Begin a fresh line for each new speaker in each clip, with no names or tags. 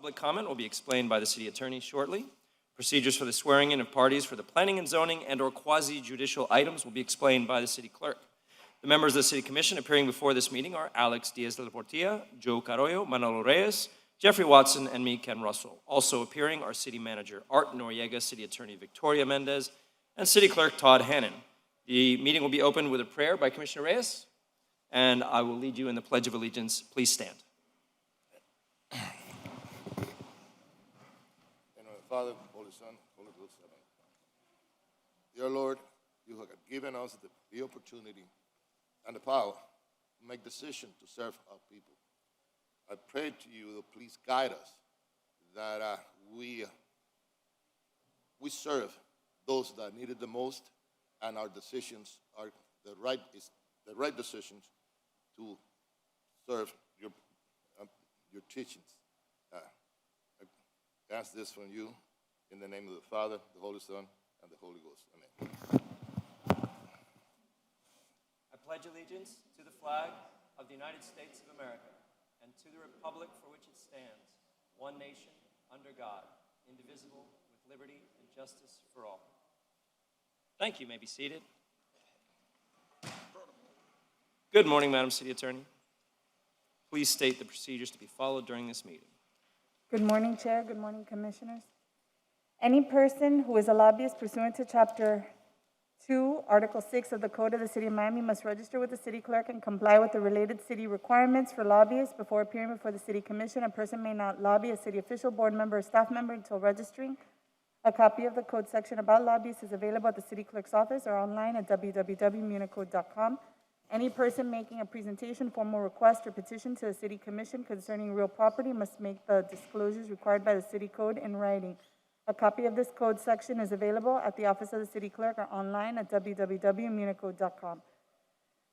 Public comment will be explained by the city attorney shortly. Procedures for the swearing in of parties for the planning and zoning and or quasi-judicial items will be explained by the city clerk. The members of the city commission appearing before this meeting are Alex Diaz de la Portilla, Joe Carollo, Manolo Reyes, Jeffrey Watson, and me, Ken Russell. Also appearing are city manager Art Noriega, city attorney Victoria Mendez, and city clerk Todd Hannon. The meeting will be opened with a prayer by Commissioner Reyes, and I will lead you in the Pledge of Allegiance. Please stand.
Father, Holy Son, Holy Ghost, Amen. Dear Lord, you have given us the opportunity and the power to make decisions to serve our people. I pray to you that please guide us, that we serve those that need it the most, and our decisions are the right decisions to serve your teachings. ask this from you in the name of the Father, the Holy Son, and the Holy Ghost. Amen.
I pledge allegiance to the flag of the United States of America and to the republic for which it stands, one nation, under God, indivisible, with liberty and justice for all. Thank you. You may be seated. Good morning, Madam City Attorney. Please state the procedures to be followed during this meeting.
Good morning, Chair. Good morning, Commissioners. Any person who is a lobbyist pursuant to Chapter 2, Article 6 of the Code of the City of Miami must register with the City Clerk and comply with the related city requirements for lobbyists before appearing before the City Commission. A person may not lobby a city official, board member, or staff member until registering. A copy of the code section about lobbyists is available at the City Clerk's office or online at www.municode.com. Any person making a presentation, formal request, or petition to the City Commission concerning real property must make the disclosures required by the City Code in writing. A copy of this code section is available at the office of the City Clerk or online at www.municode.com.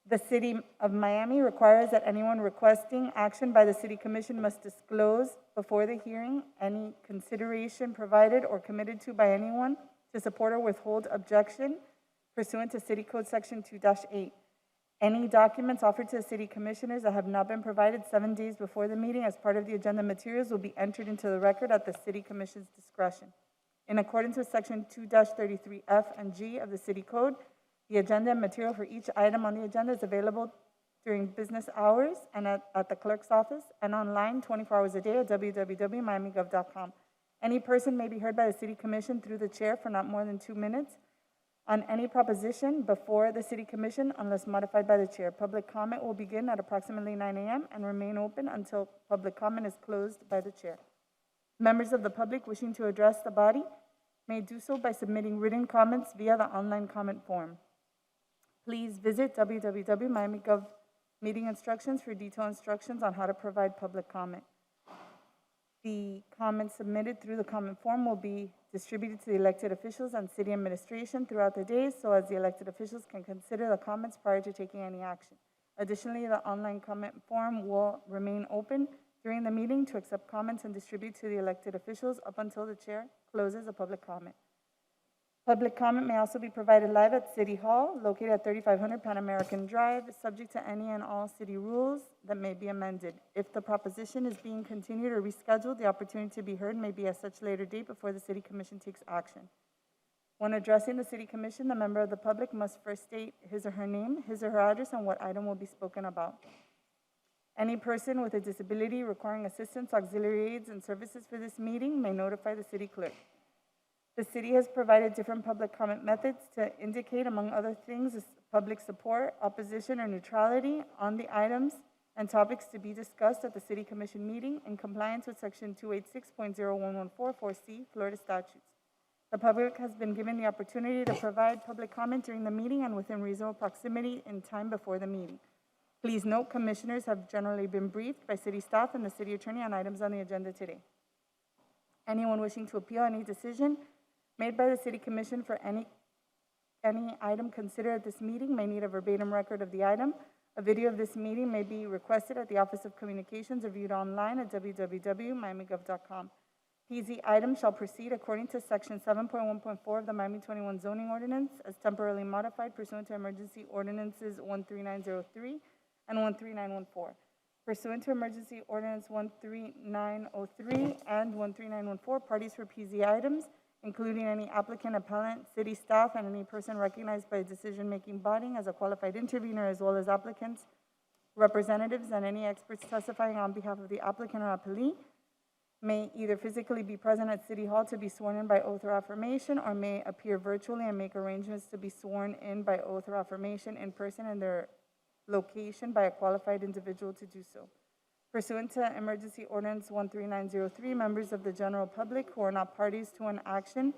The City of Miami requires that anyone requesting action by the City Commission must disclose before the hearing any consideration provided or committed to by anyone to support or withhold objection pursuant to City Code Section 2-8. Any documents offered to the City Commissioners that have not been provided 7 days before the meeting as part of the agenda materials will be entered into the record at the City Commission's discretion. In accordance with Section 2-33F and G of the City Code, the agenda and material for each item on the agenda is available during business hours and at the Clerk's office and online 24 hours a day at www.miamigov.com. Any person may be heard by the City Commission through the chair for not more than 2 minutes on any proposition before the City Commission unless modified by the chair. Public comment will begin at approximately 9 a.m. and remain open until public comment is closed by the chair. Members of the public wishing to address the body may do so by submitting written comments via the online comment form. Please visit www.miamigov meeting instructions for detailed instructions on how to provide public comment. The comments submitted through the comment form will be distributed to the elected officials and city administration throughout the day so as the elected officials can consider the comments prior to taking any action. Additionally, the online comment form will remain open during the meeting to accept comments and distribute to the elected officials up until the chair closes a public comment. Public comment may also be provided live at City Hall, located at 3500 Pan American Drive, subject to any and all city rules that may be amended. If the proposition is being continued or rescheduled, the opportunity to be heard may be at such later date before the City Commission takes action. When addressing the City Commission, the member of the public must first state his or her name, his or her address, and what item will be spoken about. Any person with a disability requiring assistance, auxiliary aids, and services for this meeting may notify the City Clerk. The city has provided different public comment methods to indicate, among other things, public support, opposition, or neutrality on the items and topics to be discussed at the City Commission meeting in compliance with Section 286.01144C Florida statutes. The public has been given the opportunity to provide public comment during the meeting and within reasonable proximity in time before the meeting. Please note, commissioners have generally been briefed by city staff and the city attorney on items on the agenda today. Anyone wishing to appeal any decision made by the City Commission for any item considered at this meeting may need a verbatim record of the item. A video of this meeting may be requested at the Office of Communications or viewed online at www.miamigov.com. PZ items shall proceed according to Section 7.1.4 of the Miami 21 Zoning Ordinance as temporarily modified pursuant to Emergency Ordinances 13903 and 13914. Pursuant to Emergency Ordinance 13903 and 13914, parties for PZ items, including any applicant, appellant, city staff, and any person recognized by a decision-making body as a qualified intervener, as well as applicants, representatives, and any experts testifying on behalf of the applicant or appellee, may either physically be present at City Hall to be sworn in by oath or affirmation, or may appear virtually and make arrangements to be sworn in by oath or affirmation in person in their location by a qualified individual to do so. Pursuant to Emergency Ordinance 13903, members of the general public who are not parties to an action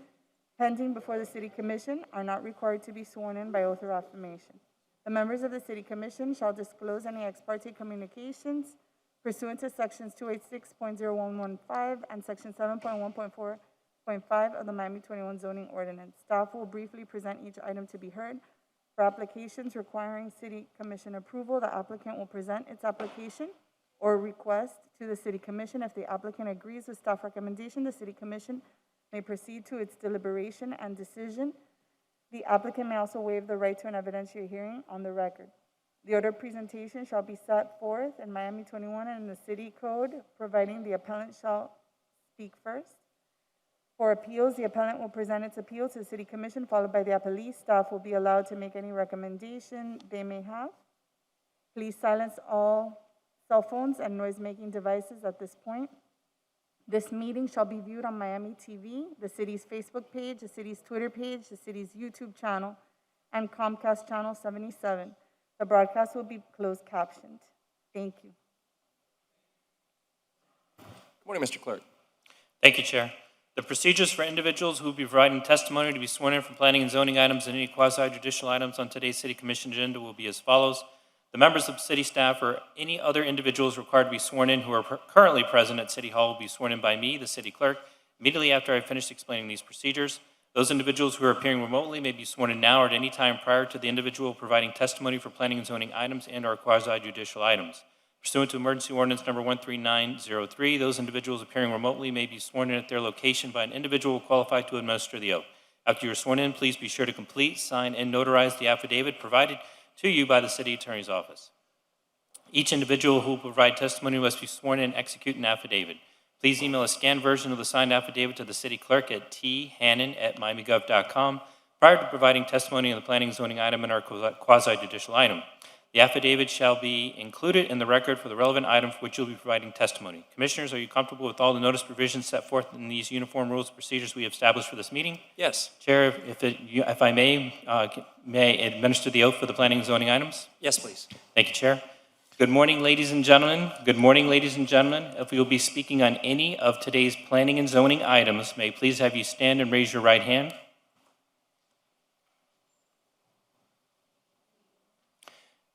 pending before the City Commission are not required to be sworn in by oath or affirmation. The members of the City Commission shall disclose any ex parte communications pursuant to Sections 286.0115 and Section 7.1.4.5 of the Miami 21 Zoning Ordinance. Staff will briefly present each item to be heard. For applications requiring City Commission approval, the applicant will present its application or request to the City Commission. If the applicant agrees with staff recommendation, the City Commission may proceed to its deliberation and decision. The applicant may also waive the right to an evidentiary hearing on the record. The order of presentation shall be set forth in Miami 21 and in the City Code, providing the appellant shall speak first. For appeals, the appellant will present its appeal to the City Commission, followed by the appellee. Staff will be allowed to make any recommendation they may have. Please silence all cell phones and noise-making devices at this point. This meeting shall be viewed on Miami TV, the city's Facebook page, the city's Twitter page, the city's YouTube channel, and Comcast Channel 77. The broadcast will be closed captioned. Thank you.
Good morning, Mr. Clerk.
Thank you, Chair. The procedures for individuals who will be providing testimony to be sworn in for planning and zoning items and any quasi-judicial items on today's City Commission agenda will be as follows. The members of city staff or any other individuals required to be sworn in who are currently present at City Hall will be sworn in by me, the City Clerk, immediately after I finish explaining these procedures. Those individuals who are appearing remotely may be sworn in now or at any time prior to the individual providing testimony for planning and zoning items and or quasi-judicial items. Pursuant to Emergency Ordinance Number 13903, those individuals appearing remotely may be sworn in at their location by an individual qualified to administer the oath. After you are sworn in, please be sure to complete, sign, and notarize the affidavit provided to you by the City Attorney's Office. Each individual who will provide testimony must be sworn in and execute an affidavit. Please email a scanned version of the signed affidavit to the City Clerk at thannon@miamigov.com prior to providing testimony on the planning and zoning item and our quasi-judicial item. The affidavit shall be included in the record for the relevant item for which you'll be providing testimony. Commissioners, are you comfortable with all the notice provisions set forth in these uniform rules and procedures we have established for this meeting?
Yes.
Chair, if I may administer the oath for the planning and zoning items?
Yes, please.
Thank you, Chair. Good morning, ladies and gentlemen. Good morning, ladies and gentlemen. If we will be speaking on any of today's planning and zoning items, may I please have you stand and raise your right hand?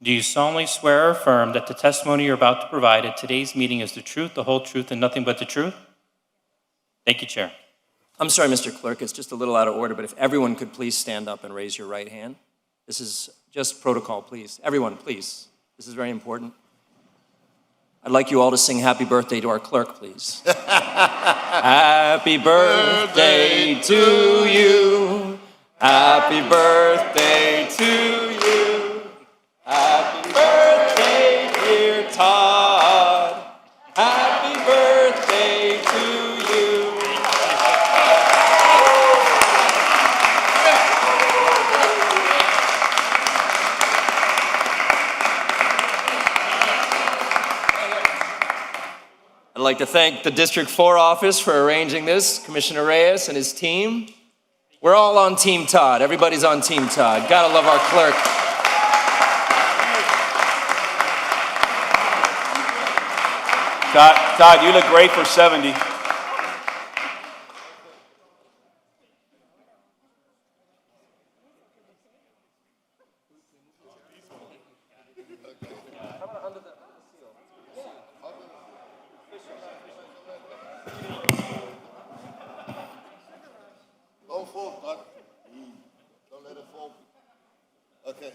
Do you solemnly swear or affirm that the testimony you're about to provide at today's meeting is the truth, the whole truth, and nothing but the truth? Thank you, Chair.
I'm sorry, Mr. Clerk, it's just a little out of order, but if everyone could please stand up and raise your right hand. This is just protocol, please. Everyone, please. This is very important. I'd like you all to sing happy birthday to our clerk, please. Happy birthday to you. Happy birthday to you. Happy birthday, dear Todd. Happy birthday to you. I'd like to thank the District 4 office for arranging this, Commissioner Reyes and his team. We're all on Team Todd. Everybody's on Team Todd. Gotta love our clerk.
Todd, you look great for 70.
Don't fall, Todd. Don't let it fall. Okay.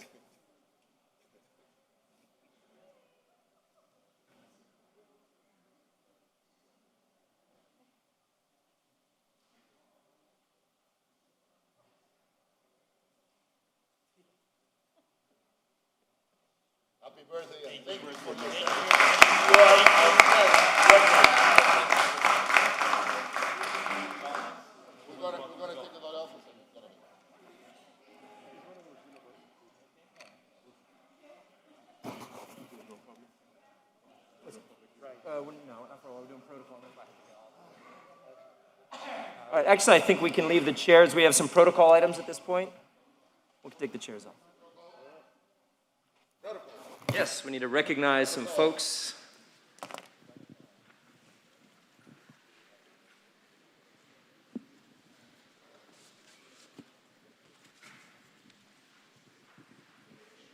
Happy birthday and thank you for this. We're gonna take it out.
We're doing protocol. All right, actually, I think we can leave the chairs. We have some protocol items at this point. We can take the chairs off. Yes, we need to recognize some folks.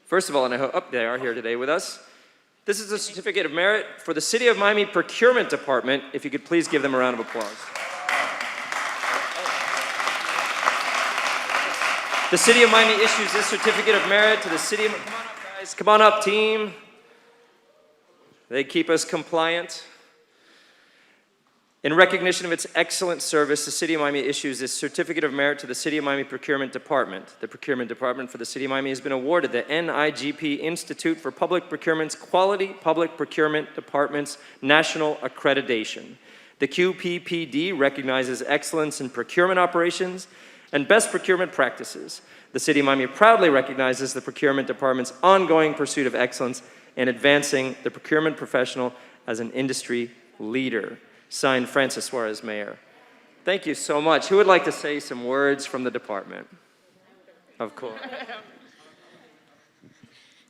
First of all, and I hope they are here today with us. This is a certificate of merit for the City of Miami Procurement Department. If you could please give them a round of applause. The City of Miami issues this certificate of merit to the City of... Come on up, guys. Come on up, team. They keep us compliant. In recognition of its excellent service, the City of Miami issues this Certificate of Merit to the City of Miami Procurement Department. The Procurement Department for the City of Miami has been awarded the NIGP Institute for Public Procurement's Quality Public Procurement Department's National Accreditation. The QPPD recognizes excellence in procurement operations and best procurement practices. The City of Miami proudly recognizes the Procurement Department's ongoing pursuit of excellence and advancing the procurement professional as an industry leader. Signed, Francis Suarez, Mayor. Thank you so much. Who would like to say some words from the department? Of course.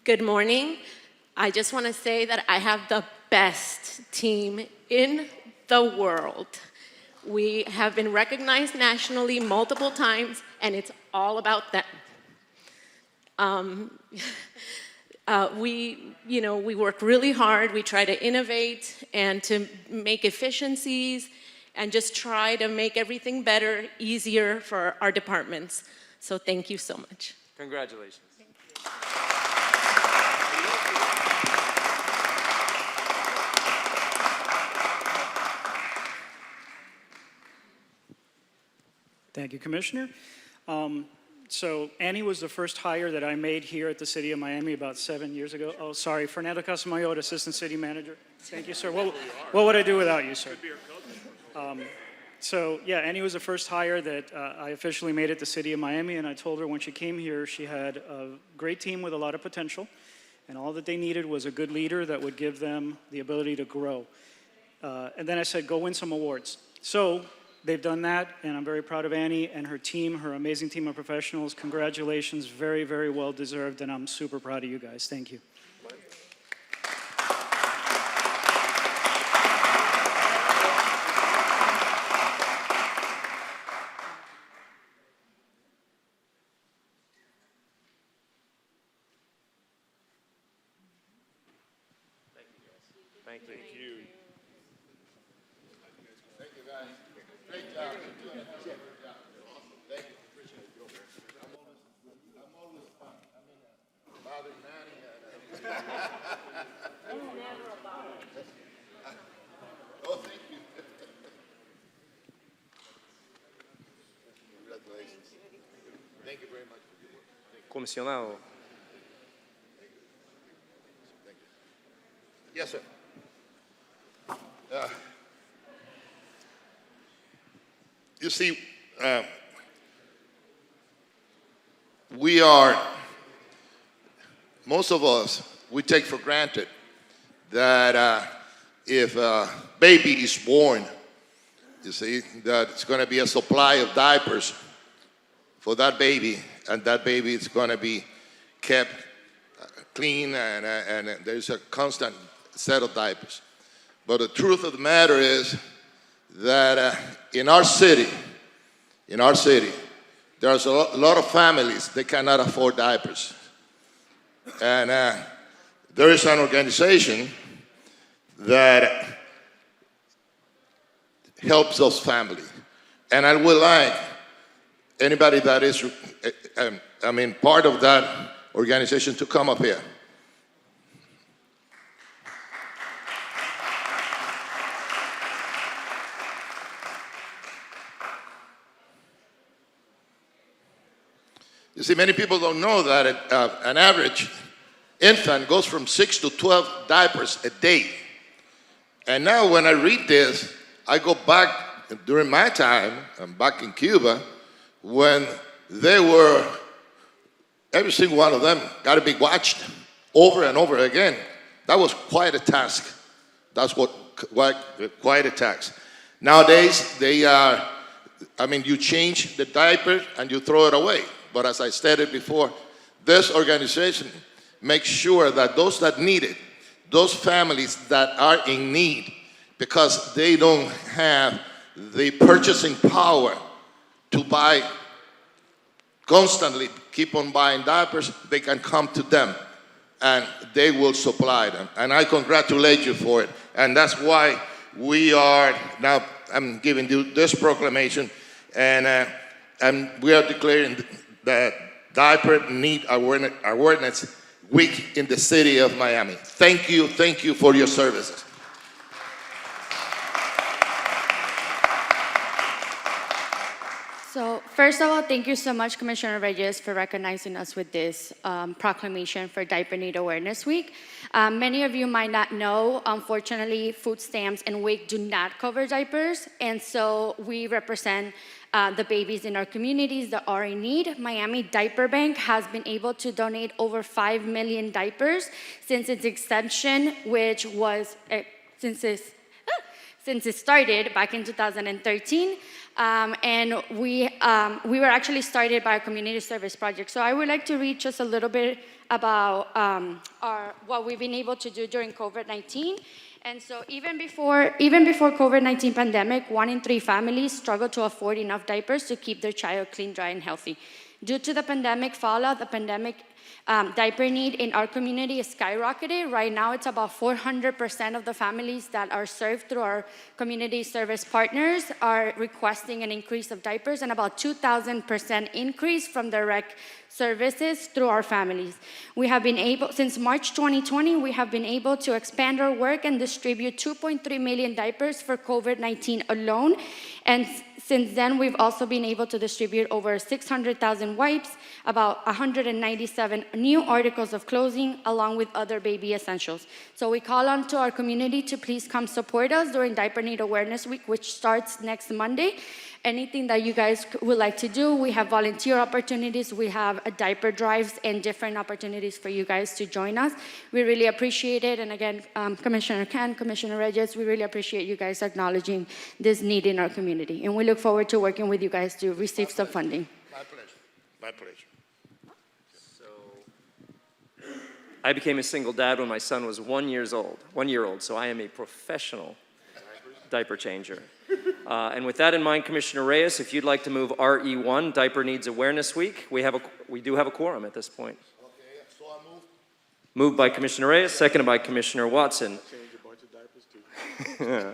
Good morning. I just want to say that I have the best team in the world. We have been recognized nationally multiple times, and it's all about them. We work really hard. We try to innovate and to make efficiencies and just try to make everything better, easier for our departments. So thank you so much.
Congratulations.
Thank you, Commissioner. So Annie was the first hire that I made here at the City of Miami about 7 years ago. Oh, sorry, Fernando Casamayor, Assistant City Manager. Thank you, sir. What would I do without you, sir? So yeah, Annie was the first hire that I officially made at the City of Miami, and I told her when she came here she had a great team with a lot of potential, and all that they needed was a good leader that would give them the ability to grow. And then I said, go win some awards. So they've done that, and I'm very proud of Annie and her team, her amazing team of professionals. Congratulations, very, very well deserved, and I'm super proud of you guys. Thank you.
Thank you.
Thank you, guys. Great job. Thank you. Appreciate it. I'm always fun. I mean, Father Manny Oh, thank you. Congratulations. Thank you very much for your work.
Comisionado.
Thank you. Yes, sir. You see, most of us, we take for granted that if a baby is born, you see, that it's going to be a supply of diapers for that baby, and that baby is going to be kept clean, and there's a constant set of diapers. But the truth of the matter is that in our city, there's a lot of families that cannot afford diapers. And there is an organization that helps those families. And I would like anybody that is, part of that organization to come up here. You see, many people don't know that an average infant goes from 6 to 12 diapers a day. And now when I read this, I go back during my time, I'm back in Cuba, when they were, every single one of them got to be watched over and over again. That was quite a task. That's quite a task. Nowadays, they are, you change the diaper and you throw it away. But as I stated before, this organization makes sure that those that need it, those families that are in need, because they don't have the purchasing power to buy, constantly keep on buying diapers, they can come to them and they will supply them. And I congratulate you for it. And that's why we are now, I'm giving you this proclamation, and we are declaring that diaper need awareness week in the city of Miami. Thank you for your services.
So first of all, thank you so much, Commissioner Reyes, for recognizing us with this proclamation for Diaper Need Awareness Week. Many of you might not know, unfortunately, food stamps and WIC do not cover diapers, and so we represent the babies in our communities that are in need. Miami Diaper Bank has been able to donate over 5 million diapers since its extension, which was, since it started back in 2013. And we were actually started by a community service project. So I would like to read just a little bit about what we've been able to do during COVID-19. And so even before COVID-19 pandemic, 1 in 3 families struggled to afford enough diapers to keep their child clean, dry, and healthy. Due to the pandemic fallout, the pandemic diaper need in our community is skyrocketed. Right now, it's about 400% of the families that are served through our community service partners are requesting an increase of diapers, and about 2,000% increase from direct services through our families. We have been able, since March 2020, we have been able to expand our work and distribute 2.3 million diapers for COVID-19 alone. And since then, we've also been able to distribute over 600,000 wipes, about 197 new articles of clothing, along with other baby essentials. So we call on to our community to please come support us during Diaper Need Awareness Week, which starts next Monday. Anything that you guys would like to do, we have volunteer opportunities, we have diaper drives and different opportunities for you guys to join us. We really appreciate it. And again, Commissioner Khan, Commissioner Reyes, we really appreciate you guys acknowledging this need in our community. And we look forward to working with you guys to receive some funding.
My pleasure. My pleasure.
I became a single dad when my son was 1 year old, so I am a professional diaper changer. And with that in mind, Commissioner Reyes, if you'd like to move RE1, Diaper Needs Awareness Week, we do have a quorum at this point.
Okay, so I move.
Moved by Commissioner Reyes, seconded by Commissioner Watson.
Change a bunch of diapers too.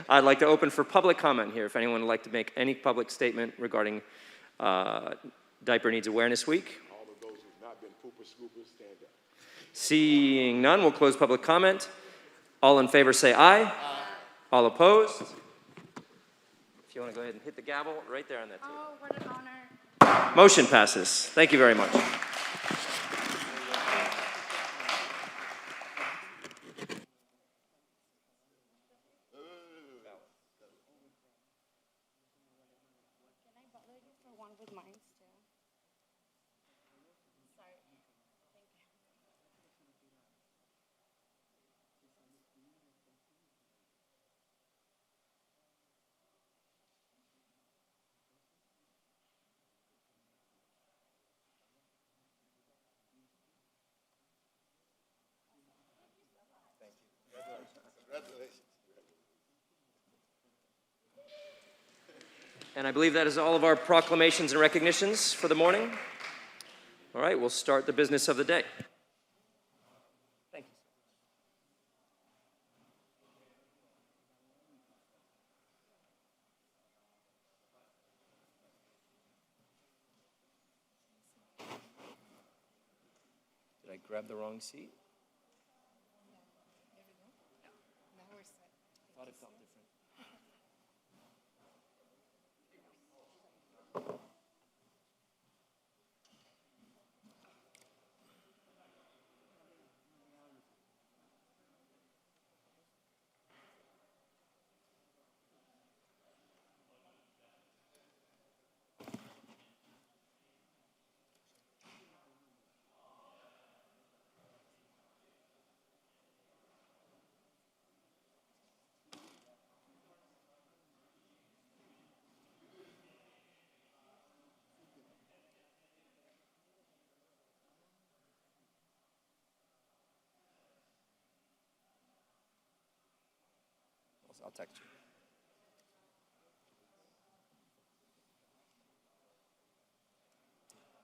I'd like to open for public comment here. If anyone would like to make any public statement regarding Diaper Needs Awareness Week.
All of those who've not been pooper scoopers, stand up.
Seeing none, we'll close public comment. All in favor say aye. Aye. All opposed? If you want to go ahead and hit the gavel right there on that table.
Oh, what an honor.
Motion passes. Thank you very much. And I believe that is all of our proclamations and recognitions for the morning. All right, we'll start the business of the day. Thank you. Did I grab the wrong seat? I thought it felt different. I'll text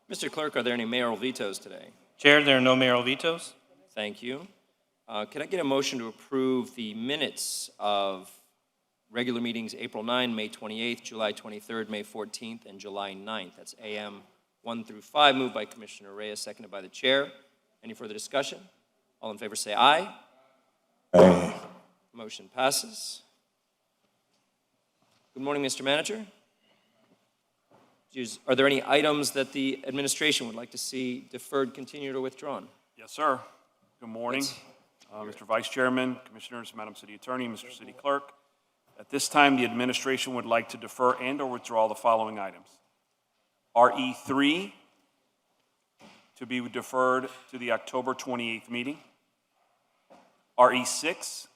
you. Mr. Clerk, are there any mayoral vetoes today?
Chair, there are no mayoral vetoes.
Thank you. Can I get a motion to approve the minutes of regular meetings April 9, May 28th, July 23rd, May 14th, and July 9th? That's AM 1 through 5, moved by Commissioner Reyes, seconded by the chair. Any further discussion? All in favor say aye.
Aye.
Motion passes. Good morning, Mr. Manager. Are there any items that the administration would like to see deferred, continued, or withdrawn?
Yes, sir. Good morning,
Yes.
Mr. Vice Chairman, Commissioners, Madam City Attorney, Mr. City Clerk. At this time, the administration would like to defer and/or withdraw the following items. RE3 to be deferred to the October 28th meeting. RE6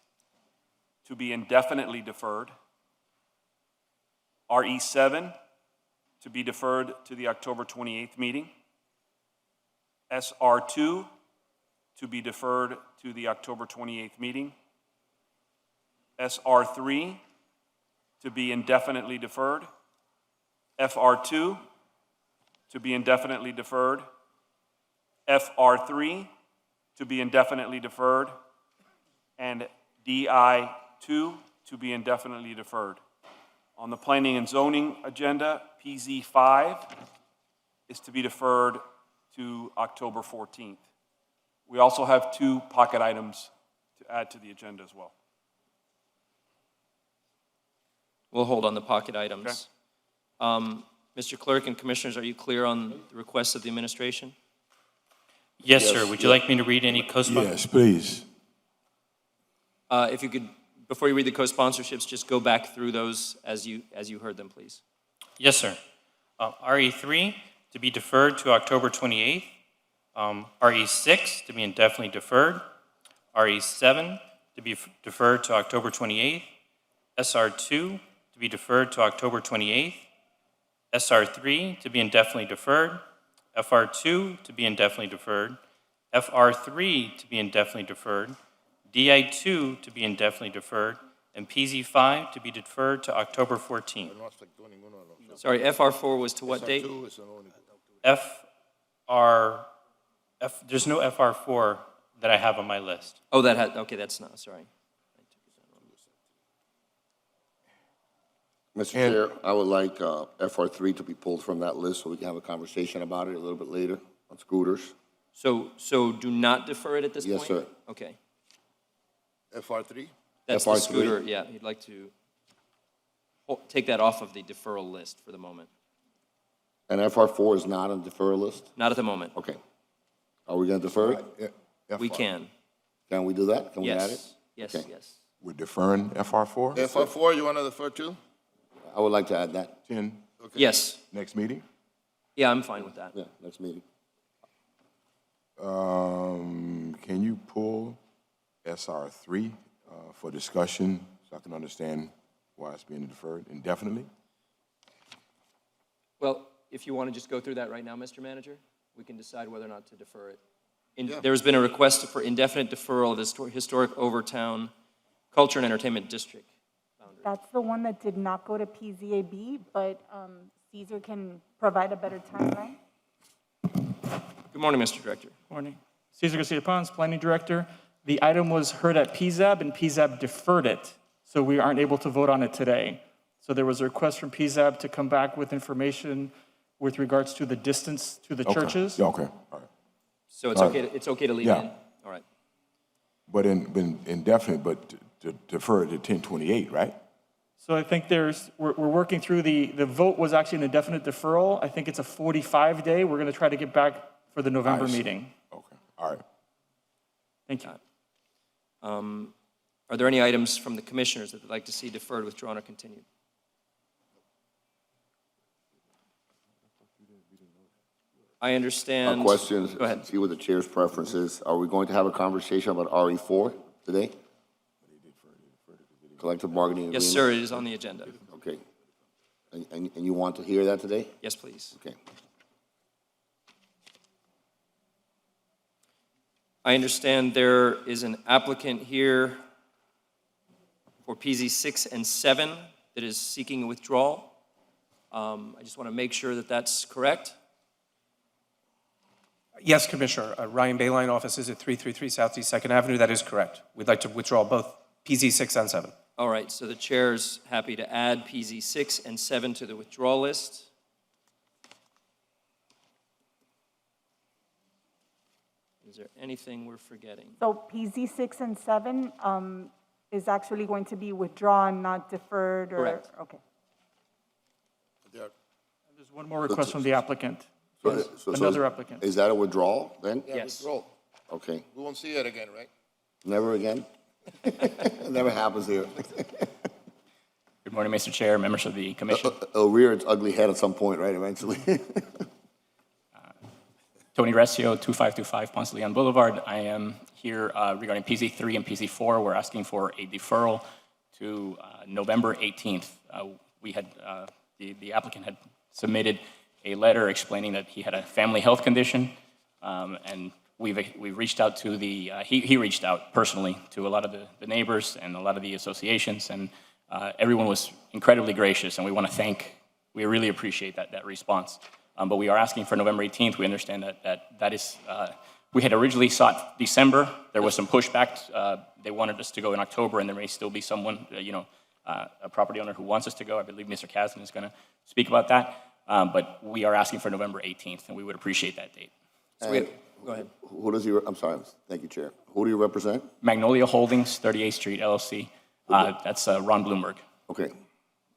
to be indefinitely deferred. RE7 to be deferred to the October 28th meeting. SR2 to be deferred to the October 28th meeting. SR3 to be indefinitely deferred. FR2 to be indefinitely deferred. FR3 to be indefinitely deferred. And DI2 to be indefinitely deferred. On the Planning and Zoning agenda, PZ5 is to be deferred to October 14th. We also have 2 pocket items to add to the agenda as well.
We'll hold on the pocket items. Mr. Clerk and Commissioners, are you clear on the requests of the administration?
Yes, sir. Would you like me to read any co-sponsors?
Yes, please.
If you could, before you read the co-sponsorships, just go back through those as you heard them, please.
Yes, sir. RE3 to be deferred to October 28th. RE6 to be indefinitely deferred. RE7 to be deferred to October 28th. SR2 to be deferred to October 28th. SR3 to be indefinitely deferred. FR2 to be indefinitely deferred. FR3 to be indefinitely deferred. DI2 to be indefinitely deferred. And PZ5 to be deferred to October 14th.
Sorry, FR4 was to what date?
There's no FR4 that I have on my list.
Oh, okay, that's not, sorry.
Mr. Chair, I would like FR3 to be pulled from that list so we can have a conversation about it a little bit later on scooters.
So do not defer it at this point?
Yes, sir.
Okay.
FR3?
That's the
FR3?
scooter, yeah, you'd like to take that off of the deferral list for the moment.
And FR4 is not on the deferral list?
Not at the moment.
Okay. Are we going to defer it?
We can.
Can we do that? Can we add it?
Yes,
Okay.
yes.
We're deferring FR4?
FR4, you want to defer too? I would like to add that.
10,
Yes,
next meeting?
yeah, I'm fine with that.
Yeah, next meeting.
Can you pull SR3 for discussion so I can understand why it's being deferred indefinitely?
Well, if you want to just go through that right now, Mr. Manager, we can decide whether or not to defer it.
Yeah.
There's been a request for indefinite deferral of the historic Overtown Culture and Entertainment District.
That's the one that did not go to PZAB, but Caesar can provide a better timeline.
Good morning, Mr. Director.
Morning. Cesar Garcia-Pons, Planning Director. The item was heard at PZAB, and PZAB deferred it, so we aren't able to vote on it today. So there was a request from PZAB to come back with information with regards to the distance to the churches.
Yeah, okay, all right.
So it's okay to leave it
Yeah.
in? All right.
But indefinite, but to defer it to 10/28, right?
So I think we're working through the vote was actually an indefinite deferral. I think it's a 45-day. We're going to try to get back for the November
I see.
meeting.
Okay, all right.
Thank you.
Are there any items from the commissioners that they'd like to see deferred, withdrawn, or continued? I understand.
Questions?
Go ahead.
See what the chair's preference is. Are we going to have a conversation about RE4 today? Collective bargaining agreement?
Yes, sir, it is on the agenda.
Okay. And you want to hear that today?
Yes, please.
Okay.
I understand there is an applicant here for PZ 6 and 7 that is seeking a withdrawal. I just want to make sure that that's correct.
Yes, Commissioner. Ryan Bayline, office is at 333 Southeast 2nd Avenue. That is correct. We'd like to withdraw both PZ 6 and 7.
All right, so the chair's happy to add PZ 6 and 7 to the withdrawal list. Is there anything we're forgetting?
So PZ 6 and 7 is actually going to be withdrawn, not deferred or?
Correct.
Okay.
There-
There's one more request from the applicant.
So
Another applicant.
Is that a withdrawal then?
Yeah,
Yes.
withdrawal.
Okay.
We won't see it again, right?
Never again? Never happens here.
Good morning, Mr. Chair, members of the commission.
It'll rear its ugly head at some point, right, eventually?
Tony Recio, 2525 Ponce de Leon Boulevard. I am here regarding PZ3 and PZ4. We're asking for a deferral to November 18th. We had, the applicant had submitted a letter explaining that he had a family health condition, and we've reached out to the, he reached out personally to a lot of the neighbors and a lot of the associations, and everyone was incredibly gracious, and we really appreciate that response. But we are asking for November 18th. We understand that is, we had originally sought December. There was some pushback. They wanted us to go in October, and there may still be someone, a property owner who wants us to go. I believe Mr. Kasdan is going to speak about that. But we are asking for November 18th, and we would appreciate that date.
Go ahead.
Who does he, I'm sorry, thank you, Chair. Who do you represent?
Magnolia Holdings, 38th Street, LLC. That's Ron Bloomberg.
Okay.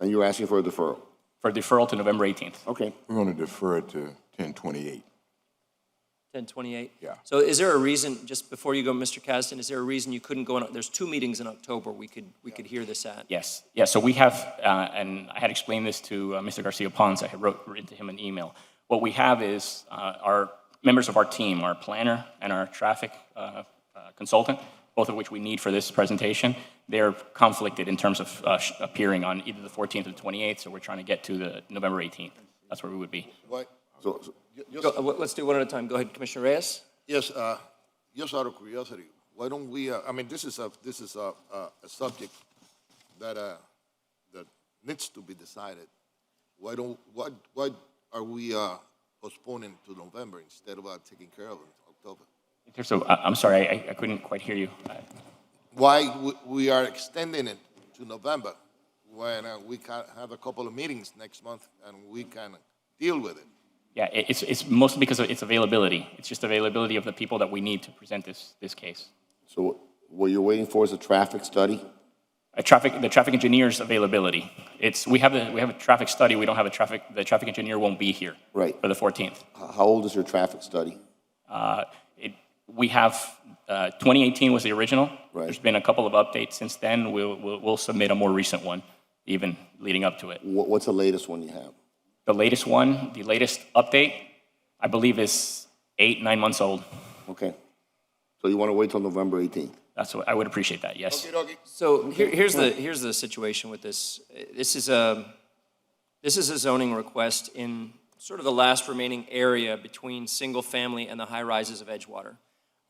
And you're asking for a deferral?
For deferral to November 18th.
Okay.
We're going to defer it to 1028.
1028?
Yeah.
So is there a reason, just before you go, Mr. Kasdan, is there a reason you couldn't go on, there's 2 meetings in October we could hear this at?
Yes, yeah, so we have, and I had explained this to Mr. Garcia Pons, I had written to him an email. What we have is our members of our team, our planner and our traffic consultant, both of which we need for this presentation, they're conflicted in terms of appearing on either the 14th or the 28th, so we're trying to get to the November 18th. That's where we would be.
Why?
So,
Let's do one at a time. Go ahead, Commissioner Reyes.
Yes, just out of curiosity, why don't we, I mean, this is a subject that, that needs to be decided. Why are we postponing to November instead of taking care of it in October?
So I'm sorry, I couldn't quite hear you.
Why we are extending it to November when we can have a couple of meetings next month and we can deal with it?
Yeah, it's mostly because of its availability. It's just availability of the people that we need to present this case.
so what you're waiting for is a traffic study?
The traffic engineer's availability. We have a traffic study. We don't have the traffic engineer won't be here.
Right.
For the 14th.
How old is your traffic study?
We have 2018 was the original.
Right.
There's been a couple of updates since then. We'll submit a more recent one, even leading up to it.
What's the latest one you have?
The latest one, the latest update, I believe is 8-9 months old.
Okay. So you want to wait till November 18th?
That's what I would appreciate that. Yes.
Okey-dokey.
So here's the situation with this. This is a zoning request in sort of the last remaining area between single family and the high rises of Edgewater.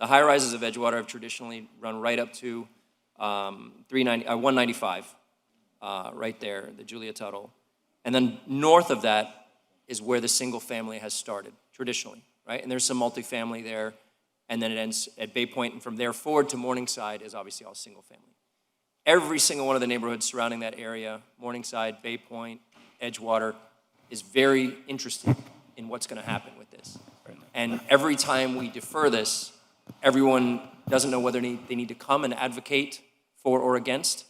The high rises of Edgewater have traditionally run right up to 195, right there, the Julia Tuttle. And then north of that is where the single family has started, traditionally, right? And there's some multifamily there, and then it ends at Bay Point, and from there forward to Morningside is obviously all single family. Every single one of the neighborhoods surrounding that area, Morningside, Bay Point, Edgewater, is very interested in what's going to happen with this. And every time we defer this, everyone doesn't know whether they need to come and advocate for or against,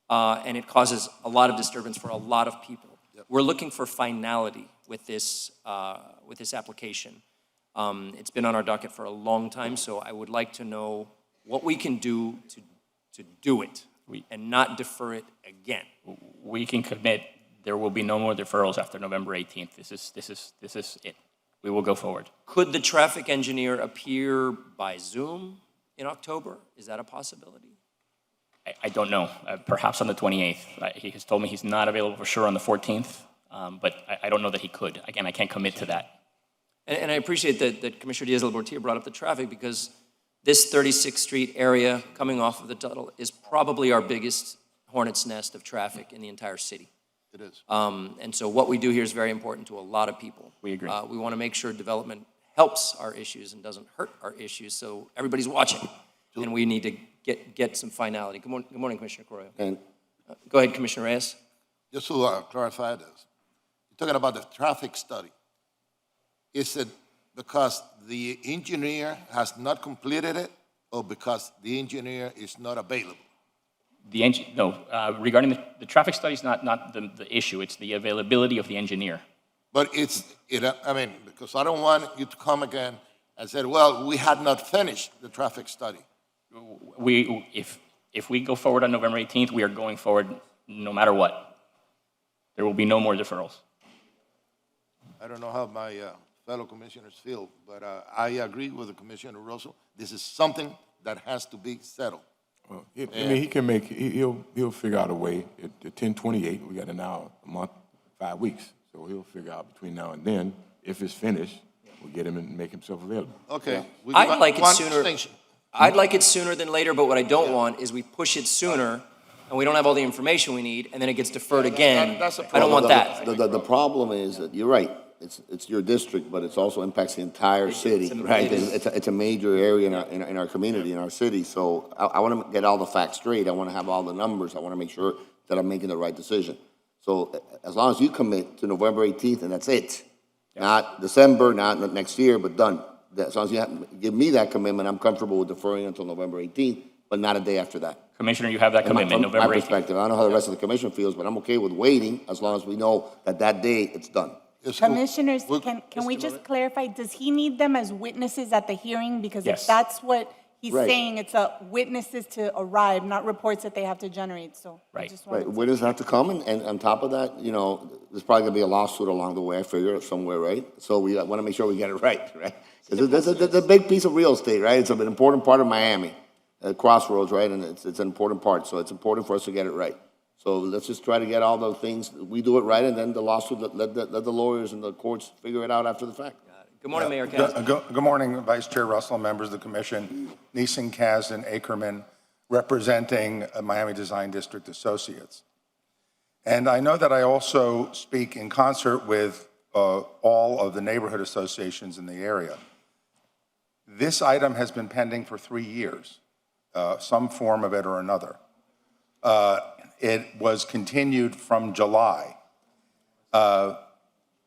and it causes a lot of disturbance for a lot of people. We're looking for finality with this application. It's been on our docket for a long time, so I would like to know what we can do to do it and not defer it again.
We can commit there will be no more deferrals after November 18th. This is it. We will go forward.
Could the traffic engineer appear by Zoom in October? Is that a possibility?
I don't know. Perhaps on the 28th. He has told me he's not available for sure on the 14th, but I don't know that he could. Again, I can't commit to that.
And I appreciate that Commissioner Diaz-Albortilla brought up the traffic, because this 36th Street area coming off of the Tuttle is probably our biggest hornet's nest of traffic in the entire city.
It is.
And so what we do here is very important to a lot of people.
We agree.
We want to make sure development helps our issues and doesn't hurt our issues, so everybody's watching. And we need to get some finality. Good morning, Commissioner Correa.
And
Go ahead, Commissioner Reyes.
Just to clarify this, you're talking about the traffic study. Is it because the engineer has not completed it or because the engineer is not available?
Regarding the traffic study is not the issue, it's the availability of the engineer.
But because I don't want you to come again and say, well, we had not finished the traffic study.
If we go forward on November 18th, we are going forward no matter what. There will be no more deferrals.
I don't know how my fellow commissioners feel, but I agree with Commissioner Rosso. This is something that has to be settled.
Well, he can make, he'll figure out a way. At 10/28, we got now a month, 5 weeks. So he'll figure out between now and then, if it's finished, we'll get him and make himself available.
Okay.
I'd like it sooner.
Extension.
I'd like it sooner than later, but what I don't want is we push it sooner and we don't have all the information we need, and then it gets deferred again.
That's a
I don't want that.
The problem is that, you're right, it's your district, but it also impacts the entire city, right? It's a major area in our community, in our city, so I want to get all the facts straight, I want to have all the numbers, I want to make sure that I'm making the right decision. So as long as you commit to November 18th, and that's it, not December, not next year, but done. As long as you give me that commitment, I'm comfortable with deferring until November 18th, but not a day after that.
Commissioner, you have that commitment,
From my
November 18th.
perspective, I don't know how the rest of the commission feels, but I'm okay with waiting as long as we know that day it's done.
Commissioners, can we just clarify, does he need them as witnesses at the hearing? Because if
Yes.
that's what he's
Right.
saying, it's witnesses to arrive, not reports that they have to generate, so. I
Right.
just
Right,
wanted to-
witnesses have to come, and on top of that, there's probably gonna be a lawsuit along the way, I figure, somewhere, right? So we wanna make sure we get it right? Because there's a big piece of real estate, right? It's an important part of Miami, Crossroads, right? And it's an important part, so it's important for us to get it right. So let's just try to get all the things, we do it right, and then the lawsuit, let the lawyers and the courts figure it out after the fact.
Good morning, Mayor Kaz.
Good morning, Vice Chair Russell, members of the commission, Neeson, Kaz, and Ackerman, representing Miami Design District Associates. And I know that I also speak in concert with all of the neighborhood associations in the area. This item has been pending for 3 years, some form of it or another. It was continued from July.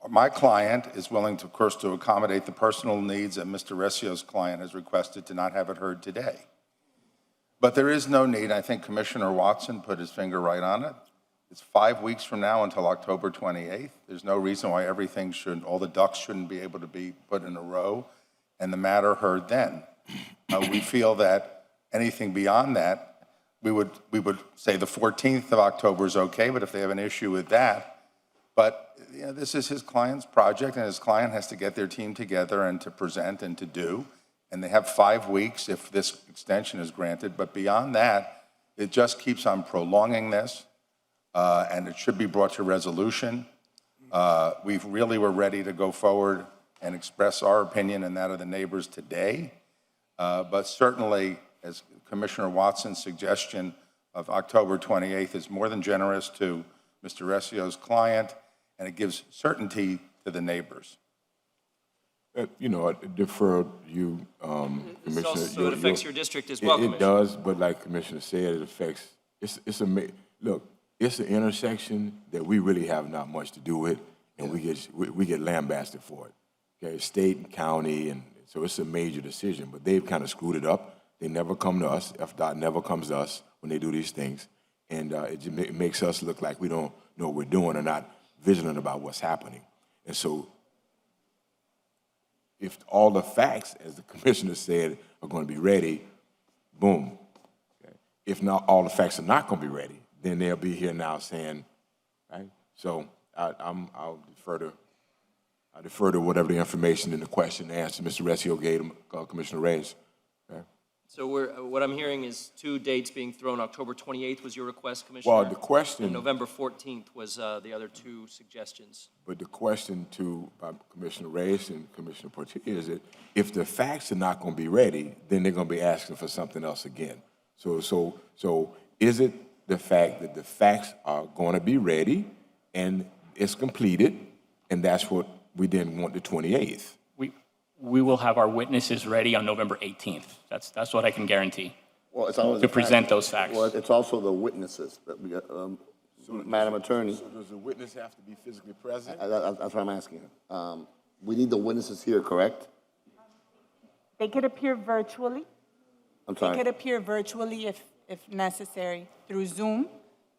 My client is willing, of course, to accommodate the personal needs that Mr. Recio's client has requested to not have it heard today. But there is no need. I think Commissioner Watson put his finger right on it. It's 5 weeks from now until October 28th. There's no reason why all the ducks shouldn't be able to be put in a row and the matter heard then. We feel that anything beyond that, we would say the 14th of October is okay, but if they have an issue with that, but this is his client's project, and his client has to get their team together and to present and to do, and they have 5 weeks if this extension is granted, but beyond that, it just keeps on prolonging this, and it should be brought to resolution. We really were ready to go forward and express our opinion and that of the neighbors today, but certainly, as Commissioner Watson's suggestion of October 28th is more than generous to Mr. Recio's client, and it gives certainty to the neighbors.
I defer you, Commissioner.
So it affects your district as well,
It
Commissioner.
does, but like Commissioner said, it affects, it's an intersection that we really have not much to do with, and we get lambasted for it. Okay, state and county, and so it's a major decision, but they've kind of screwed it up. They never come to us. FDOT never comes to us when they do these things, and it makes us look like we don't know what we're doing or not vigilant about what's happening. And so if all the facts, as the commissioner said, are going to be ready, boom. Okay. If not, all the facts are not going to be ready, then they'll be here now saying, right? So I'll defer to whatever the information in the question and answer Mr. Recio gave Commissioner Reyes. Okay.
So what I'm hearing is 2 dates being thrown. October 28th was your request, Commissioner?
Well, the question...
And November 14th was the other 2 suggestions.
But the question to Commissioner Reyes and Commissioner Portillo is that if the facts are not going to be ready, then they're going to be asking for something else again. So is it the fact that the facts are going to be ready and it's completed, and that's what we didn't want the 28th?
We will have our witnesses ready on November 18th. That's what I can guarantee.
Well, it's always
to present those facts.
Well, it's also the witnesses that we got, Madam Attorney.
So does the witness have to be physically present?
That's what I'm asking her. We need the witnesses here, correct?
They could appear virtually.
I'm
They
sorry.
could appear virtually if necessary through Zoom,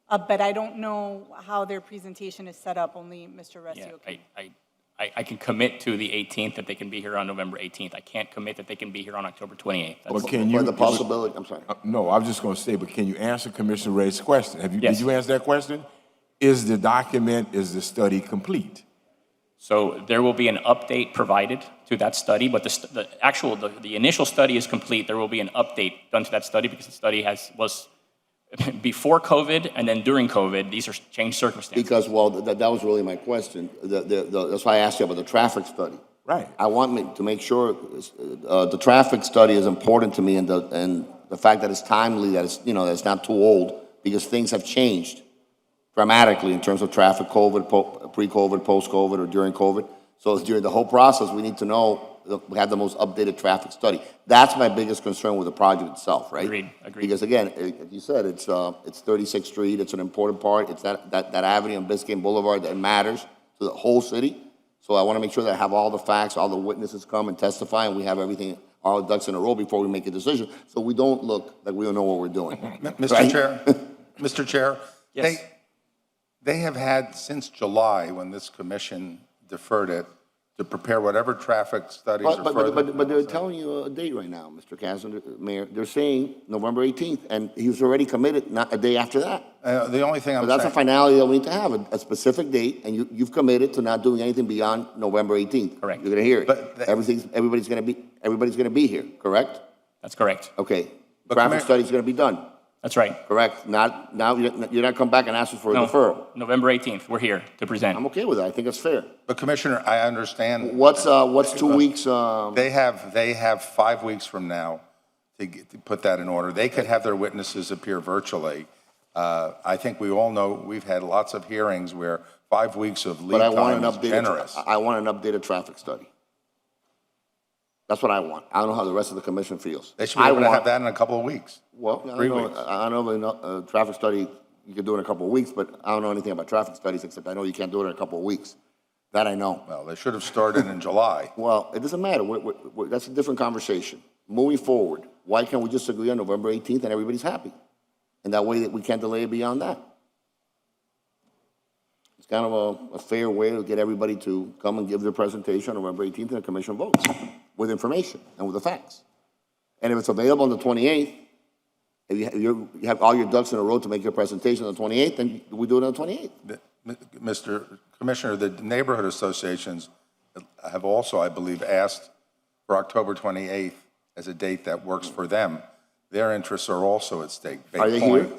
but I don't know how their presentation is set up. Only Mr.
Yeah,
Recio can.
I can commit to the 18th that they can be here on November 18th. I can't commit that they can be here on October 28th. That's-
But can you?
But the possibility, I'm sorry.
No, I was just gonna say, but can you answer Commissioner Ray's question? Did
Yes.
you answer that question? Is the document, is the study complete?
So there will be an update provided to that study, but the initial study is complete. There will be an update done to that study because the study was before COVID and then during COVID. These are changed circumstances.
Because, well, that was really my question. That's why I asked you about the traffic study.
Right.
I want to make sure the traffic study is important to me, and the fact that it's timely, that it's, that it's not too old, because things have changed dramatically in terms of traffic, COVID, pre-COVID, post-COVID, or during COVID. So during the whole process, we need to know, we have the most updated traffic study. That's my biggest concern with the project itself, right?
Agreed.
Because again, like you said, it's 36th Street, it's an important part, it's that avenue on Biscayne Boulevard that matters to the whole city. So I want to make sure that I have all the facts, all the witnesses come and testify, and we have everything, all the ducks in a row before we make a decision, so we don't look like we don't know what we're doing.
Mr.
Right?
Chair, Mr. Chair,
Yes.
they have had since July, when this commission deferred it, to prepare whatever traffic studies are further.
But they're telling you a date right now, Mr. Kasdan, Mayor. They're saying November 18th, and he was already committed, not a day after that.
The only thing
So
I'm
that's a
saying,
finality that we need to have, a specific date, and you've committed to not doing anything beyond November 18th.
Correct.
You're gonna hear it.
But the-
Everybody's gonna be here, correct?
That's correct.
Okay.
But
Traffic
Commi-
study's gonna be done,
That's right.
correct? Now you're not come back and ask us for a
No,
deferral.
November 18th, we're here to present.
I'm okay with that. I think it's fair.
but Commissioner, I understand.
What's 2 weeks,
They have 5 weeks from now to put that in order. They could have their witnesses appear virtually. I think we all know, we've had lots of hearings where 5 weeks of lead
but I want
time
an
is
updated,
generous.
I want an updated traffic study. That's what I want. I don't know how the rest of the commission feels.
They should be able to have that in a couple of weeks.
Well, I
3
don't know,
weeks.
I don't know, traffic study, you can do in a couple of weeks, but I don't know anything about traffic studies, except I know you can't do it in a couple of weeks. That I know.
Well, they should have started in July.
Well, it doesn't matter. That's a different conversation. Moving forward, why can't we just agree on November 18th and everybody's happy? And that way that we can't delay it beyond that. It's kind of a fair way to get everybody to come and give their presentation on November 18th and the commission votes with information and with the facts. And if it's available on the 28th, if you have all your ducks in a row to make your presentation on the 28th, then we do it on the 28th.
Mr. Commissioner, the neighborhood associations have also, I believe, asked for October 28th as a date that works for them. Their interests are also at stake. Bay
Are they
Point.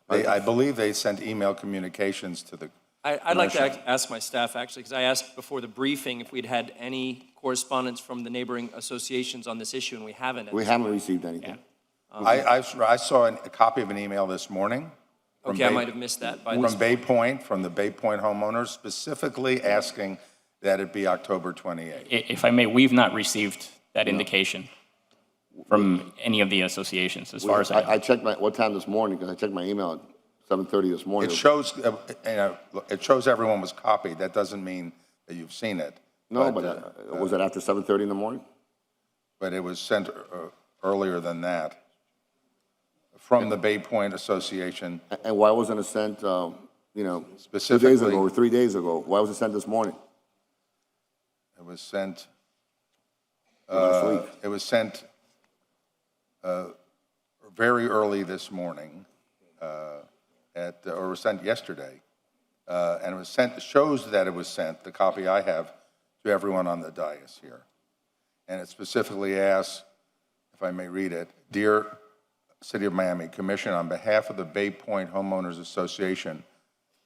here?
I believe they sent email communications to the
I'd like to
Commission.
ask my staff, actually, because I asked before the briefing if we'd had any correspondence from the neighboring associations on this issue, and we haven't. at
We
this
haven't
point.
received anything.
I saw a copy of an email this morning. from
Okay, I
Bay-
might have missed that by
From
this.
Bay Point, from the Bay Point homeowners, specifically asking that it be October 28th.
If I may, we've not received that indication from any of the associations, as far as I know.
I checked what time this morning, because I checked my email at 7:30 this morning.
It shows, it shows everyone was copied. That doesn't mean that you've seen it.
No, but was it after 7:30 in the morning?
But it was sent earlier than that from the Bay Point Association.
And why wasn't it sent, 2 days
Specifically-
ago or 3 days ago? Why was it sent this morning?
It was sent,
Last week?
it was sent very early this morning, or was sent yesterday. And it was sent, shows that it was sent, the copy I have, to everyone on the dais here. And it specifically asks, if I may read it, Dear City of Miami Commission, on behalf of the Bay Point Homeowners Association,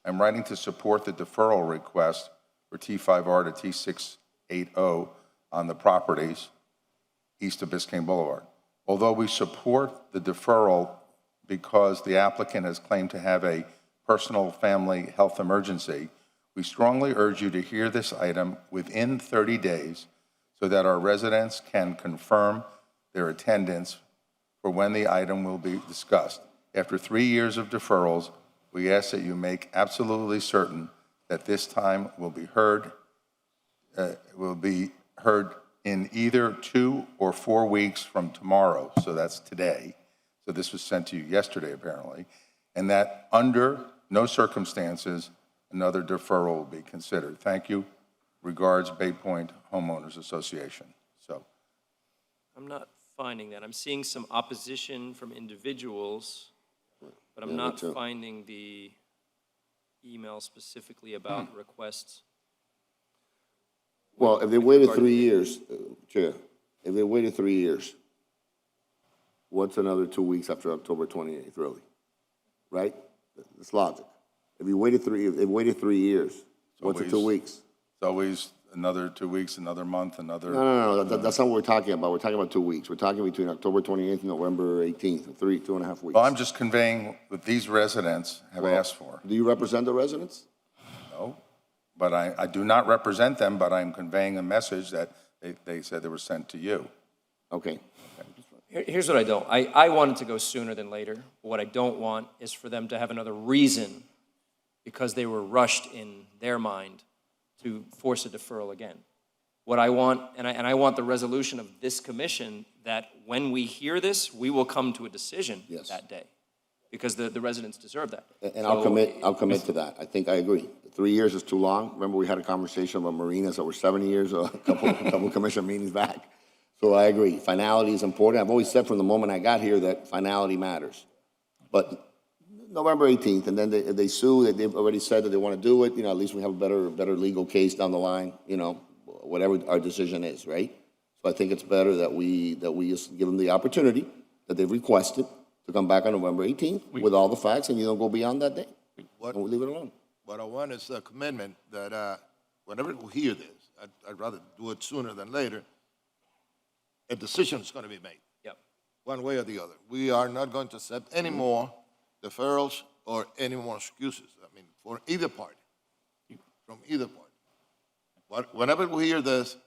I'm writing to support the deferral request for T5R to T680 on the properties east of Biscayne Boulevard. Although we support the deferral because the applicant has claimed to have a personal family health emergency, we strongly urge you to hear this item within 30 days so that our residents can confirm their attendance for when the item will be discussed. After 3 years of deferrals, we ask that you make absolutely certain that this time will be heard in either 2 or 4 weeks from tomorrow, so that's today. So this was sent to you yesterday, apparently, and that under no circumstances, another deferral will be considered. Thank you. Regards, Bay Point Homeowners Association. So,
I'm not finding that. I'm seeing some opposition from individuals, but I'm
Yeah, me
not
too.
finding the email specifically about requests.
Well, if they
with
waited
regard to
3
the-
years, Chair, if they waited 3 years, what's another 2 weeks after October 28th, really? Right? It's logic. If they waited 3 years, what's the 2
always-
weeks?
it's always another 2 weeks, another month, another.
No, that's not what we're talking about. We're talking about 2 weeks. We're talking between October 28th and November 18th, 2.5 weeks.
Well, I'm just conveying what these residents have
Well,
asked for.
Do you represent the residents?
No, but I do not represent them, but I'm conveying a message that they said they were sent to you.
Okay.
Here's what I don't. I want it to go sooner than later. What I don't want is for them to have another reason because they were rushed in their mind to force a deferral again. What I want, and I want the resolution of this commission that when we hear this, we will come to a decision
Yes.
that day. Because the residents deserve that.
And I'll commit to that. I think I agree. 3 years is too long. Remember, we had a conversation about marinas that were 7 years, a couple commission meetings back. So I agree. Finality is important. I've always said from the moment I got here that finality matters. But November 18th, and then if they sue, they've already said that they want to do it, at least we have a better legal case down the line, whatever our decision is, right? So I think it's better that we just give them the opportunity that they've requested to come back on November 18th with all the facts, and you don't go beyond that day.
What,
And we leave it alone.
what I want is a commitment that whenever we hear this, I'd rather do it sooner than later, a decision is going to be made.
Yep.
One way or the other. We are not going to accept any more deferrals or any more excuses. I mean, for either party, from either party. But whenever we hear this,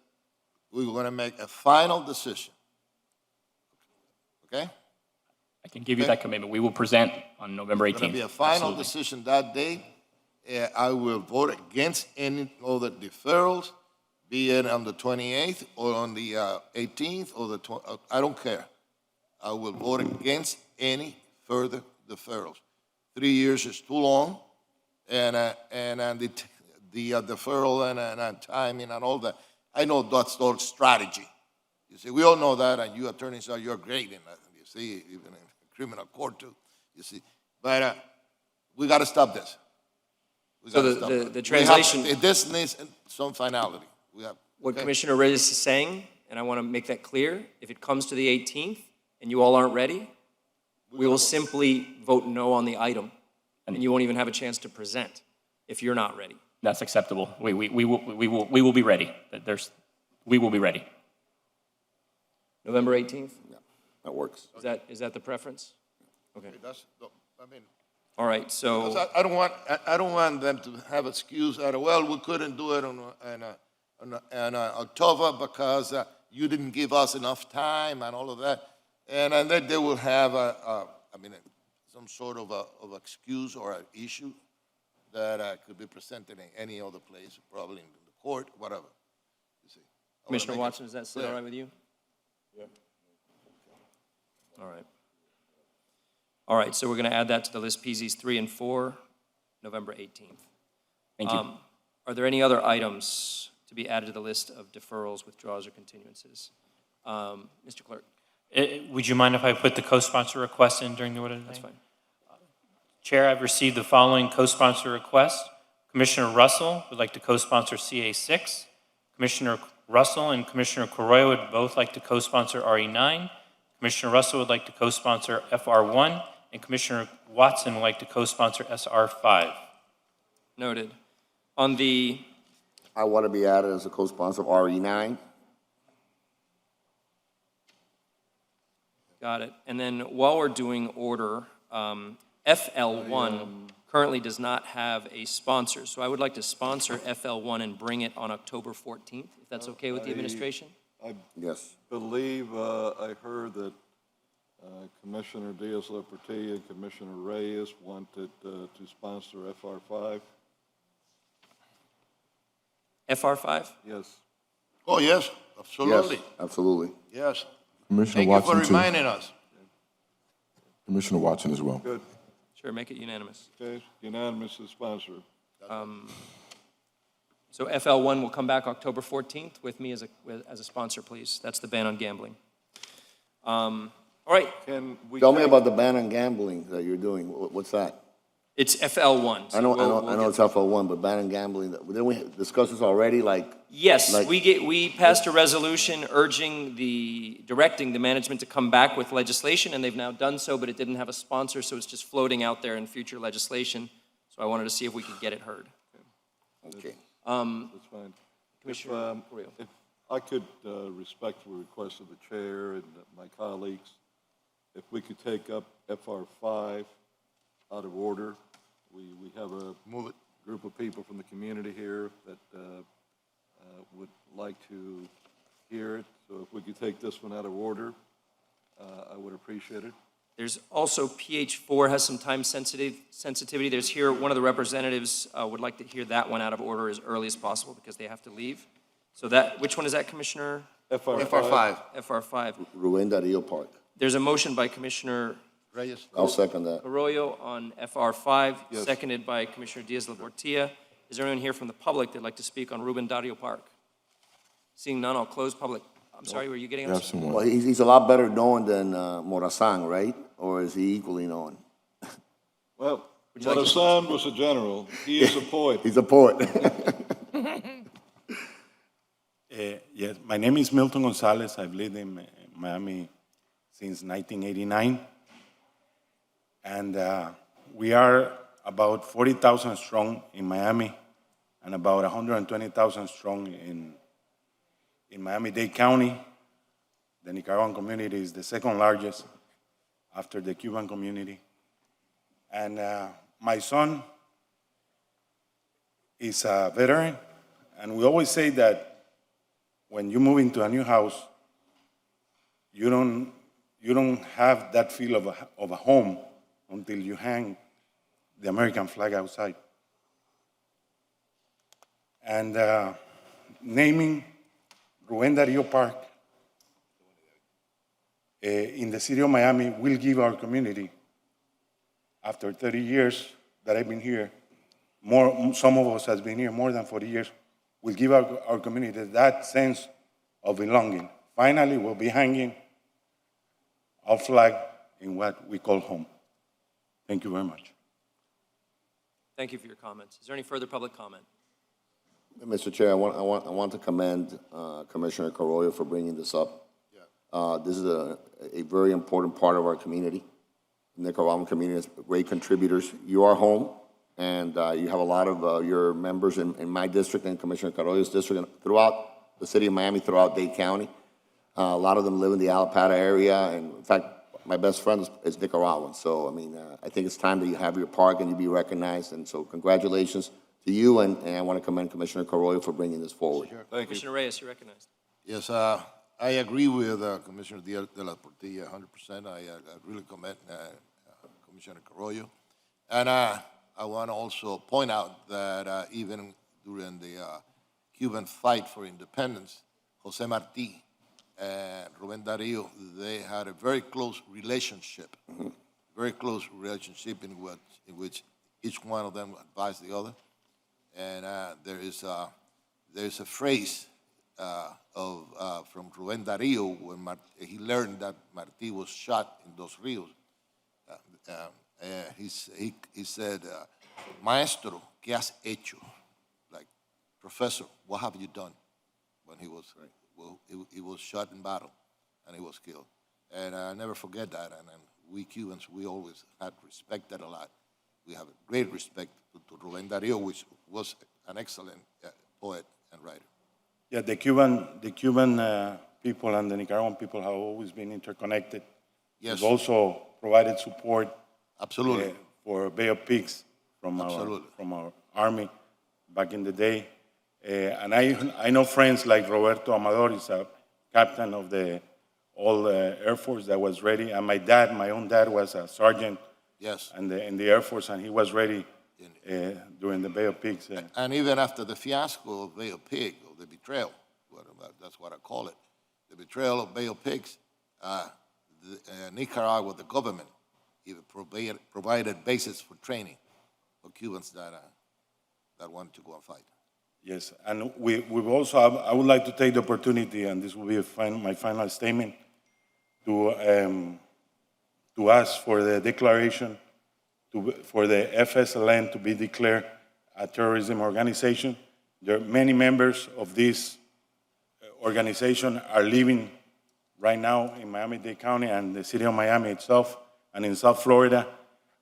we're going to make a final decision. Okay?
I can give you that commitment. We will present on November 18th.
It's going to be a final
Absolutely.
decision that day. I will vote against any other deferrals, be it on the 28th or on the 18th or the I don't care. I will vote against any further deferrals. 3 years is too long, and the deferral and timing and all that. I know that's all strategy. You see, we all know that, and you attorneys you're great in that. You see, even in criminal court too. You see, but we got to stop this. We
So
gotta stop it.
the translation.
This needs some finality. We have
What
okay?
Commissioner Reyes is saying, and I want to make that clear, if it comes to the 18th and you all aren't ready, we will simply vote no on the item, and you won't even have a chance to present if you're not ready.
That's acceptable. We will be ready. We will be ready.
November 18th?
That works.
Is that the preference? Okay.
I mean,
All right, so,
because I don't want them to have excuse that well we couldn't do it on October because you didn't give us enough time and all of that, and then they will have some sort of excuse or an issue that could be presented in any other place, probably in the court, whatever. You see. I wanna
Commissioner
make it
Watson, does that sit all
clear.
right with you? Yeah. All right. All right, so we're going to add that to the list, PZs 3 and 4, November 18th.
Thank you.
Are there any other items to be added to the list of deferrals, withdrawals, or continuances? Mr. Clerk?
Would you mind if I put the co-sponsor request in during the order today?
That's fine.
Chair, I've received the following co-sponsor requests. Commissioner Russell would like to co-sponsor CA6. Commissioner Russell and Commissioner Corroyo would both like to co-sponsor RE9. Commissioner Russell would like to co-sponsor FR1, and Commissioner Watson would like to co-sponsor SR5.
Noted. On the,
I want to be added as a co-sponsor of RE9.
got it. And then while we're doing order, FL1 currently does not have a sponsor. So I would like to sponsor FL1 and bring it on October 14th, if that's okay with the administration?
Yes.
believe I heard that Commissioner Diaz-Leperti and Commissioner Reyes wanted to sponsor FR5.
FR5?
Yes.
Oh, yes, Absolutely.
Yes, absolutely.
Yes.
Commissioner
Thank you for
Watson, too.
reminding us.
Commissioner Watson as well.
Good.
Sure, make it unanimous.
Okay, unanimous to sponsor.
So FL1 will come back October 14th with me as a sponsor, please. That's the ban on gambling. All right,
Can we?
Tell me
take-
about the ban on gambling that you're doing. What's that?
it's FL1. so
I know,
we'll
it's
get-
FO1, but ban on gambling, didn't we discuss this already?
Yes,
like-
we passed a resolution directing the management to come back with legislation, and they've now done so, but it didn't have a sponsor, so it's just floating out there in future legislation. So I wanted to see if we could get it heard.
Okay.
That's fine.
Commissioner Carrillo.
If I could respectfully request of the chair and my colleagues, if we could take up FR5 out of order. We have a group of people from the community here that would like to hear it. So if we could take this one out of order, I would appreciate it.
There's also PH4 has some time sensitivity. There's here, one of the representatives would like to hear that one out of order as early as possible because they have to leave. So which one is that, Commissioner?
FR5.
FR5.
Rubén Darío Park.
There's a motion by Commissioner
Reyes.
I'll second that.
Arroyo on FR5,
Yes.
seconded by Commissioner Diaz-Labortia. Is there anyone here from the public that'd like to speak on Ruben Dario Park? Seeing none, I'll close public. I'm sorry, were you getting
You have
us?
someone.
Well, he's a lot better known than Morazan, right? Or is he equally known?
Well,
Would you like to-
Morazan was a general. He is a poet.
He's a poet.
Yes, my name is Milton Gonzalez. I've lived in Miami since 1989. And we are about 40,000 strong in Miami and about 120,000 strong in Miami-Dade County. The Nicaraguan community is the second largest after the Cuban community. And my son is a veteran, and we always say that when you move into a new house, you don't have that feel of a home until you hang the American flag outside. And naming Rubén Darío Park in the city of Miami will give our community, after 30 years that I've been here, some of us has been here more than 40 years, will give our community that sense of belonging. Finally, we'll be hanging our flag in what we call home. Thank you very much.
Thank you for your comments. Is there any further public comment?
Mr. Chair, I want to commend Commissioner Carollo for bringing this up. This is a very important part of our community. The Nicaraguan community is great contributors. You are home, and you have a lot of your members in my district and Commissioner Carollo's district and throughout the city of Miami, throughout Dade County. A lot of them live in the Alapata area, and in fact, my best friend is Nicaraguan. So, I mean, I think it's time that you have your park and you be recognized. And so congratulations to you, and I want to commend Commissioner Carollo for bringing this forward.
Thank you.
Commissioner Reyes, you're recognized.
Yes, I agree with Commissioner Diaz-Labortia 100%. I really commend Commissioner Carollo. And I want to also point out that even during the Cuban fight for independence, Jose Marti and Rubén Darío, they had a very close relationship, in which each one of them advised the other. And there is a phrase from Rubén Darío when he learned that Martí was shot in Dos Rios. He said, "Maestro, ¿qué has hecho?" Like, "Professor, what have you done?" When he was shot in battle and he was killed. And I never forget that. And we Cubans, we always had respected a lot. We have a great respect to Rubén Darío, which was an excellent poet and writer.
Yeah, the Cuban people and the Nicaraguan people have always been interconnected.
Yes.
We've also provided support
Absolutely.
For Bay of Pigs from our army back in the day. And I know friends like Roberto Amador is a captain of the old Air Force that was ready. And my own dad was a sergeant
Yes.
in the Air Force, and he was ready during the Bay of Pigs.
And even after the fiasco of Bay of Pig, or the betrayal, where but that's what I call it. The betrayal of Bay of Pigs, Nicaragua, the government, even provided bases for training for Cubans that want to go and fight.
Yes, and we've also, I would like to take the opportunity, and this will be my final statement, to ask for the declaration for the FSLN to be declared a terrorism organization. There are many members of this organization are living right now in Miami-Dade County and the city of Miami itself and in South Florida,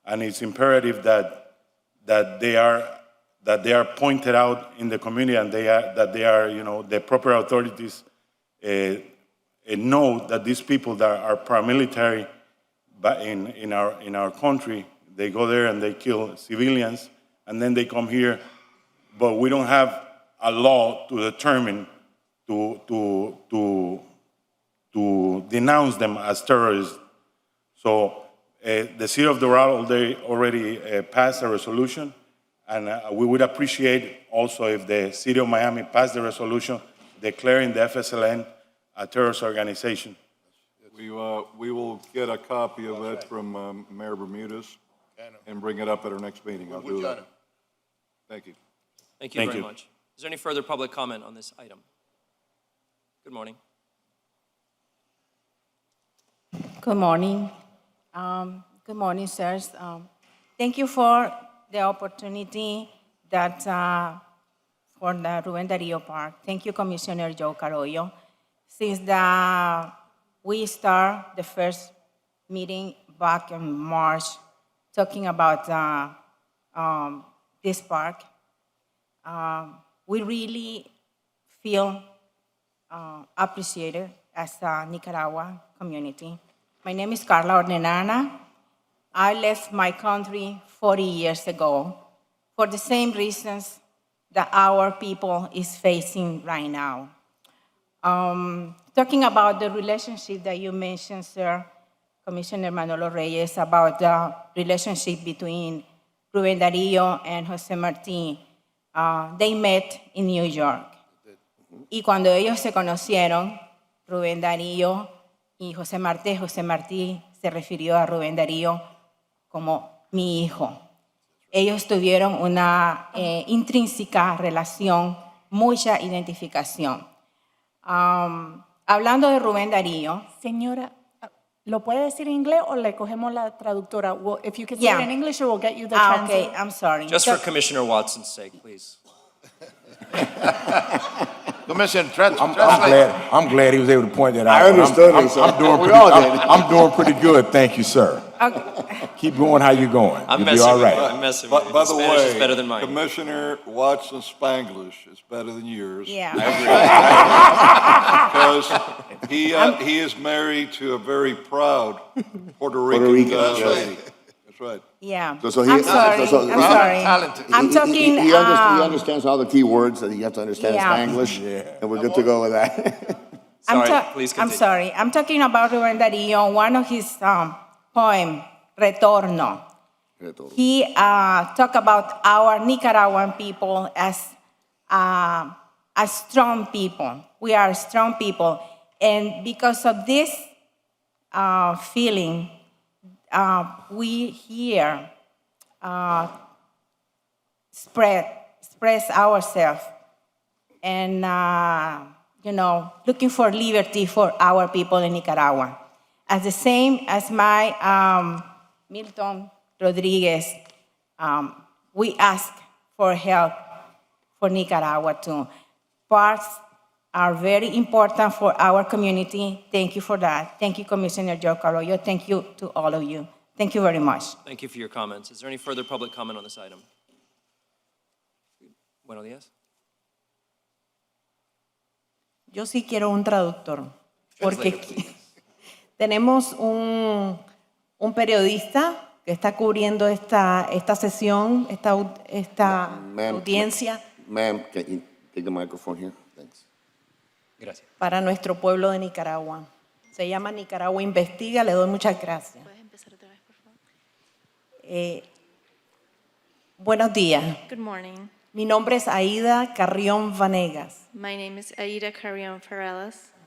and it's imperative that they are pointed out in the community and that they are, the proper authorities know that these people that are paramilitary in our country, they go there and they kill civilians, and then they come here, but we don't have a law to determine to denounce them as terrorists. So the city of Dorado, they already passed a resolution, and we would appreciate also if the city of Miami passed the resolution declaring the FSLN a terrorist organization.
We will get a copy of it from Mayor Bermudez and bring it up at our next meeting. I'll do that. Thank you.
Thank you very much. Is there any further public comment on this item? Good morning.
Good morning. Good morning, sirs. Thank you for the opportunity that for the Rubén Darío Park. Thank you, Commissioner Joe Carollo. Since we start the first meeting back in March, talking about this park, we really feel appreciated as a Nicaragua community. My name is Carla Ordenana. I left my country 40 years ago for the same reasons that our people is facing right now. Talking about the relationship that you mentioned, sir, Commissioner Manolo Reyes, about the relationship between Rubén Darío and José Martí, they met in New York. Y cuando ellos se conocieron, Rubén Darío y José Martí se refirió a Rubén Darío como mi hijo. Ellos tuvieron una intrínseca relación, mucha identificación. Hablando de Rubén Darío.
Señora, ¿lo puede decir en inglés o le cogemos la traductora? Well, if you can say it in English, we'll get you the translator.
Okay, I'm sorry.
Just for Commissioner Watson's sake, please.
Commissioner,
I'm glad he was able to point that out.
I understood it, sir.
I'm doing pretty good, thank you, sir.
Okay.
Keep going how you're going.
I'm
You'll be
messing
all
with
right.
you. I'm messing with you.
By
The
the
Spanish is
way,
better than mine.
Commissioner Watson's Spanglish is better than yours.
Yeah.
Because he is married to a very proud Puerto Rican lady. That's right.
Yeah.
So
I'm sorry. I'm sorry. I'm talking.
He understands all the key words that you have to understand Spanglish, and we're good to go with that.
Please continue.
I'm sorry. I'm talking about Rubén Darío. One of his poem, Retorno. He talked about our Nicaraguan people as a strong people. We are strong people, and because of this feeling, we here express ourselves and, looking for liberty for our people in Nicaragua. As the same as my Milton Rodriguez, we ask for help for Nicaragua too. Parks are very important for our community. Thank you for that. Thank you, Commissioner Joe Carollo. Thank you to all of you. Thank you very much.
Thank you for your comments. Is there any further public comment on this item? Buenos días.
Yo sí quiero un traductor, porque tenemos un periodista que está cubriendo esta sesión, esta audiencia.
Ma'am, can you take the microphone here? Thanks.
Gracias.
Para nuestro pueblo de Nicaragua. Se llama Nicaragua Investiga. Le doy muchas gracias.
¿Puedes empezar otra vez, por favor?
Buenos días.
Good morning.
Mi nombre es Aida Carrión Vanegas.
My name is Aida Carrion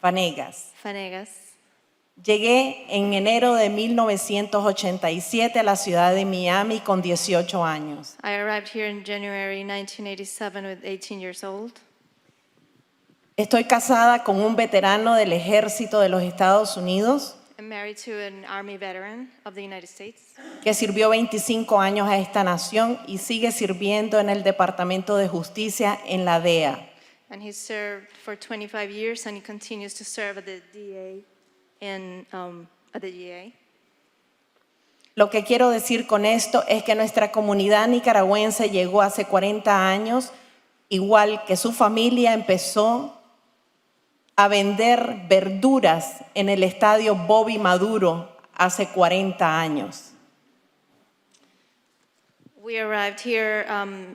Vanegas.
Fanegas.
Llegué en enero de 1987 a la ciudad de Miami con 18 años.
I arrived here in January 1987 with 18 years old.
Estoy casada con un veterano del ejército de los Estados Unidos
I'm married to an Army veteran of the United States
que sirvió 25 años a esta nación y sigue sirviendo en el Departamento de Justicia en la DEA.
and he served for 25 years and he continues to serve at the DA at the DA.
Lo que quiero decir con esto es que nuestra comunidad nicaragüense llegó hace 40 años, igual que su familia empezó a vender verduras en el estadio Bobby Maduro hace 40 años.
We arrived here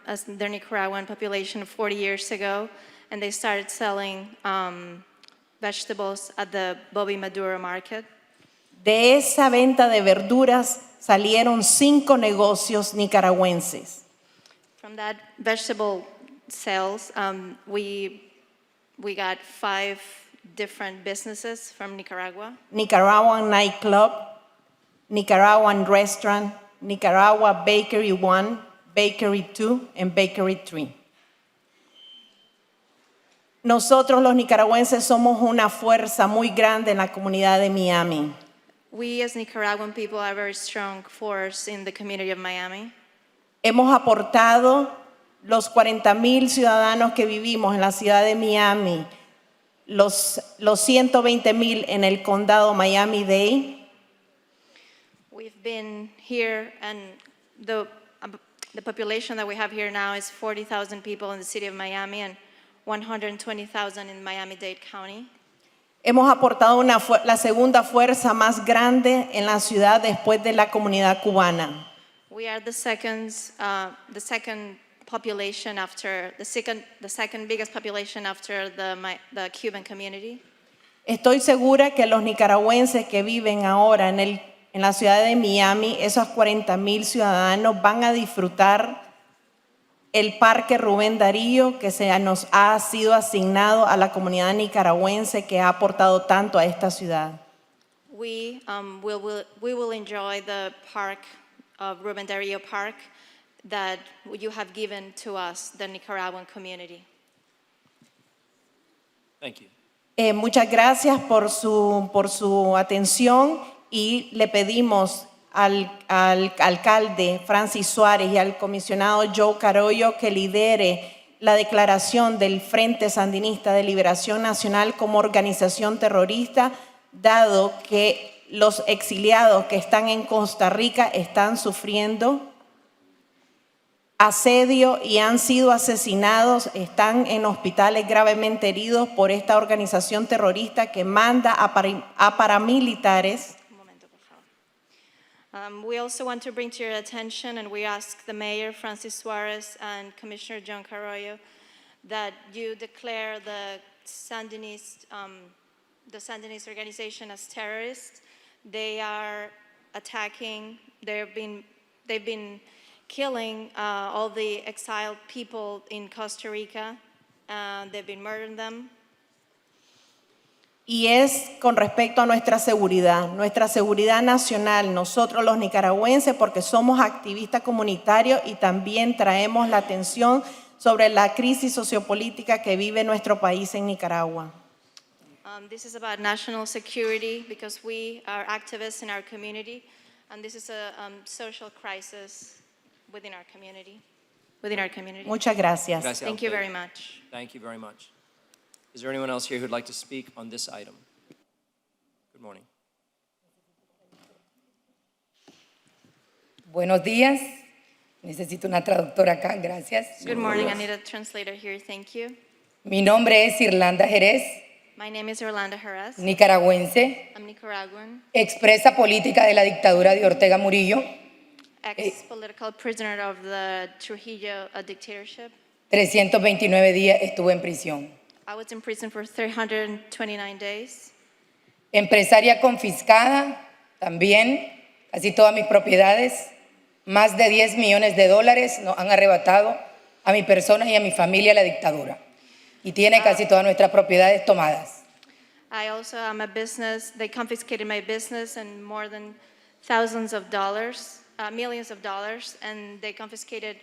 as the Nicaraguan population 40 years ago, and they started selling vegetables at the Bobby Maduro market.
De esa venta de verduras salieron 5 negocios nicaragüenses.
From that vegetable sales, we got 5 different businesses from Nicaragua.
Nicaraguan Nightclub, Nicaraguan Restaurant, Nicaragua Bakery 1, Bakery 2, and Bakery 3. Nosotros los nicaragüenses somos una fuerza muy grande en la comunidad de Miami.
We as Nicaraguan people are a very strong force in the community of Miami.
Hemos aportado los 40,000 ciudadanos que vivimos en la ciudad de Miami, los 120,000 en el condado Miami-Dade.
We've been here, and the population that we have here now is 40,000 people in the city of Miami and 120,000 in Miami-Dade County.
Hemos aportado la segunda fuerza más grande en la ciudad después de la comunidad cubana.
We are the second population after the second biggest population after the Cuban community.
Estoy segura que los nicaragüenses que viven ahora en la ciudad de Miami, esos 40,000 ciudadanos van a disfrutar el Parque Rubén Darío que nos ha sido asignado a la comunidad nicaragüense que ha aportado tanto a esta ciudad.
We will enjoy the park of Rubén Darío Park that you have given to us, the Nicaraguan community.
Thank you.
Muchas gracias por su atención y le pedimos al alcalde Francis Suárez y al comisionado Joe Carollo que lidere la declaración del Frente Sandinista de Liberación Nacional como organización terrorista, dado que los exiliados que están en Costa Rica están sufriendo asedio y han sido asesinados, están en hospitales gravemente heridos por esta organización terrorista que manda a paramilitares.
We also want to bring to your attention, and we ask the Mayor, Francis Suarez, and Commissioner John Carollo, that you declare the Sandinist organization as terrorists. They are attacking, they've been killing all the exiled people in Costa Rica. They've been murdering them.
Y es con respecto a nuestra seguridad nacional, nosotros los nicaragüenses, porque somos activistas comunitarios y también traemos la atención sobre la crisis sociopolítica que vive nuestro país en Nicaragua.
This is about national security because we are activists in our community, and this is a social crisis within our community.
Muchas gracias.
Gracias.
Thank you very much.
Thank you very much. Is there anyone else here who'd like to speak on this item? Good morning.
Buenos días. Necesito una traductora acá, gracias.
Good morning. I need a translator here. Thank you.
Mi nombre es Irlanda Jerez,
My name is Orlando Jerez.
nicaragüense,
I'm Nicaraguan,
expresa política de la dictadura de Ortega Murillo,
ex-political prisoner of the Trujillo dictatorship.
329 días estuve en prisión.
I was in prison for 329 days.
Empresaria confiscada, también, casi todas mis propiedades, más de $10 millones nos han arrebatado a mi persona y a mi familia la dictadura. Y tiene casi todas nuestras propiedades tomadas.
I also am a business. They confiscated my business and more than thousands of dollars, millions of dollars, and they confiscated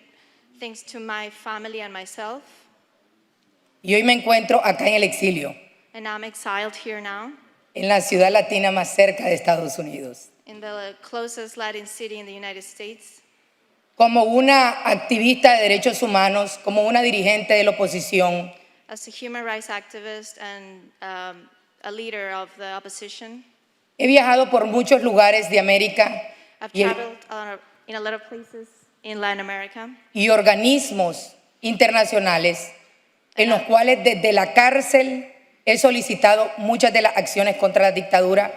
things to my family and myself.
Y hoy me encuentro acá en el exilio,
And I'm exiled here now
en la ciudad latina más cerca de Estados Unidos,
in the closest Latin city in the United States.
como una activista de derechos humanos, como una dirigente de la oposición.
As a human rights activist and a leader of the opposition,
He viajado por muchos lugares de América
I've
y,
traveled in a lot of places in Latin America.
y organismos internacionales en los cuales desde la cárcel he solicitado muchas de las acciones contra la dictadura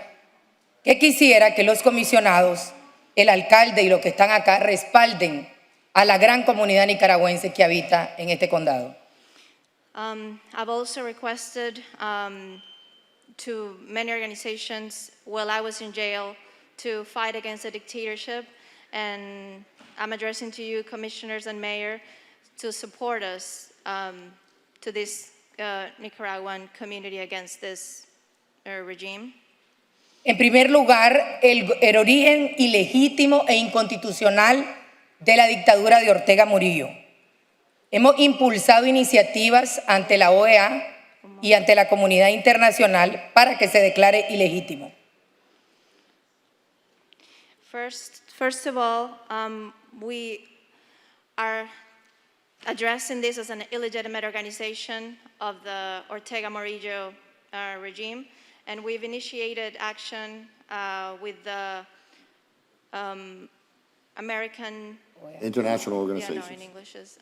que quisiera que los comisionados, el alcalde y los que están acá respalden a la gran comunidad nicaragüense que habita en este condado.
I've also requested to many organizations while I was in jail to fight against the dictatorship, and I'm addressing to you, commissioners and mayor, to support us to this Nicaraguan community against this regime.
En primer lugar, el origen ilegítimo e inconstitucional de la dictadura de Ortega Murillo. Hemos impulsado iniciativas ante la OEA y ante la comunidad internacional para que se declare ilegítimo.
First of all, we are addressing this as an illegitimate organization of the Ortega Murillo regime, and we've initiated action with the American
International
Yeah,
organizations.
no, in English is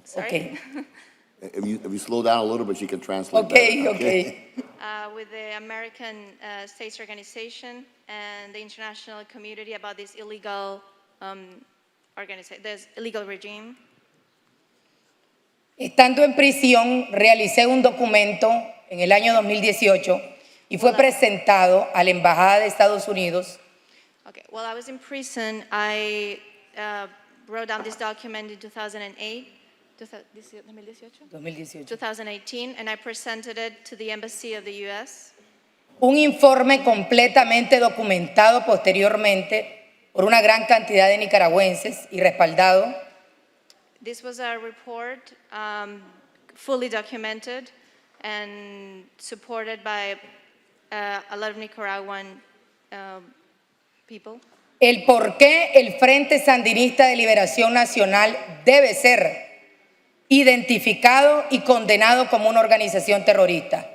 sorry.
Okay.
If you slow down a little bit, you can translate
Okay,
better,
okay.
With the American States Organization and the international community about this illegal this illegal regime.
Estando en prisión, realicé un documento en el año 2018 y fue presentado a la Embajada de Estados Unidos.
Okay, while I was in prison, I wrote down this document in 2008, 2018, and I presented it to the Embassy of the U.S.
Un informe completamente documentado posteriormente por una gran cantidad de nicaragüenses y respaldado.
This was a report fully documented and supported by a lot of Nicaraguan people.
El por qué el Frente Sandinista de Liberación Nacional debe ser identificado y condenado como una organización terrorista.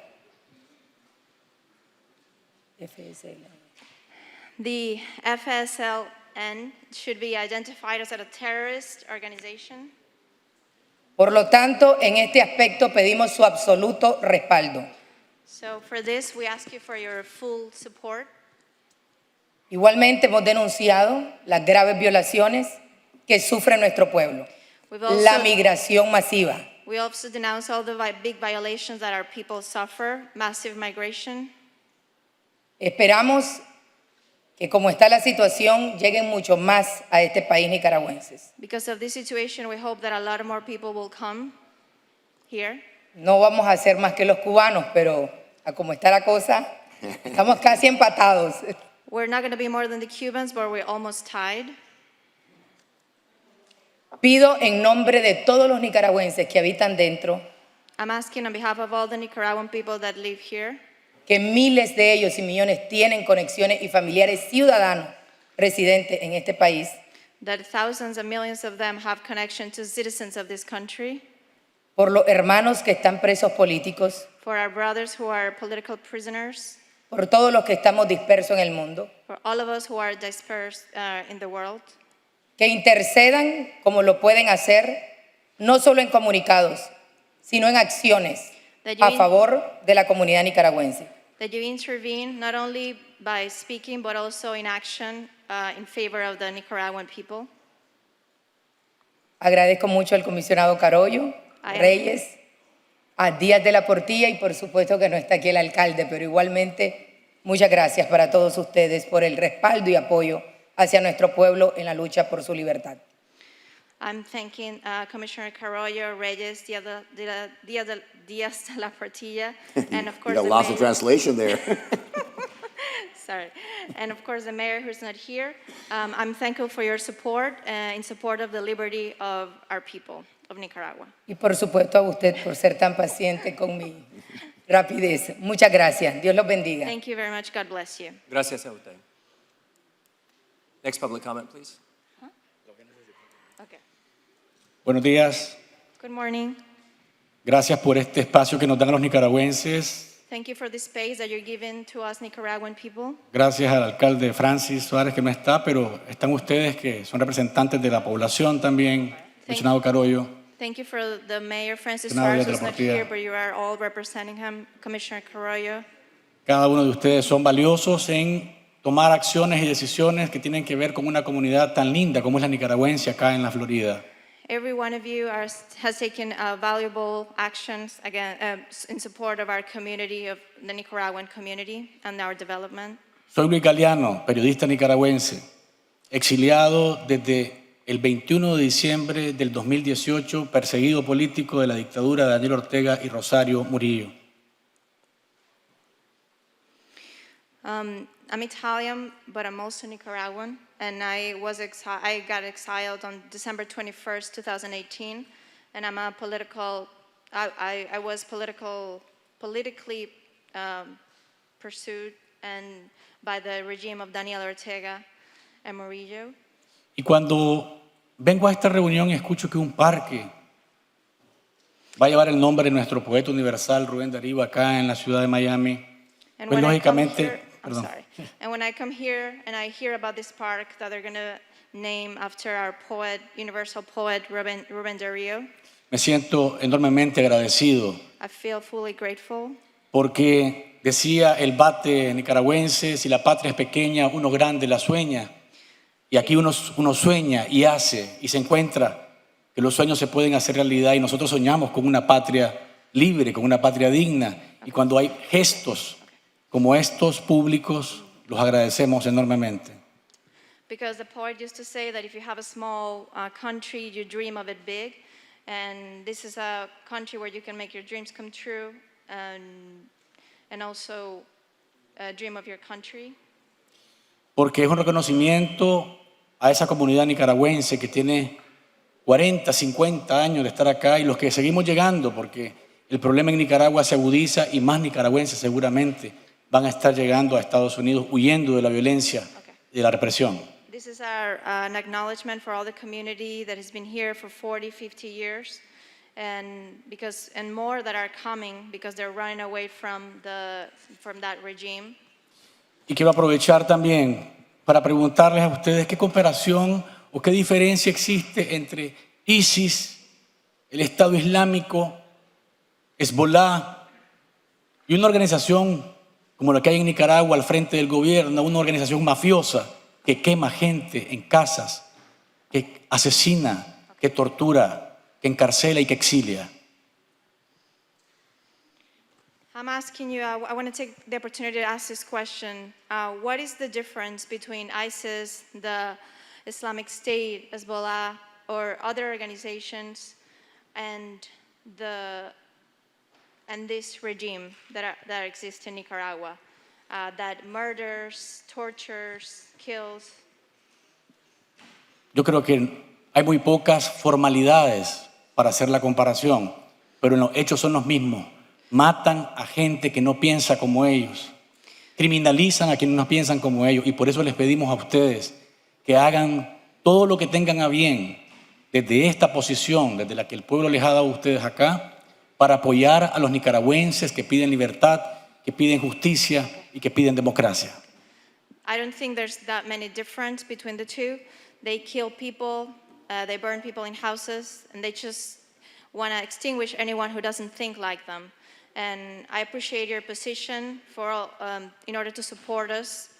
The FSLN should be identified as a terrorist organization.
Por lo tanto, en este aspecto pedimos su absoluto respaldo.
So for this, we ask you for your full support.
Igualmente hemos denunciado las graves violaciones que sufre nuestro pueblo. La migración masiva.
We also denounce all the big violations that our people suffer, massive migration.
Esperamos que como está la situación lleguen mucho más a este país nicaragüenses.
Because of this situation, we hope that a lot more people will come here.
No vamos a ser más que los cubanos, pero a como está la cosa, estamos casi empatados.
We're not going to be more than the Cubans, but we're almost tied.
Pido en nombre de todos los nicaragüenses que habitan dentro
I'm asking on behalf of all the Nicaraguan people that live here
que miles de ellos y millones tienen conexiones y familiares ciudadanos residentes en este país,
that thousands and millions of them have connection to citizens of this country,
por los hermanos que están presos políticos,
for our brothers who are political prisoners,
por todos los que estamos dispersos en el mundo,
for all of us who are dispersed in the world,
que intercedan como lo pueden hacer, no solo en comunicados, sino en acciones a favor de la comunidad nicaragüense.
that you intervene not only by speaking but also in action in favor of the Nicaraguan people.
Agradezco mucho al comisionado Carollo, Reyes, a Díaz de la Portilla y por supuesto que no está aquí el alcalde, pero igualmente muchas gracias para todos ustedes por el respaldo y apoyo hacia nuestro pueblo en la lucha por su libertad.
I'm thanking Commissioner Carollo, Reyes, Diaz de la Portilla, and of
You
course
got
the
lost in
mayor.
translation there.
Sorry. And of course, the mayor who's not here. I'm thankful for your support in support of the liberty of our people of Nicaragua.
Y por supuesto a usted por ser tan paciente con mi rapidez. Muchas gracias. Dios los bendiga.
Thank you very much. God bless you.
Gracias a usted. Next public comment, please.
Okay.
Buenos días.
Good morning.
Gracias por este espacio que nos dan los nicaragüenses.
Thank you for the space that you're giving to us Nicaraguan people.
Gracias al alcalde Francis Suárez que no está, pero están ustedes que son representantes de la población también. Comisionado Carollo.
Thank you for the mayor, Francis
Senador
Suarez,
de la
who's not
Portilla.
here, but you are all representing him, Commissioner Carollo.
Cada uno de ustedes son valiosos en tomar acciones y decisiones que tienen que ver con una comunidad tan linda como es la nicaragüense acá en la Florida.
Every one of you has taken valuable actions again, in support of our community, of the Nicaraguan community and our development.
Soy Luis Galeano, periodista nicaragüense, exiliado desde el 21 de diciembre del 2018, perseguido político de la dictadura de Daniel Ortega y Rosario Murillo.
I'm Italian, but I'm also Nicaraguan, and I got exiled on December 21st, 2018, and I'm a I was politically pursued and by the regime of Daniel Ortega and Murillo.
Y cuando vengo a esta reunión y escucho que un parque va a llevar el nombre de nuestro poeta universal Rubén Darío acá en la ciudad de Miami, pues lógicamente... Perdón.
And when I come here and I hear about this park that they're going to name after our poet, universal poet, Rubén Darío,
Me siento enormemente agradecido
I feel fully grateful
porque decía el bate nicaragüense, si la patria es pequeña, uno grande la sueña. Y aquí uno sueña y hace y se encuentra que los sueños se pueden hacer realidad y nosotros soñamos con una patria libre, con una patria digna. Y cuando hay gestos como estos públicos, los agradecemos enormemente.
because the poet used to say that if you have a small country, you dream of it big. And this is a country where you can make your dreams come true and also dream of your country.
Porque es un reconocimiento a esa comunidad nicaragüense que tiene 40, 50 años de estar acá y los que seguimos llegando, porque el problema en Nicaragua se agudiza y más nicaragüenses seguramente van a estar llegando a Estados Unidos huyendo de la violencia y de la represión.
This is an acknowledgement for all the community that has been here for 40, 50 years, and more that are coming because they're running away from that regime.
Y quiero aprovechar también para preguntarles a ustedes qué comparación o qué diferencia existe entre ISIS, el Estado Islámico, Hezbollah y una organización como la que hay en Nicaragua al frente del gobierno, una organización mafiosa que quema gente en casas, que asesina, que tortura, que encarcela y que exilia.
I'm asking you, I want to take the opportunity to ask this question. What is the difference between ISIS, the Islamic State, Hezbollah, or other organizations and this regime that exists in Nicaragua, that murders, tortures, kills?
Yo creo que hay muy pocas formalidades para hacer la comparación, pero los hechos son los mismos. Matan a gente que no piensa como ellos, criminalizan a quienes no piensan como ellos, y por eso les pedimos a ustedes que hagan todo lo que tengan a bien desde esta posición, desde la que el pueblo les ha dado a ustedes acá, para apoyar a los nicaragüenses que piden libertad, que piden justicia y que piden democracia.
I don't think there's that many difference between the two. They kill people, they burn people in houses, and they just want to extinguish anyone who doesn't think like them. And I appreciate your position in order to support us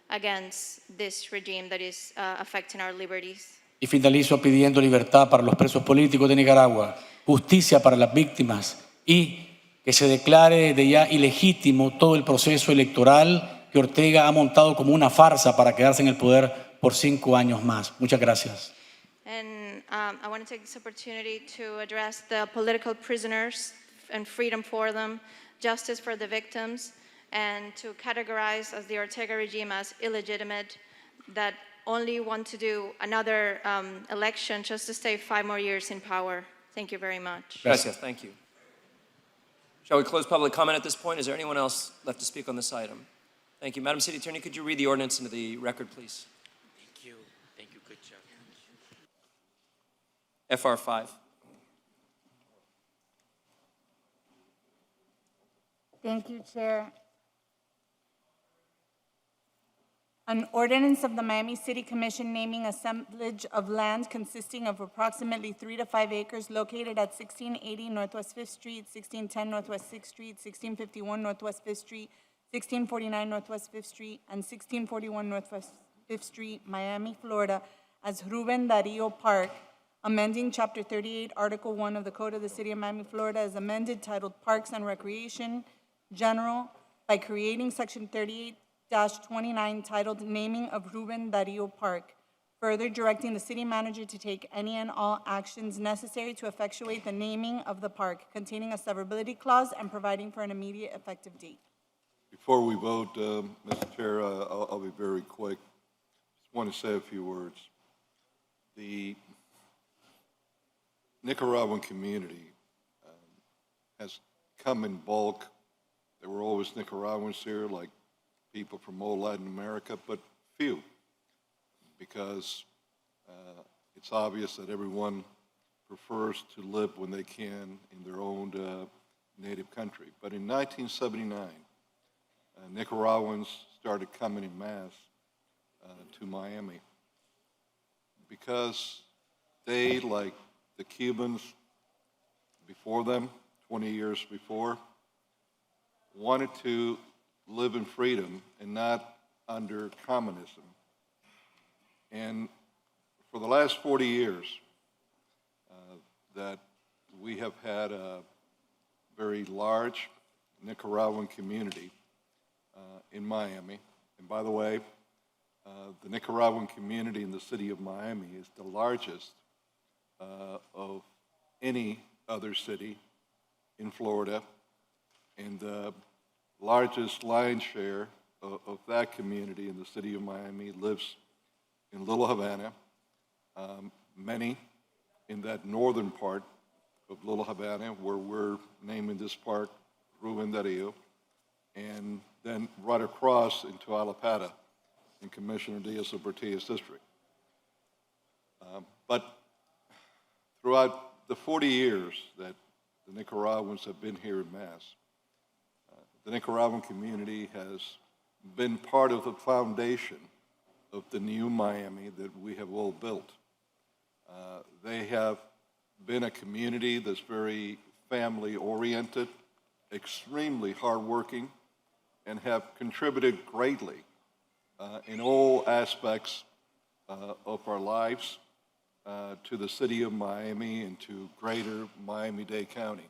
against this regime that is affecting our liberties.
Y finalizo pidiendo libertad para los presos políticos de Nicaragua, justicia para las víctimas y que se declare de ya ilegítimo todo el proceso electoral que Ortega ha montado como una farsa para quedarse en el poder por 5 años más. Muchas gracias.
And I want to take this opportunity to address the political prisoners and freedom for them, justice for the victims, and to categorize as the Ortega regime as illegitimate, that only want to do another election just to stay 5 more years in power. Thank you very much.
Gracias, thank you. Shall we close public comment at this point? Is there anyone else left to speak on this item? Thank you. Madam City Attorney, could you read the ordinance into the record, please?
Thank you. Thank you. Good job.
FR 5.
Thank you, Chair. An ordinance of the Miami City Commission naming assemblage of land consisting of approximately 3 to 5 acres located at 1680 Northwest 5th Street, 1610 Northwest 6th Street, 1651 Northwest 5th Street, 1649 Northwest 5th Street, and 1641 Northwest 5th Street, Miami, Florida, as Ruben Dario Park, amending Chapter 38, Article 1 of the Code of the City of Miami, Florida, as amended, titled Parks and Recreation General, by creating Section 38-29, titled Naming of Ruben Dario Park, further directing the city manager to take any and all actions necessary to effectuate the naming of the park, containing a severability clause and providing for an immediate effective date.
Before we vote, Mr. Chair, I'll be very quick. Just want to say a few words. The Nicaraguan community has come in bulk. There were always Nicaraguans here, like people from all Latin America, but few, because it's obvious that everyone prefers to live when they can in their own native country. But in 1979, Nicaraguans started coming en masse to Miami because they, like the Cubans before them, 20 years before, wanted to live in freedom and not under communism. And for the last 40 years that we have had a very large Nicaraguan community in Miami. And by the way, the Nicaraguan community in the city of Miami is the largest of any other city in Florida, and the largest lion's share of that community in the city of Miami lives in Little Havana, many in that northern part of Little Havana where we're naming this park Ruben Dario, and then right across into Alapata in Commissioner Diaz-Ortiz's district. But throughout the 40 years that the Nicaraguans have been here en masse, the Nicaraguan community has been part of the foundation of the new Miami that we have all built. They have been a community that's very family-oriented, extremely hardworking, and have contributed greatly in all aspects of our lives to the city of Miami and to greater Miami-Dade County.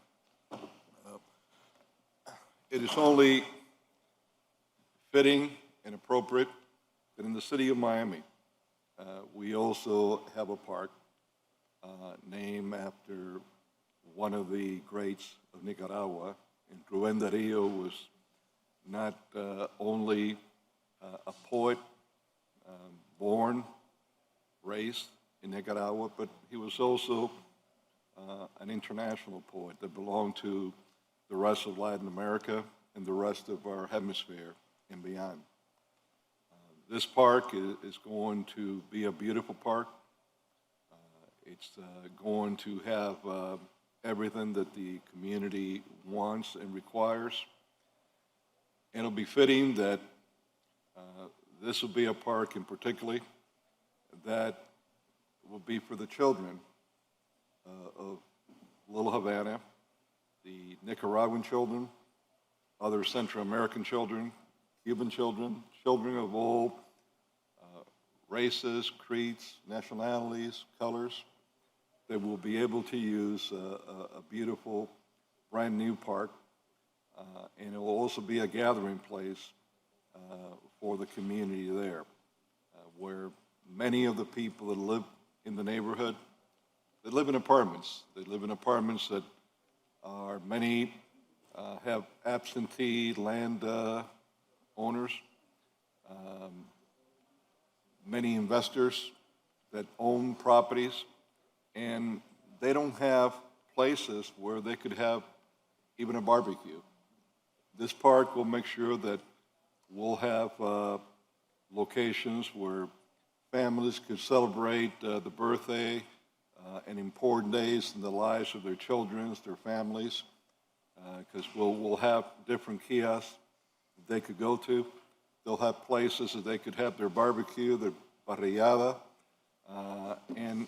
It is only fitting and appropriate that in the city of Miami, we also have a park named after one of the greats of Nicaragua. And Ruben Dario was not only a poet born, raised in Nicaragua, but he was also an international poet that belonged to the rest of Latin America and the rest of our hemisphere and beyond. This park is going to be a beautiful park. It's going to have everything that the community wants and requires. And it'll be fitting that this will be a park in particular that will be for the children of Little Havana, the Nicaraguan children, other Central American children, Cuban children, children of all races, creeds, nationalities, colors, that will be able to use a beautiful, brand new park. And it will also be a gathering place for the community there, where many of the people that live in the neighborhood they live in apartments. They live in apartments that are, many have absentee land owners, many investors that own properties, and they don't have places where they could have even a barbecue. This park will make sure that we'll have locations where families could celebrate the birthday and important days in the lives of their children, their families, because we'll have different kiosks that they could go to. They'll have places that they could have their barbecue, their parrillada, and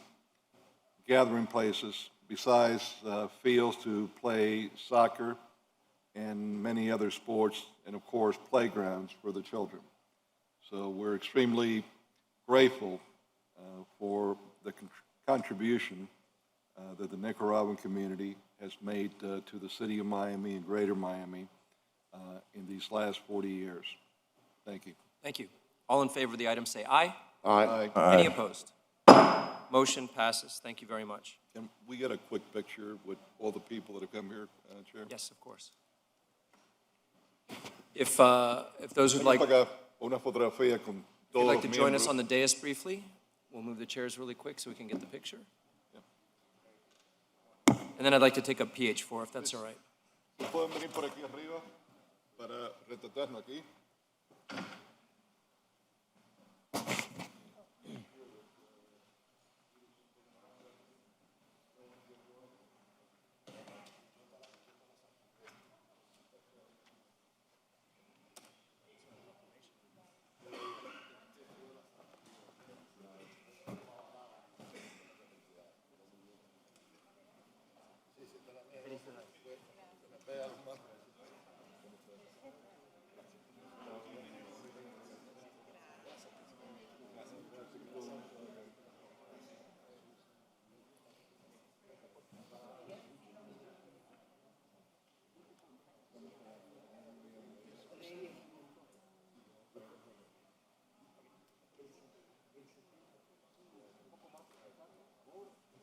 gathering places besides fields to play soccer and many other sports, and of course, playgrounds for the children. So we're extremely grateful for the contribution that the Nicaraguan community has made to the city of Miami and greater Miami in these last 40 years. Thank you.
Thank you. All in favor of the item say aye.
Aye.
Any opposed? Motion passes. Thank you very much.
Can we get a quick picture with all the people that have come here, Chair?
Yes, of course. If those who'd like,
Una fotografía con
if you'd
todos
like to
los
join us
miembros.
on the dais briefly, we'll move the chairs really quick so we can get the picture. And then I'd like to take up PH4, if that's all right.
Pueden venir por aquí arriba para retratarnos aquí.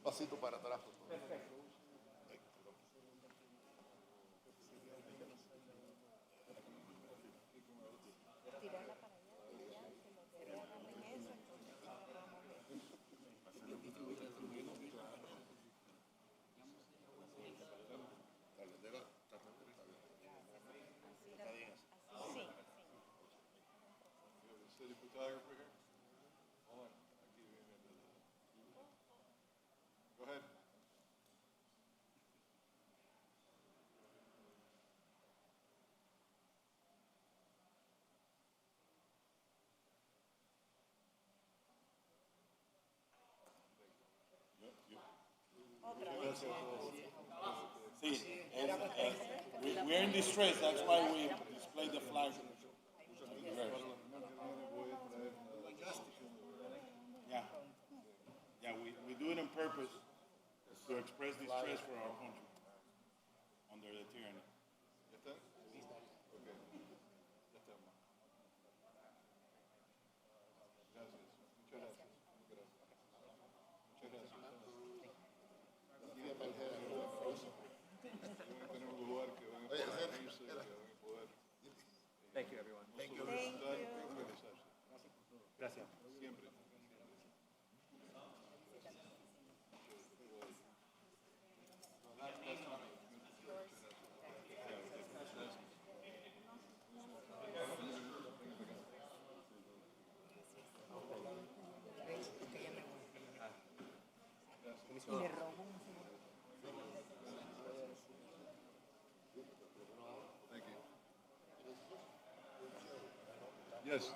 Pasito para atrás. Go ahead.
Sí, we're in distress, that's why we display the flag. Yeah, yeah, we do it on purpose to express distress for our country under the tyranny.
Thank you, everyone.
Thank you.
Gracias.
Yes.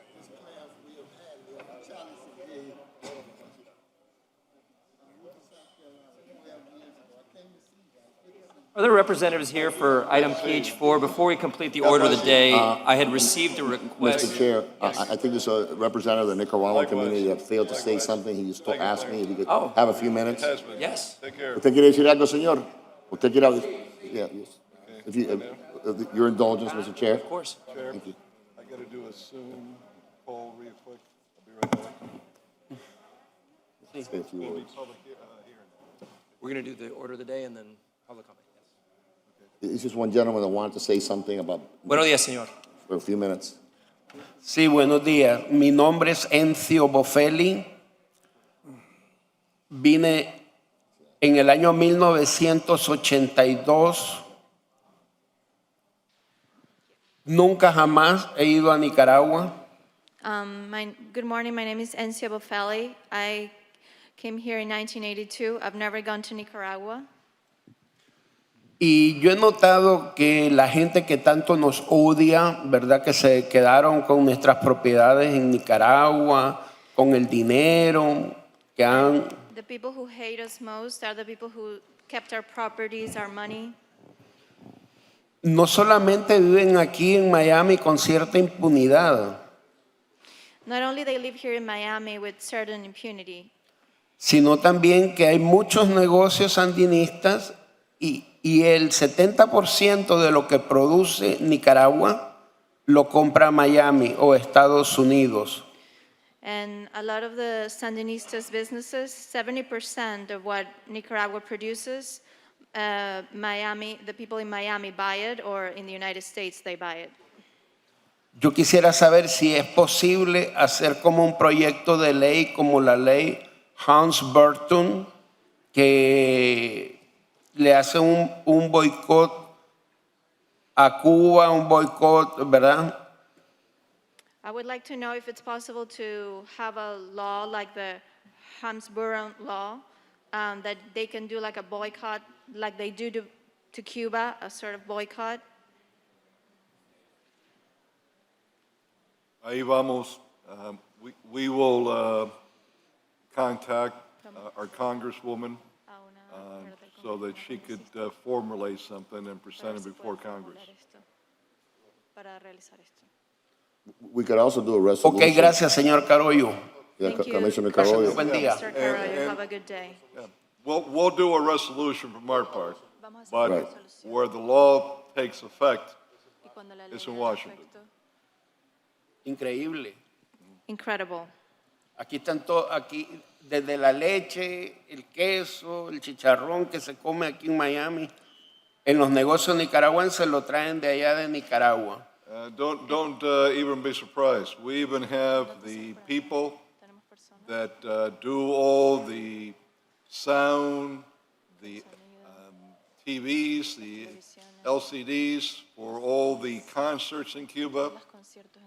Are there representatives here for item PH4? Before we complete the order of the day, I had received a request.
Mr. Chair, I think there's a representative of the Nicaraguan community that failed to say something. He just asked me if he could
Oh.
have a few minutes.
Yes.
Take care.
¿Usted quiere decir algo, señor? ¿Usted quiere algo? Yeah, yes. If you, your indulgence, Mr. Chair.
Of course.
Chair,
Thank you.
I got to do a Zoom poll real quick. I'll be right back.
Say a few
It'll be
words.
public hearing.
We're going to do the order of the day and then public comment.
It's just one gentleman that wanted to say something about,
Buenos días, señor.
for a few minutes.
Sí, buenos días. Mi nombre es Encio Bofelli. Vine en el año 1982. Nunca jamás he ido a Nicaragua.
Good morning, my name is Encio Bofelli. I came here in 1982. I've never gone to Nicaragua.
Y yo he notado que la gente que tanto nos odia, ¿verdad? Que se quedaron con nuestras propiedades en Nicaragua, con el dinero, que han...
The people who hate us most are the people who kept our properties, our money.
No solamente viven aquí en Miami con cierta impunidad,
Not only they live here in Miami with certain impunity,
sino también que hay muchos negocios sandinistas y el 70% de lo que produce Nicaragua lo compra Miami o Estados Unidos.
and a lot of the Sandinistas businesses, 70% of what Nicaragua produces, Miami, the people in Miami buy it, or in the United States they buy it.
Yo quisiera saber si es posible hacer como un proyecto de ley como la ley Hans-Burton, que le hace un boicot a Cuba, un boicot, ¿verdad?
I would like to know if it's possible to have a law like the Habsburg law, that they can do like a boycott, like they do to Cuba, a sort of boycott.
Ahí vamos. We will contact our Congresswoman so that she could formulate something and present it before Congress.
Para realizar esto.
We could also do a resolution.
Ok, gracias, señor Carollo.
Yeah,
Thank you.
Commissioner
Gracias,
Carollo.
buen día.
Mr. Carollo, have a good day.
We'll do a resolution from our part, but
Right.
where the law takes effect is in Washington.
Increíble.
Incredible.
Aquí están aquí desde la leche, el queso, el chicharrón que se come aquí en Miami, en los negocios nicaragüenses lo traen de allá de Nicaragua.
Don't even be surprised. We even have the people that do all the sound, the TVs, the LCDs for all the concerts in Cuba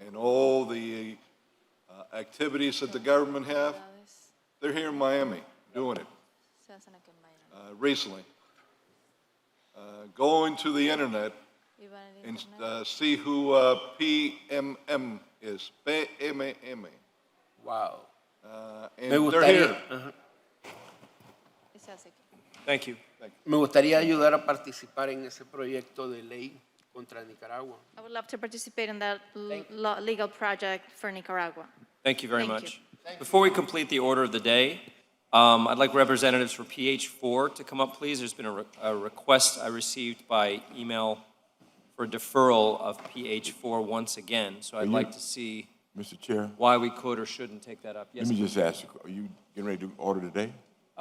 and all the activities that the government have. They're here in Miami doing it recently. Go into the internet and see who PMM is. PMM.
Wow.
And
Me
they're
gustaría,
here.
Thank you.
me gustaría ayudar a participar en ese proyecto de ley contra Nicaragua.
I would love to participate in that legal project for Nicaragua.
Thank you very
Thank
much. Before we complete the order of the day, I'd like representatives for PH4 to come up, please. There's been a request I received by email for deferral of PH4 once again. So I'd like to see
Mr. Chair,
why we could or shouldn't take that up. Yes,
let me just ask you, are you getting ready to order today?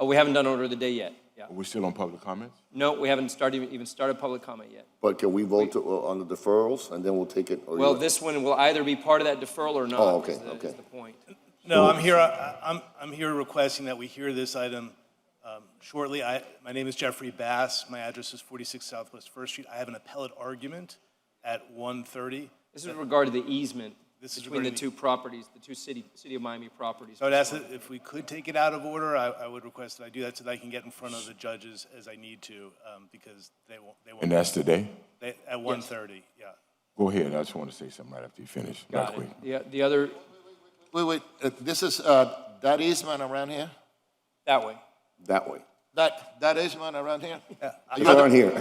we haven't done order of the day yet. Yeah.
Are we still on public comments?
No, we haven't even started public comment yet.
But can we vote on the deferrals and then we'll take it? Or
Well, this one will either be part of that deferral or not.
Oh, okay,
is the-
okay.
is the point.
No, I'm here, I'm here requesting that we hear this item shortly. My name is Jeffrey Bass. My address is 46 Southwest First Street. I have an appellate argument at 1:30.
This is with regard to the easement
This is
between the
regarding
two properties, the two city of Miami properties.
So I'd ask that if we could take it out of order, I would request that I do that so that I can get in front of the judges as I need to, because they won't.
And that's today?
At 1:30, yeah.
Go ahead, I just want to say something right after you finish. Right
Got
quick.
it. The other,
Wait, this is that easement around here?
that way.
That way.
That easement around here?
It's around here.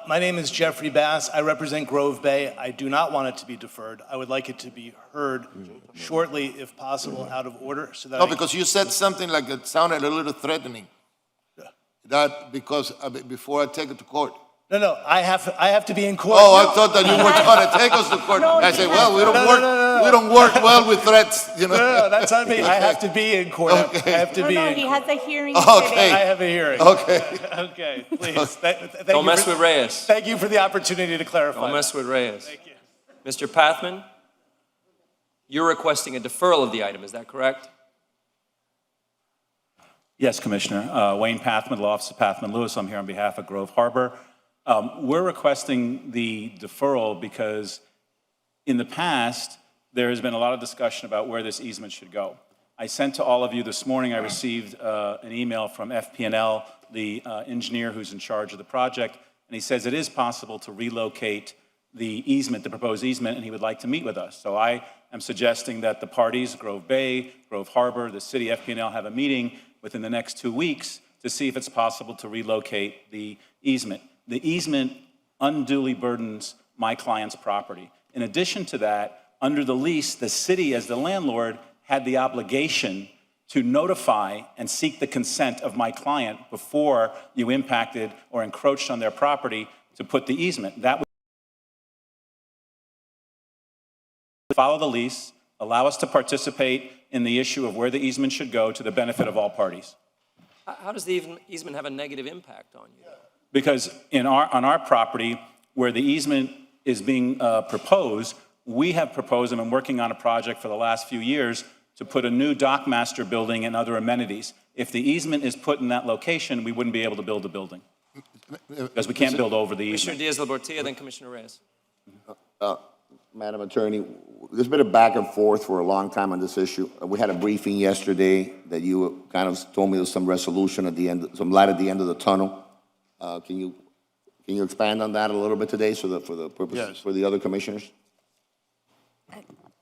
My name is Jeffrey Bass. I represent Grove Bay. I do not want it to be deferred. I would like it to be heard shortly, if possible, out of order, so that
No,
I-
because you said something like it sounded a little threatening. That because before I take it to court.
No, I have to be in court.
Oh, I thought that you were trying to take us to court.
No,
I said,
he
well, we don't
No,
work,
no, no, no.
we don't work well with threats, you know?
No, that's on me. I have to be in court. I have to
No,
be
no,
in
he
court.
has a hearing
Okay.
today.
I have a hearing.
Okay.
Okay, please. Thank
Don't
you
mess
for-
with Reyes.
Thank you for the opportunity to clarify.
Don't mess with Reyes.
Thank you.
Mr. Pathman, you're requesting a deferral of the item, is that correct?
Yes, Commissioner. Wayne Pathman, Law Office of Pathman Lewis. I'm here on behalf of Grove Harbor. We're requesting the deferral because in the past, there has been a lot of discussion about where this easement should go. I sent to all of you this morning, I received an email from FP&L, the engineer who's in charge of the project, and he says it is possible to relocate the easement, the proposed easement, and he would like to meet with us. So I am suggesting that the parties, Grove Bay, Grove Harbor, the city, FP&L, have a meeting within the next 2 weeks to see if it's possible to relocate the easement. The easement unduly burdens my client's property. In addition to that, under the lease, the city as the landlord had the obligation to notify and seek the consent of my client before you impacted or encroached on their property to put the easement. That would follow the lease, allow us to participate in the issue of where the easement should go to the benefit of all parties.
How does the easement have a negative impact on you?
Because on our property, where the easement is being proposed, we have proposed and been working on a project for the last few years to put a new dockmaster building and other amenities. If the easement is put in that location, we wouldn't be able to build the building because we can't build over the
Commissioner
easement.
Diaz-Labortilla, then Commissioner Reyes.
Madam Attorney, there's been a back and forth for a long time on this issue. We had a briefing yesterday that you kind of told me there was some resolution at the end, some light at the end of the tunnel. Can you expand on that a little bit today so that for the purpose,
Yes.
for the other commissioners?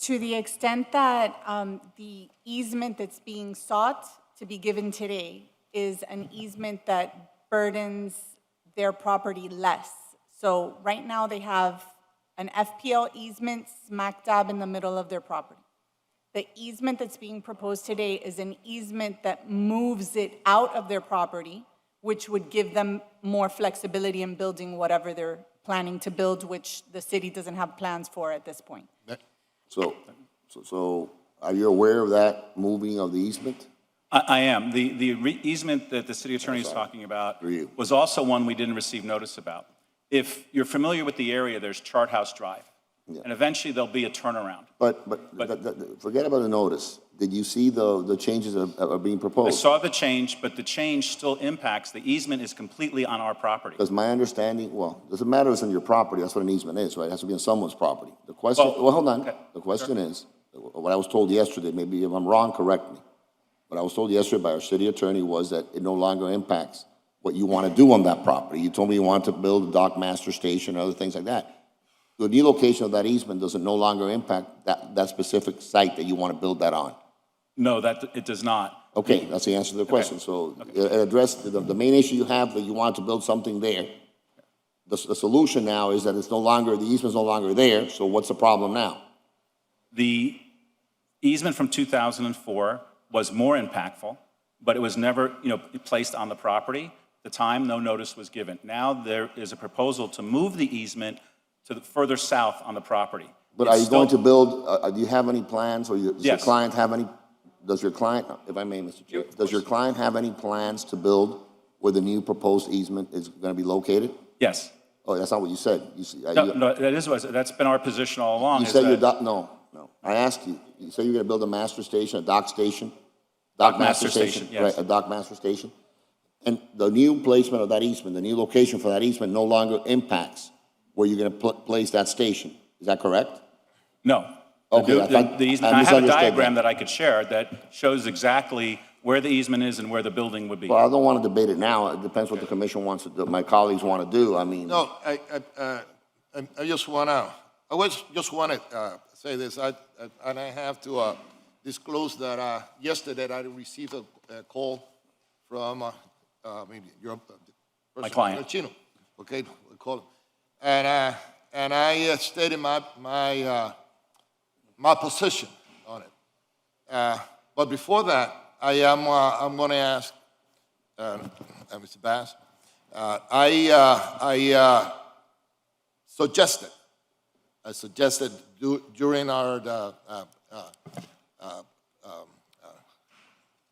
To the extent that the easement that's being sought to be given today is an easement that burdens their property less. So right now, they have an FPL easement smack dab in the middle of their property. The easement that's being proposed today is an easement that moves it out of their property, which would give them more flexibility in building whatever they're planning to build, which the city doesn't have plans for at this point.
So are you aware of that moving of the easement?
I am. The easement that the city attorney is talking about was also one we didn't receive notice about. If you're familiar with the area, there's Chart House Drive, and eventually there'll be a turnaround.
But forget about the notice. Did you see the changes that are being
I
proposed?
saw the change, but the change still impacts. The easement is completely on our property.
Because my understanding, well, doesn't matter if it's on your property, that's what an easement is, right? It has to be on someone's property. The question, well, hold on.
okay.
The question is, what I was told yesterday, maybe if I'm wrong, correct me. What I was told yesterday by our city attorney was that it no longer impacts what you want to do on that property. You told me you wanted to build a dock master station and other things like that. The new location of that easement doesn't no longer impact that specific site that you want to build that on.
No, that it does not.
Okay, that's the answer to the question. So address the main issue you have, that you want to build something there. The solution now is that it's no longer, the easement's no longer there, so what's the problem now?
The easement from 2004 was more impactful, but it was never, placed on the property. At the time, no notice was given. Now there is a proposal to move the easement to the further south on the property.
But are you going to build, do you have any plans, or does your
Yes.
client have any, does your client, if I may, Mr. Chair, does your client have any plans to build where the new proposed easement is going to be located?
Yes.
Oh, that's not what you said.
No, that's been our position all along.
You
is
said you're,
that-
no. I asked you, you said you're going to build a master station, a dock station?
Dock master station, yes.
Right, a dock master station. And the new placement of that easement, the new location for that easement no longer impacts where you're going to place that station. Is that correct?
No.
Okay,
The easement, I have a diagram that I could share that shows exactly where the easement is and where the building would be.
Well, I don't want to debate it now. It depends what the commission wants to do, my colleagues want to do. I mean.
No, I just want to say this, and I have to disclose that yesterday I received a call from maybe your person,
My client.
Chino, okay, we call him. And I stated my position on it. But before that, I'm going to ask Mr. Bass, I suggested during our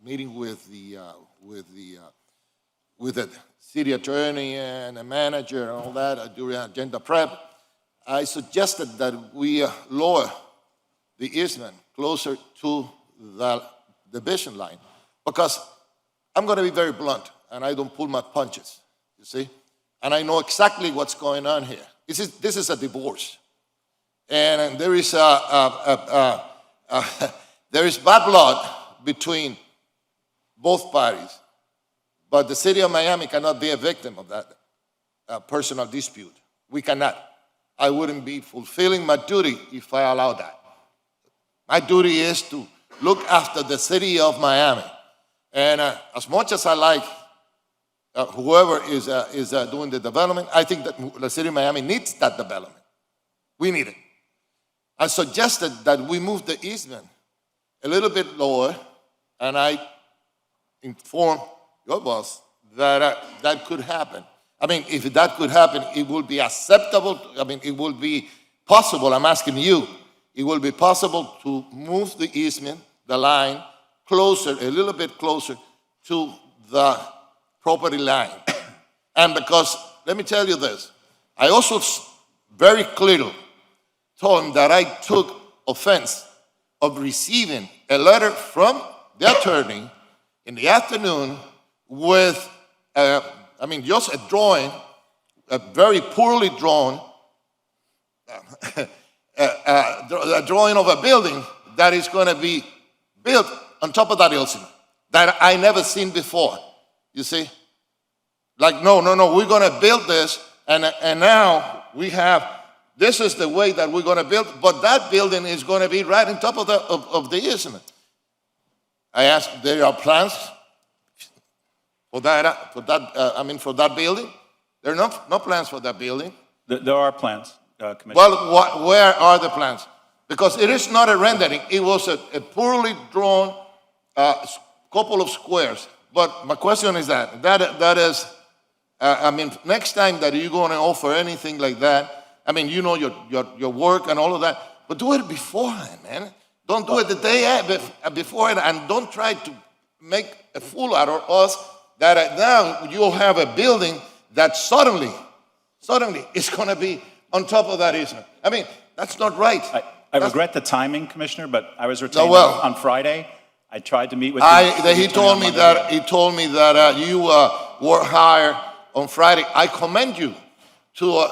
meeting with the city attorney and the manager and all that during agenda prep, I suggested that we lower the easement closer to the division line, because I'm going to be very blunt, and I don't pull my punches, you see? And I know exactly what's going on here. This is a divorce. And there is there is bad blood between both parties. But the city of Miami cannot be a victim of that personal dispute. We cannot. I wouldn't be fulfilling my duty if I allowed that. My duty is to look after the city of Miami. And as much as I like whoever is doing the development, I think that the city of Miami needs that development. We need it. I suggested that we move the easement a little bit lower, and I informed your boss that that could happen. I mean, if that could happen, it would be acceptable. I mean, it would be possible. I'm asking you, it will be possible to move the easement, the line, closer, a little bit closer to the property line. And because, let me tell you this, I also very clearly told him that I took offense of receiving a letter from the attorney in the afternoon with, just a drawing, a very poorly drawn, a drawing of a building that is going to be built on top of that building that I never seen before. You see? Like, no, we're going to build this, and now we have, this is the way that we're going to build, but that building is going to be right on top of the easement. I asked, there are plans for that building? There are no plans for that building.
There are plans, Commissioner.
Well, where are the plans? Because it is not a rendering. It was a poorly drawn couple of squares. But my question is that is, next time that you're going to offer anything like that, you know your work and all of that, but do it beforehand, man. Don't do it the day beforehand, and don't try to make a fool out of us that now you'll have a building that suddenly is going to be on top of that easement. That's not right.
I regret the timing, Commissioner, but I was retained on Friday. I tried to meet with
He told me that you were hired on Friday. I commend you to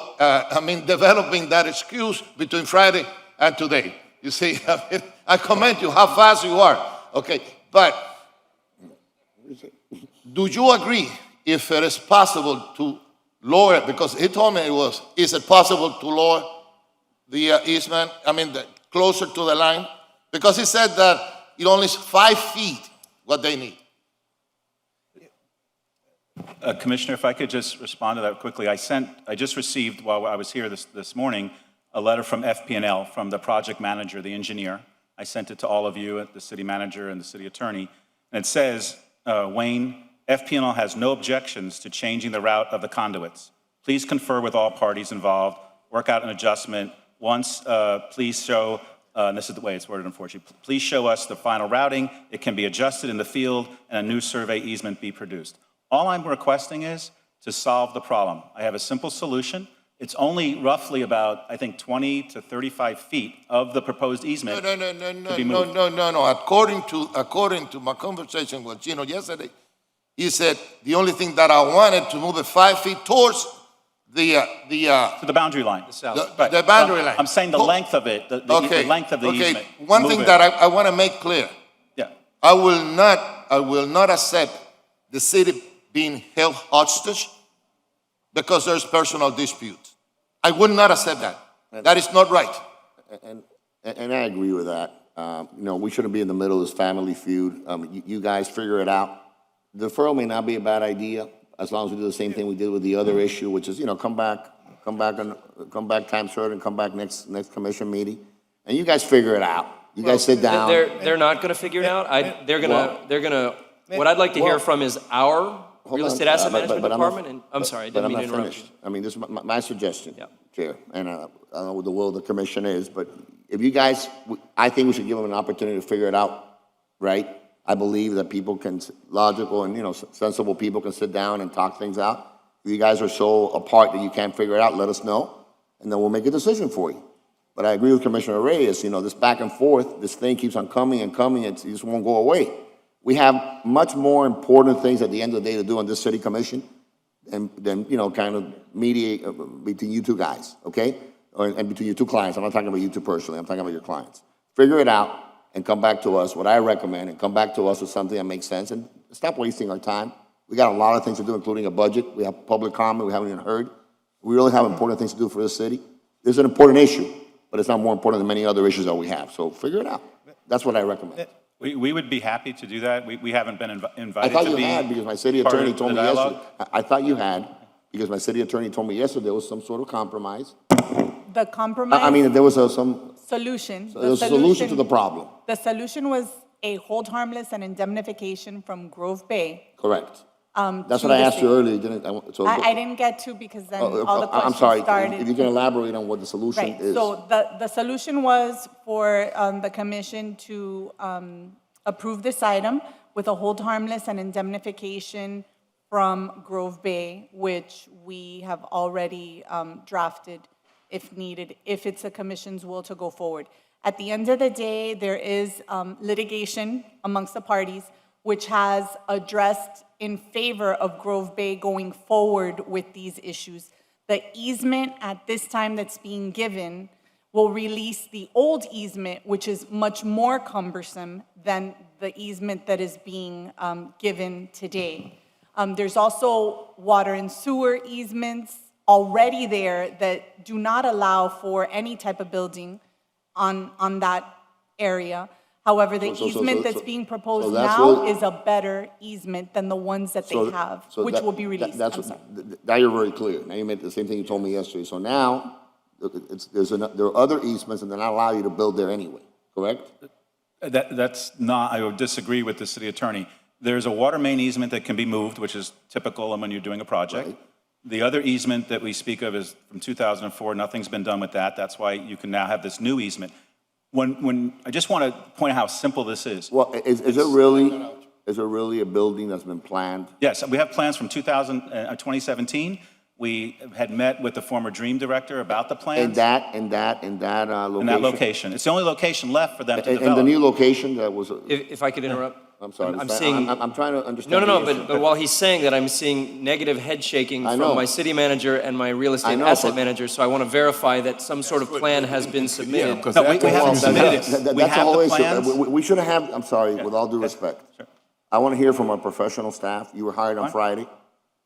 developing that excuse between Friday and today. You see, I commend you how fast you are. Okay, but do you agree if it is possible to lower it? Because he told me it was. Is it possible to lower the easement? Closer to the line? Because he said that it only is 5 feet what they need.
Commissioner, if I could just respond to that quickly. I just received, while I was here this morning, a letter from FP&L, from the project manager, the engineer. I sent it to all of you, the city manager and the city attorney. And it says, Wayne, FP&L has no objections to changing the route of the conduits. Please confer with all parties involved, work out an adjustment. Once, please show, and this is the way it's worded, unfortunately, please show us the final routing. It can be adjusted in the field and a new survey easement be produced. All I'm requesting is to solve the problem. I have a simple solution. It's only roughly about, I think, 20 to 35 feet of the proposed easement.
No. According to my conversation with Gino yesterday, he said the only thing that I wanted to move it 5 feet towards the
boundary line.
The boundary line.
I'm saying the length of it, the length of the easement.
One thing that I want to make clear.
Yeah.
I will not accept the city being held hostage because there's personal disputes. I would not accept that. That is not right.
And I agree with that. We shouldn't be in the middle of this family feud. You guys figure it out. The deferral may not be a bad idea as long as we do the same thing we did with the other issue, which is, come back time certain, come back next commission meeting, and you guys figure it out. You guys sit down.
They're not going to figure it out. What I'd like to hear from is our real
on.
estate asset
But-
management
but I'm not-
department, and, I'm sorry, I
but
didn't
I'm
mean to
not
interrupt you.
finished. I mean, this is my suggestion, Chair, and I don't know what the will of the commission is, but if you guys, I think we should give them an opportunity to figure it out, right? I believe that people can, logical and, sensible people can sit down and talk things out. If you guys are so apart that you can't figure it out, let us know, and then we'll make a decision for you. But I agree with Commissioner Reyes, this back and forth, this thing keeps on coming and coming, it just won't go away. We have much more important things at the end of the day to do on this city commission than kind of mediate between you two guys, okay? And between your two clients. I'm not talking about you two personally, I'm talking about your clients. Figure it out and come back to us, what I recommend, and come back to us with something that makes sense, and stop wasting our time. We got a lot of things to do, including a budget. We have public comment we haven't even heard. We really have important things to do for this city. This is an important issue, but it's not more important than many other issues that we have. So figure it out. That's what I recommend.
We would be happy to do that. We haven't been
I
invited
thought
to
you
be
had, because my city
part
attorney
of
told
the
me yesterday.
dialogue.
I thought you had, because my city attorney told me yesterday there was some sort of compromise.
The compromise.
I mean, there was some
Solution.
there was a solution to the problem.
The solution was a hold harmless and indemnification from Grove Bay.
Correct. That's
to
what I
the
asked you
city.
earlier, didn't I? So
I didn't get to, because then all the
I'm
questions
sorry.
started.
If you can elaborate on what the solution
Right,
is.
so the solution was for the commission to approve this item with a hold harmless and indemnification from Grove Bay, which we have already drafted if needed, if it's the commission's will to go forward. At the end of the day, there is litigation amongst the parties, which has addressed in favor of Grove Bay going forward with these issues. The easement at this time that's being given will release the old easement, which is much more cumbersome than the easement that is being given today. There's also water and sewer easements already there that do not allow for any type of building on that area. However, the easement that's being proposed
that's
now
really-
is a better easement than the ones that they have, which will be released. I'm sorry.
Now you're very clear. Now you made the same thing you told me yesterday. So now, there are other easements and they're not allow you to build there anyway, correct?
That's not, I would disagree with the city attorney. There's a water main easement that can be moved, which is typical when you're doing a project.
Right.
The other easement that we speak of is from 2004. Nothing's been done with that. That's why you can now have this new easement. When I just want to point out how simple this is.
Well, is there really a building that's been planned?
Yes, we have plans from 2017. We had met with the former Dream director about the plans.
In that location?
In that location. It's the only location left for them to
And
develop.
the new location that was,
If I could interrupt.
I'm sorry.
I'm seeing.
I'm trying to understand.
No,
the issue.
but while he's saying that, I'm seeing negative head shaking
I
from
know.
my city manager and my real
I
estate
know,
asset
but-
manager, so I want to verify that some sort of plan has been submitted.
because
No, we
after a while,
haven't submitted it. We
That's the
have
whole
the
issue.
plans.
We should have, I'm sorry, with all due respect. I want to hear from our professional staff. You were hired on
Fine.
Friday.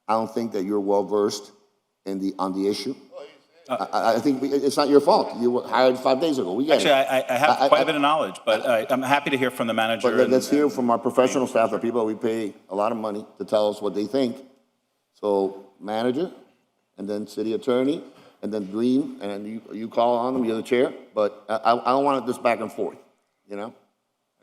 I don't think that you're well-versed on the issue. I think it's not your fault. You were hired 5 days ago. We get
Actually,
it.
I have quite a bit of knowledge, but I'm happy to hear from the manager.
But let's hear from our professional staff, the people that we pay a lot of money to tell us what they think. So manager, and then city attorney, and then Dream, and you call on them, you're the chair. But I don't want this back and forth, you know?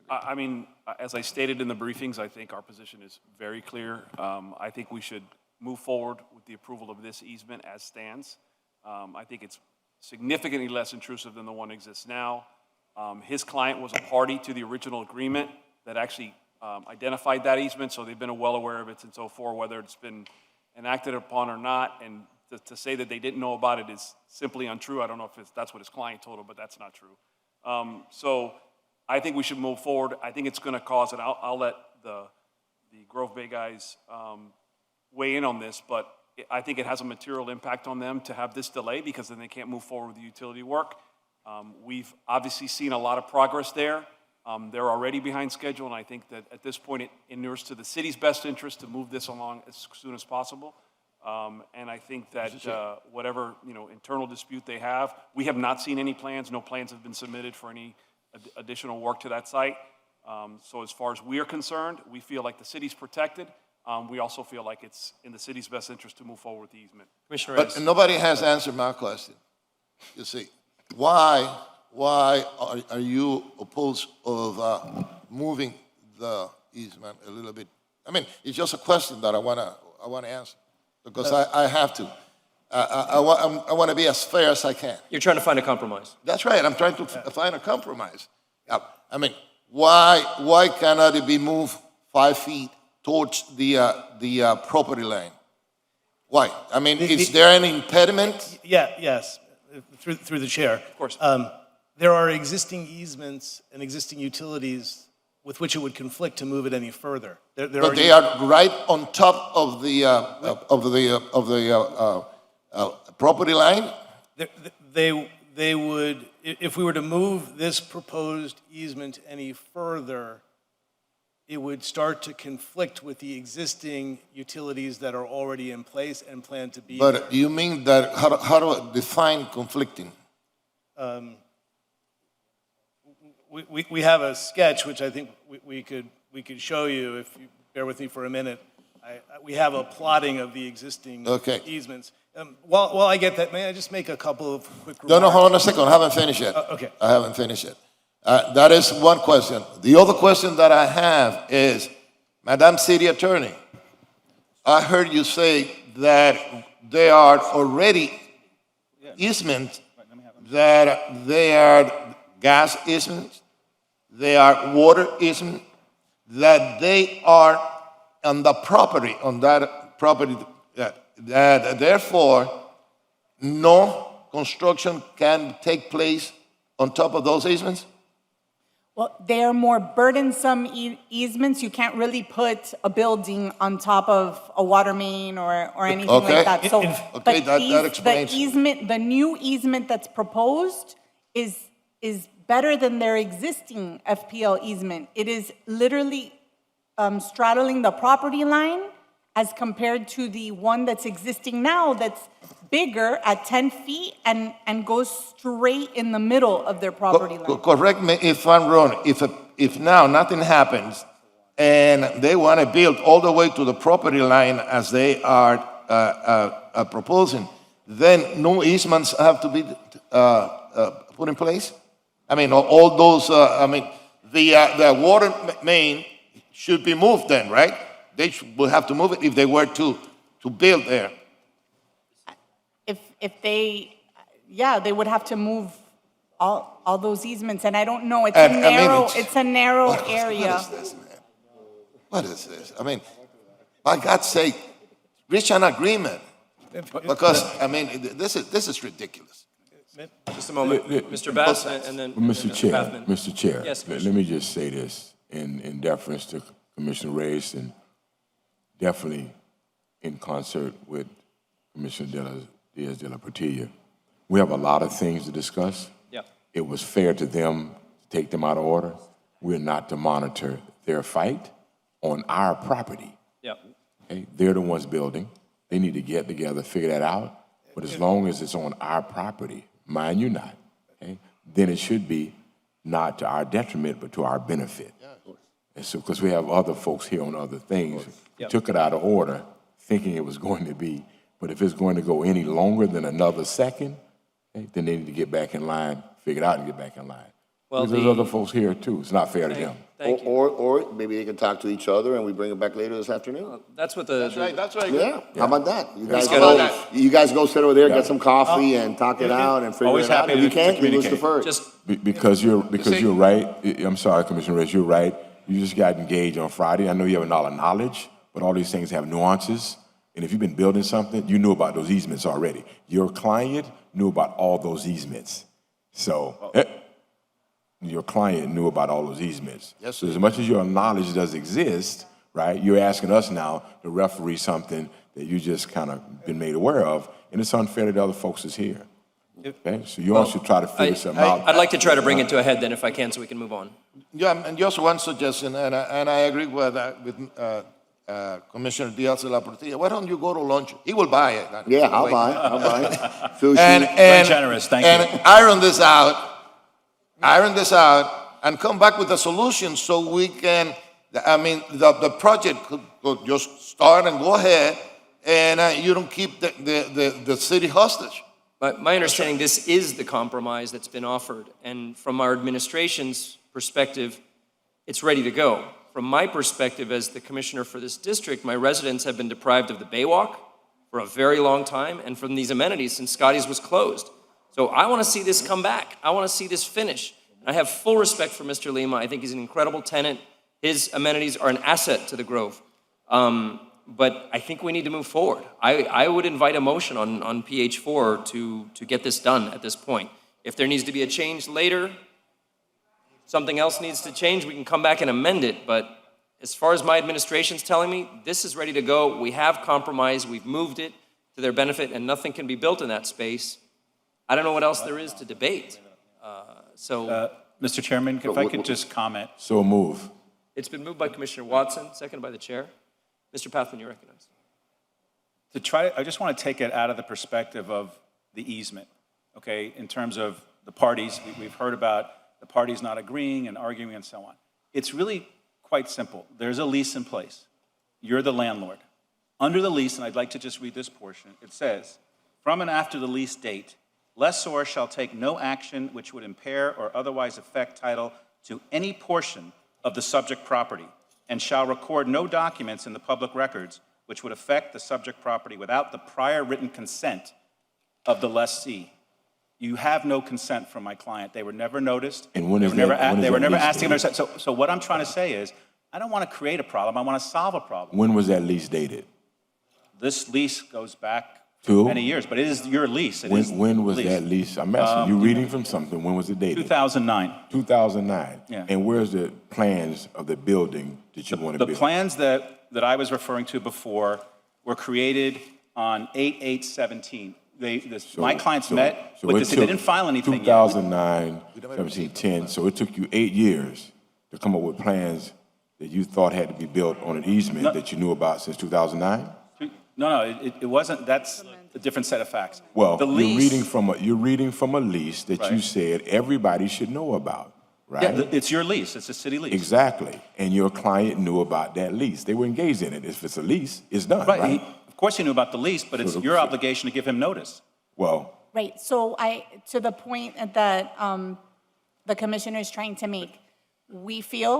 I mean, as I stated in the briefings, I think our position is very clear. I think we should move forward with the approval of this easement as stands. I think it's significantly less intrusive than the one that exists now. His client was a party to the original agreement that actually identified that easement, so they've been well aware of it since '04, whether it's been enacted upon or not. And to say that they didn't know about it is simply untrue. I don't know if that's what his client told him, but that's not true. So I think we should move forward. I think it's going to cause, and I'll let the Grove Bay guys weigh in on this, but I think it has a material impact on them to have this delay because then they can't move forward with the utility work. We've obviously seen a lot of progress there. They're already behind schedule, and I think that at this point it inures to the city's best interest to move this along as soon as possible. And I think that whatever internal dispute they have, we have not seen any plans. No plans have been submitted for any additional work to that site. So as far as we are concerned, we feel like the city's protected. We also feel like it's in the city's best interest to move forward with the easement.
Commissioner
But
Reyes.
nobody has answered my question. You see, why are you opposed of moving the easement a little bit? I mean, it's just a question that I want to I want to answer, because I have to. I want to be as fair as I can.
You're trying to find a compromise.
That's right, I'm trying to find a compromise. I mean, why cannot it be moved 5 feet towards the property line? Why? I mean, is there an impediment?
Yes, through the chair.
Of course.
There are existing easements and existing utilities with which it would conflict to move it any further.
But they are right on top of the property line?
They would, if we were to move this proposed easement any further, it would start to conflict with the existing utilities that are already in place and plan to be there.
But you mean that, how do I define conflicting?
We have a sketch, which I think we could show you, if you bear with me for a minute. We have a plotting of the existing easements. While I get that, may I just make a couple of quick remarks?
No, hold on a second, I haven't finished yet.
Okay.
I haven't finished yet. That is one question. The other question that I have is, Madam City Attorney, I heard you say that there are already easements, that they are gas easements, they are water easements, that they are on the property, on that property, that therefore no construction can take place on top of those easements?
Well, they are more burdensome easements. You can't really put a building on top of a water main or anything like that. So,
Okay, that explains.
The new easement that's proposed is better than their existing FPL easement. It is literally straddling the property line as compared to the one that's existing now that's bigger at 10 feet and goes straight in the middle of their property line.
Correct me if I'm wrong. If now nothing happens and they want to build all the way to the property line as they are proposing, then no easements have to be put in place? I mean, all those, the water main should be moved then, right? They will have to move it if they were to build there.
If they would have to move all those easements, and I don't know, it's a narrow area.
What is this, man? What is this? I mean, by God's sake, reach an agreement. Because, I mean, this is ridiculous.
Just a moment, Mr. Bass, and then
Mr. Chair,
Pathman.
Mr. Chair,
Yes,
let me just say this in deference to Commissioner Reyes and definitely in concert with Commissioner Diaz de la Portilla. We have a lot of things to discuss.
Yeah.
It was fair to them to take them out of order. We're not to monitor their fight on our property.
Yeah.
Okay? They're the ones building. They need to get together, figure that out. But as long as it's on our property, mind you not, okay, then it should be not to our detriment, but to our benefit. And so, because we have other folks here on other things, we took it out of order, thinking it was going to be, but if it's going to go any longer than another second, okay, then they need to get back in line, figure it out and get back in line.
Well,
because there's other folks here too. It's not fair to them.
Thank you.
Or maybe they can talk to each other and we bring it back later this afternoon.
That's what
That's right.
Yeah, how about that?
Yeah.
You guys go sit over there, get some coffee and talk it out and figure
Always
it out.
happy
If you
to
can't, you lose the
communicate.
first.
Because you're right. I'm sorry, Commissioner Reyes, you're right. You just got engaged on Friday. I know you have a lot of knowledge, but all these things have nuances. And if you've been building something, you knew about those easements already. Your client knew about all those easements. So your client knew about all those easements.
Yes,
so as much as your knowledge does exist, right, you're asking us now to referee something that you just kind of been made aware of, and it's unfair that the other folks is here. Okay, so you all should try to figure something out.
I'd like to try to bring it to a head then, if I can, so we can move on.
Yeah, and just one suggestion, and I agree with Commissioner Diaz de la Portilla. Why don't you go to lunch? He will buy it.
Yeah, I'll buy it.
And
generous, thank
you. Iron this out, and come back with a solution so we can, the project could just start and go ahead, and you don't keep the city hostage.
But my understanding, this is the compromise that's been offered, and from our administration's perspective, it's ready to go. from my perspective as the commissioner for this district, my residents have been deprived of the Baywalk for a very long time and from these amenities since Scotty's was closed. So I want to see this come back. I want to see this finish. I have full respect for Mr. Lima. I think he's an incredible tenant. His amenities are an asset to the Grove. But I think we need to move forward. I would invite a motion on PH4 to get this done at this point. If there needs to be a change later, something else needs to change, we can come back and amend it. But as far as my administration's telling me, this is ready to go. We have compromised. We've moved it to their benefit, and nothing can be built in that space. I don't know what else there is to debate.
Mr. Chairman, if I could just comment.
So move.
It's been moved by Commissioner Watson, seconded by the chair. Mr. Pathman, you're recognized.
I just want to take it out of the perspective of the easement, okay, in terms of the parties. We've heard about the parties not agreeing and arguing and so on. It's really quite simple. There's a lease in place. You're the landlord. Under the lease, and I'd like to just read this portion, it says, from and after the lease date, lessor shall take no action which would impair or otherwise affect title to any portion of the subject property, and shall record no documents in the public records which would affect the subject property without the prior written consent of the lessee. You have no consent from my client. They were never noticed.
And when
they
is
were never,
that- when is
they were
that
never
lease
asked to give
dated?
consent. So what I'm trying to say is, I don't want to create a problem. I want to solve a problem.
When was that lease dated?
This lease goes back
To?
many years, but it is your lease. It is
When was
the lease.
that lease? I'm asking, you reading from something, when was it dated?
2009.
2009?
Yeah.
And where's the plans of the building that you want to
The
build?
plans that I was referring to before were created on 8/8/17. My clients met with the city. They didn't file anything yet.
2009, 17, 10, so it took you 8 years to come up with plans that you thought had to be built on an easement that you knew about since 2009?
No, it wasn't. That's a different set of facts.
Well,
the
you're
lease,
reading from a lease that you
Right.
said everybody should know about, right?
Yeah, it's your lease. It's a city lease.
Exactly. And your client knew about that lease. They were engaged in it. If it's a lease, it's done, right?
Of course, he knew about the lease, but it's your obligation to give him notice.
Well,
Right, so to the point that the commissioner is trying to make, we feel,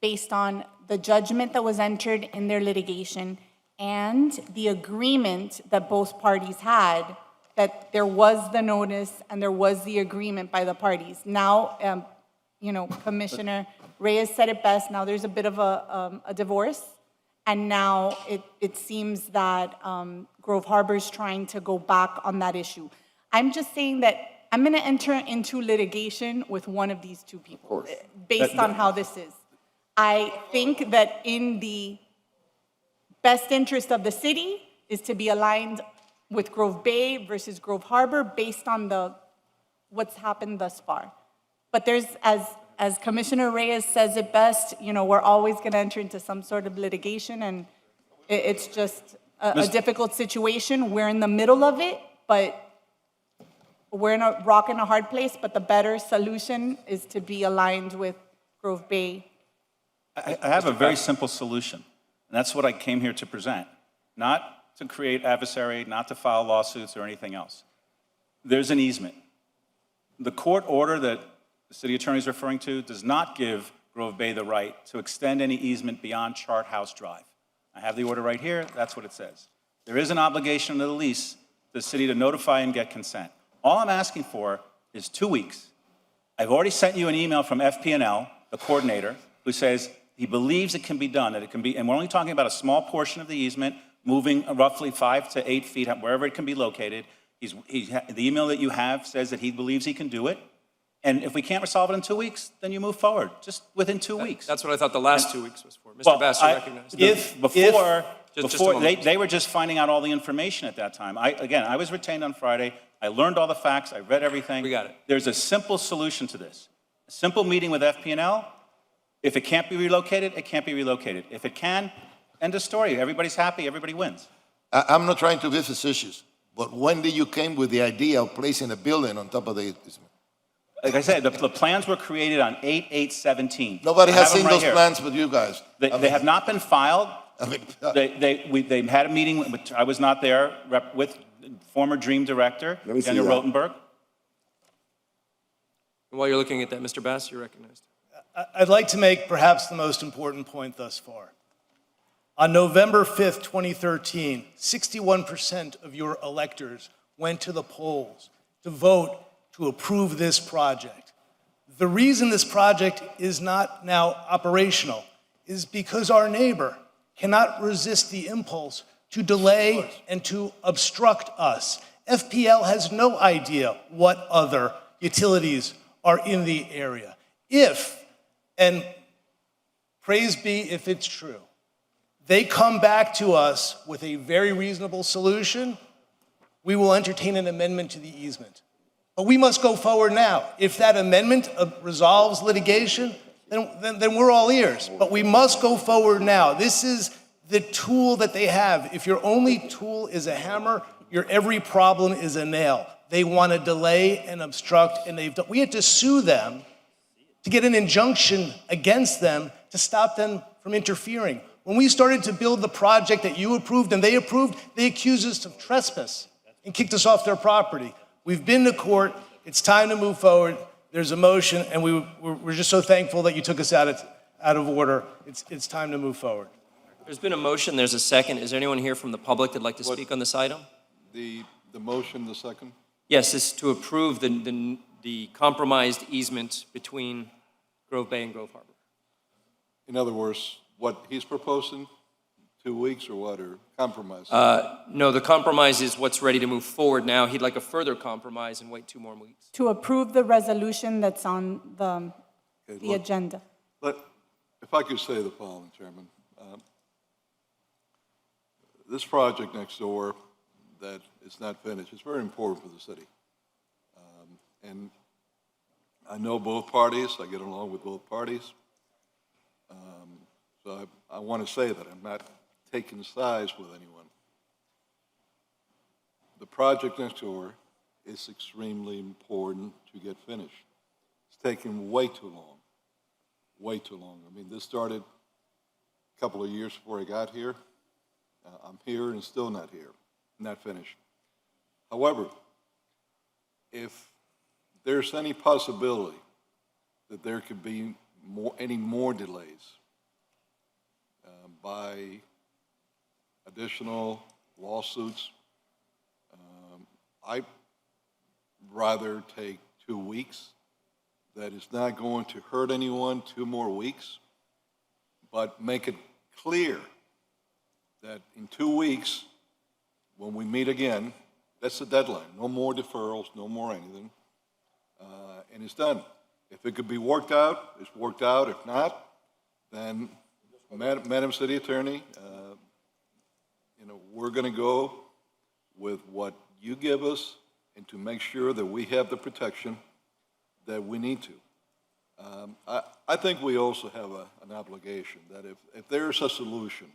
based on the judgment that was entered in their litigation and the agreement that both parties had, that there was the notice and there was the agreement by the parties. Now, Commissioner Reyes said it best, now there's a bit of a divorce, and now it seems that Grove Harbor is trying to go back on that issue. I'm just saying that I'm going to enter into litigation with one of these two people, based on how this is. I think that in the best interest of the city is to be aligned with Grove Bay versus Grove Harbor based on what's happened thus far. But there's, as Commissioner Reyes says it best, we're always going to enter into some sort of litigation, and it's just a difficult situation. We're in the middle of it, but we're in a rock and a hard place, but the better solution is to be aligned with Grove Bay.
I have a very simple solution, and that's what I came here to present. Not to create adversary, not to file lawsuits or anything else. There's an easement. The court order that the city attorney is referring to does not give Grove Bay the right to extend any easement beyond Chart House Drive. I have the order right here, that's what it says. There is an obligation under the lease to the city to notify and get consent. All I'm asking for is 2 weeks. I've already sent you an email from FP&L, the coordinator, who says he believes it can be done, that it can be, and we're only talking about a small portion of the easement, moving roughly 5 to 8 feet, wherever it can be located. The email that you have says that he believes he can do it. And if we can't resolve it in 2 weeks, then you move forward, just within 2 weeks.
That's what I thought the last 2 weeks was for. Mr. Bass, you recognized.
They were just finding out all the information at that time. I was retained on Friday. I learned all the facts. I read everything.
We got it.
There's a simple solution to this. A simple meeting with FP&L. If it can't be relocated, it can't be relocated. If it can, end of story. Everybody's happy. Everybody wins.
I'm not trying to be facetious, but when did you came with the idea of placing a building on top of the easement?
Like I said, the plans were created on 8/8/17.
Nobody
I
has
have them
seen
right
those
here.
plans but you guys.
They have not been filed. They had a meeting, I was not there, with former Dream Director,
Let me see
Daniel
that.
Rotenberg.
And while you're looking at that, Mr. Bass, you're recognized.
I'd like to make perhaps the most important point thus far. On November 5th, 2013, 61% of your electors went to the polls to vote to approve this project. The reason this project is not now operational is because our neighbor cannot resist the impulse to delay and to obstruct us. FPL has no idea what other utilities are in the area. If, and praise be if it's true, they come back to us with a very reasonable solution, we will entertain an amendment to the easement. But we must go forward now. If that amendment resolves litigation, then we're all ears. But we must go forward now. This is the tool that they have. If your only tool is a hammer, your every problem is a nail. They want to delay and obstruct, and we had to sue them to get an injunction against them to stop them from interfering. When we started to build the project that you approved and they approved, they accused us of trespass and kicked us off their property. We've been to court. It's time to move forward. There's a motion, and we're just so thankful that you took us out of order. It's time to move forward.
There's been a motion, there's a second. Is there anyone here from the public that'd like to speak on this item?
The motion, the second?
Yes, it's to approve the compromised easement between Grove Bay and Grove Harbor.
In other words, what he's proposing, 2 weeks or what, or compromise?
No, the compromise is what's ready to move forward now. He'd like a further compromise and wait 2 more weeks.
To approve the resolution that's on the
Look,
agenda.
If I could say the following, Chairman. This project next door that is not finished is very important for the city. And I know both parties. I get along with both parties. So I want to say that I'm not taking sides with anyone. The project next door is extremely important to get finished. It's taken way too long, way too long. I mean, this started a couple of years before I got here. I'm here and still not here, not finished. However, if there's any possibility that there could be any more delays by additional lawsuits, I'd rather take 2 weeks. That is not going to hurt anyone, 2 more weeks, but make it clear that in 2 weeks, when we meet again, that's the deadline. No more deferrals, no more anything, and it's done. If it could be worked out, it's worked out. If not, then, Madam City Attorney, we're going to go with what you give us and to make sure that we have the protection that we need to. I think we also have an obligation that if there's a solution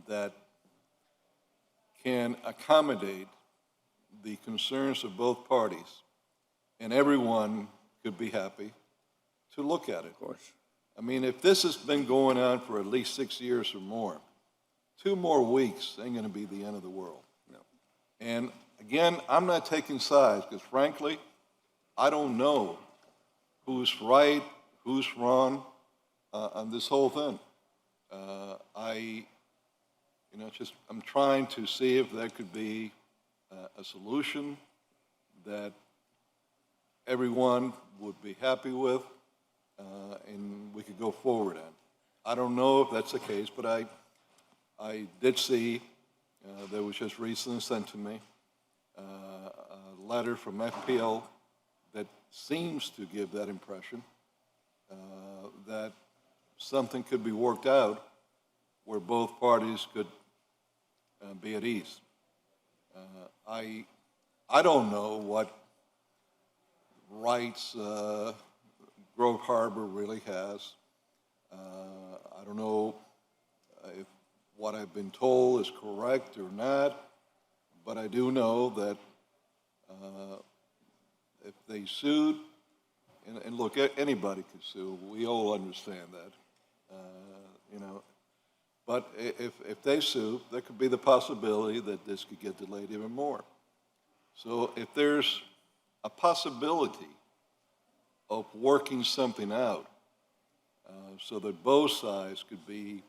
that can accommodate the concerns of both parties and everyone could be happy to look at it. Of course. I mean, if this has been going on for at least 6 years or more, 2 more weeks ain't going to be the end of the world. No. And again, I'm not taking sides because, frankly, I don't know who's right, who's wrong on this whole thing. I'm trying to see if there could be a solution that everyone would be happy with, and we could go forward on. I don't know if that's the case, but I did see, that was just recently sent to me, a letter from FPL that seems to give that impression that something could be worked out where both parties could be at ease. I don't know what rights Grove Harbor really has. I don't know if what I've been told is correct or not, but I do know that if they sued, and look, anybody could sue, we all understand that, but if they sue, there could be the possibility that this could get delayed even more. So if there's a possibility of working something out so that both sides could be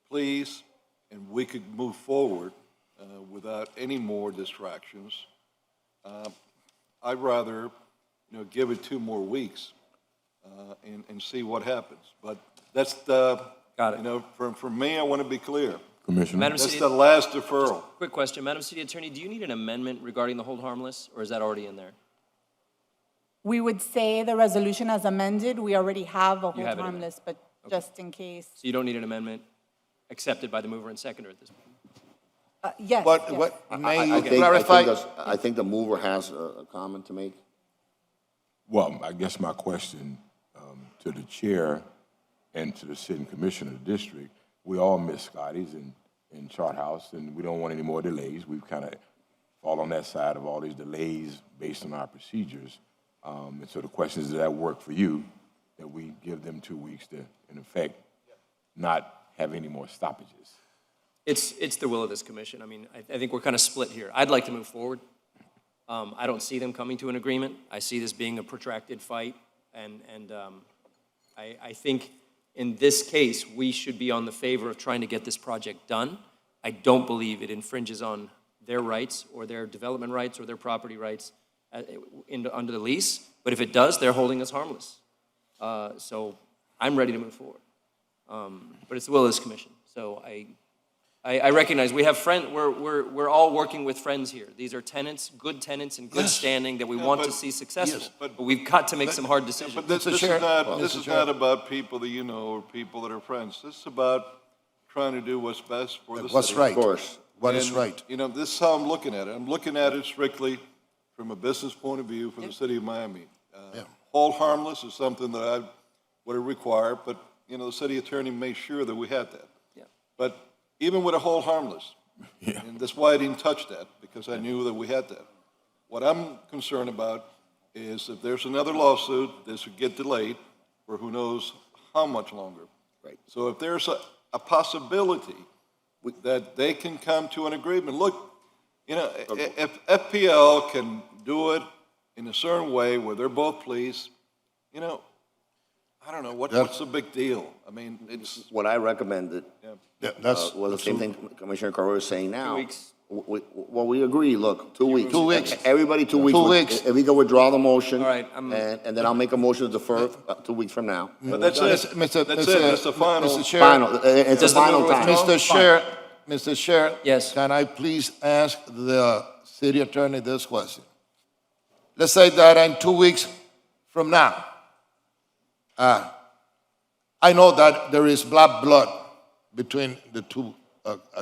pleased and we could move forward without any more distractions. I'd rather, give it 2 more weeks and see what happens. But that's the,
Got it.
for me, I want to be clear.
Commissioner.
Madam
That's
City,
the last deferral.
quick question. Madam City Attorney, do you need an amendment regarding the hold harmless, or is that already in there?
We would say the resolution as amended, we already have a hold
have it in there.
harmless, but just in case.
So you don't need an amendment accepted by the mover and seconder at this point?
Yes.
What,
yes.
what, may you
I think,
clarify?
I think the mover has a comment to make.
Well, I guess my question to the chair and to the sitting commissioner of the district, we all miss Scotty's in Chart House, and we don't want any more delays. We've kind of fall on that side of all these delays based on our procedures. And so the question is, does that work for you, that we give them 2 weeks to, in effect, not have any more stoppages?
It's the will of this commission. I mean, I think we're kind of split here. I'd like to move forward. I don't see them coming to an agreement. I see this being a protracted fight, and I think in this case, we should be on the favor of trying to get this project done. I don't believe it infringes on their rights or their development rights or their property rights under the lease, but if it does, they're holding us harmless. So I'm ready to move forward. But it's the will of this commission. So I recognize we have we're all working with friends here. These are tenants, good tenants in good standing that we want to see successful.
yes,
but we've got to make some hard decisions.
But this is not about people that you know or people that are friends. This is about trying to do what's best for the
What's
city.
right?
Of course.
What is
And,
right?
This is how I'm looking at it. I'm looking at it strictly from a business point of view for the city of Miami. Hold harmless is something that I would have required, but, the city attorney made sure that we had that.
Yeah.
But even with a hold harmless, and that's why I didn't touch that, because I knew that we had that. What I'm concerned about is if there's another lawsuit, this would get delayed for who knows how much longer.
Right.
So if there's a possibility that they can come to an agreement, look, if FPL can do it in a certain way where they're both pleased, I don't know, what's the big deal? I mean, it's,
What I recommended
Yeah, that's
was the same thing Commissioner Carrero is saying now.
2 weeks.
Well, we agree, look, 2 weeks.
2 weeks.
Everybody 2 weeks.
2 weeks.
If we can withdraw the motion.
All right,
And then I'll make a motion to defer 2 weeks from now.
but that's it.
Mr.
That's it. That's the final.
Mr. Chair,
Final, it's a
Does the
final
mover
time.
withdraw?
Mr. Chair,
Yes.
can I please ask the city attorney this question? Let's say that in 2 weeks from now, I know that there is black blood between the two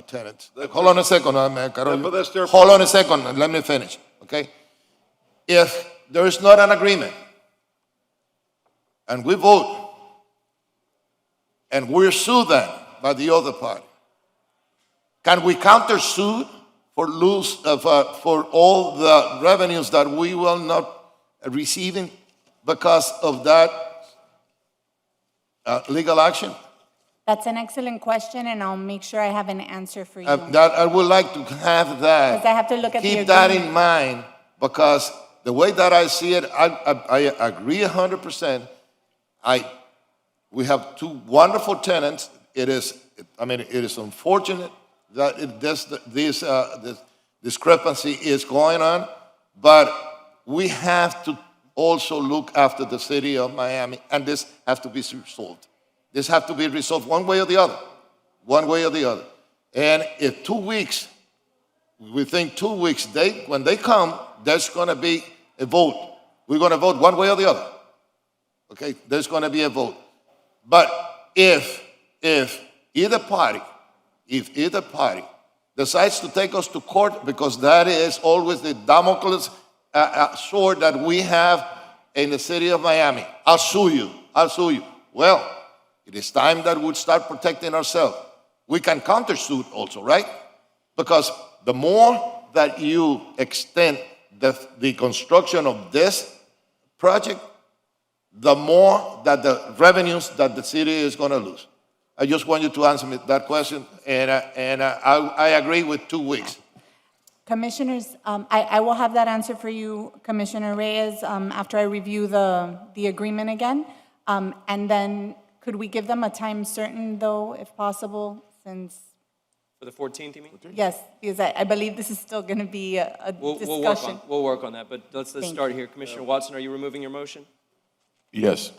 tenants. Hold on a second, man, Carollo.
but that's their
Hold on a second, and let me finish, okay? If there is not an agreement, and we vote, and we're sued then by the other party, can we countersue for all the revenues that we will not receiving because of that legal action?
That's an excellent question, and I'll make sure I have an answer for you.
That I would like to have that.
Because I have to look at the
Keep that
agreement.
in mind, because the way that I see it, I agree 100%. We have two wonderful tenants. It is unfortunate that this discrepancy is going on, but we have to also look after the city of Miami, and this has to be resolved. This has to be resolved one way or the other, one way or the other. And if 2 weeks, within 2 weeks, when they come, there's going to be a vote. We're going to vote one way or the other. Okay, there's going to be a vote. But if either party decides to take us to court, because that is always the Damocles sword that we have in the city of Miami, I'll sue you. Well, it is time that we start protecting ourselves. We can countersue also, right? Because the more that you extend the construction of this project, the more that the revenues that the city is going to lose. I just want you to answer me that question, and I agree with 2 weeks.
Commissioners, I will have that answer for you, Commissioner Reyes, after I review the agreement again. And then could we give them a time certain, though, if possible, since,
For the 14th, you mean?
yes, because I believe this is still going to be a discussion.
We'll work on that, but let's
Thank
start
you.
here. Commissioner Watson, are you removing your motion?
Yes.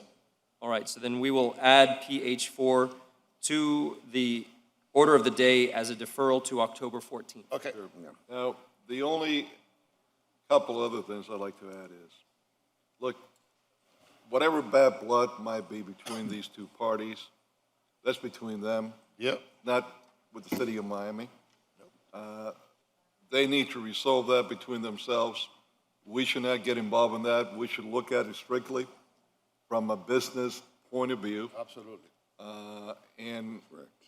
All right, so then we will add PH4 to the order of the day as a deferral to October 14th.
Okay.
Now, the only couple other things I'd like to add is, look, whatever bad blood might be between these two parties, that's between them.
Yep.
Not with the city of Miami. They need to resolve that between themselves. We should not get involved in that. We should look at it strictly from a business point of view.
Absolutely.
And,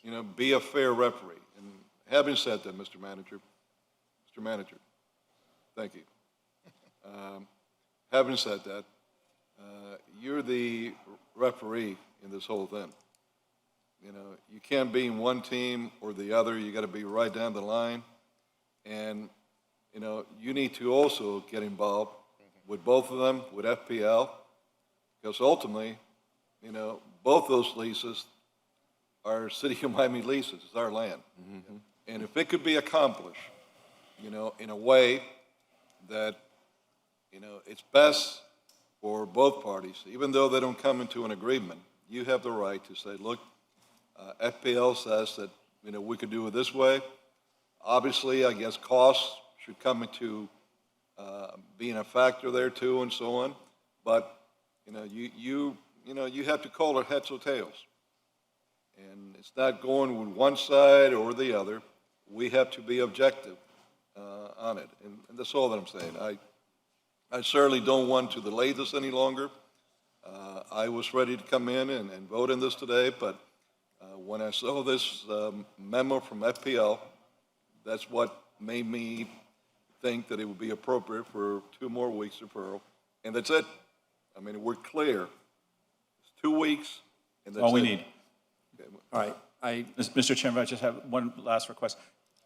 you know, be a fair referee. And having said that, Mr. Manager, thank you. Having said that, you're the referee in this whole thing. You know, you can't be in one team or the other. You got to be right down the line. And, you know, you need to also get involved with both of them, with FPL, because ultimately, you know, both those leases are City of Miami leases. It's our land. And if it could be accomplished, you know, in a way that, you know, it's best for both parties, even though they don't come into an agreement, you have the right to say, look, FPL says that, you know, we could do it this way. Obviously, I guess costs should come into being a factor there too, and so on. But you know, you have to call it heads or tails, and it's not going with one side or the other. We have to be objective on it, and that's all that I'm saying. I certainly don't want to delay this any longer. I was ready to come in and vote on this today, but when I saw this memo from FPL, that's what made me think that it would be appropriate for 2 more weeks deferral, and that's it. I mean, we're clear. It's 2 weeks, and that's
All we
it.
need.
All right,
Mr. Chairman, I just have one last request.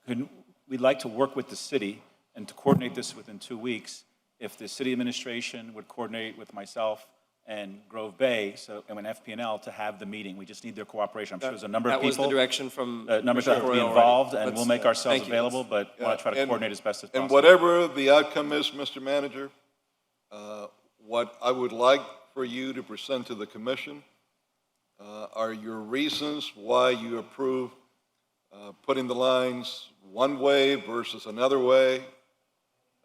We'd like to work with the city and to coordinate this within 2 weeks. If the city administration would coordinate with myself and Grove Bay, and an FP&L to have the meeting. We just need their cooperation. I'm sure there's a number of people.
That was the direction from
Numbers
Commissioner
that have to be
Arroyo
involved,
already.
and we'll make ourselves
Thank you.
available, but want to try to
And-
coordinate as best as
And
possible.
whatever the outcome is, Mr. Manager, what I would like for you to present to the commission are your reasons why you approve putting the lines one way versus another way.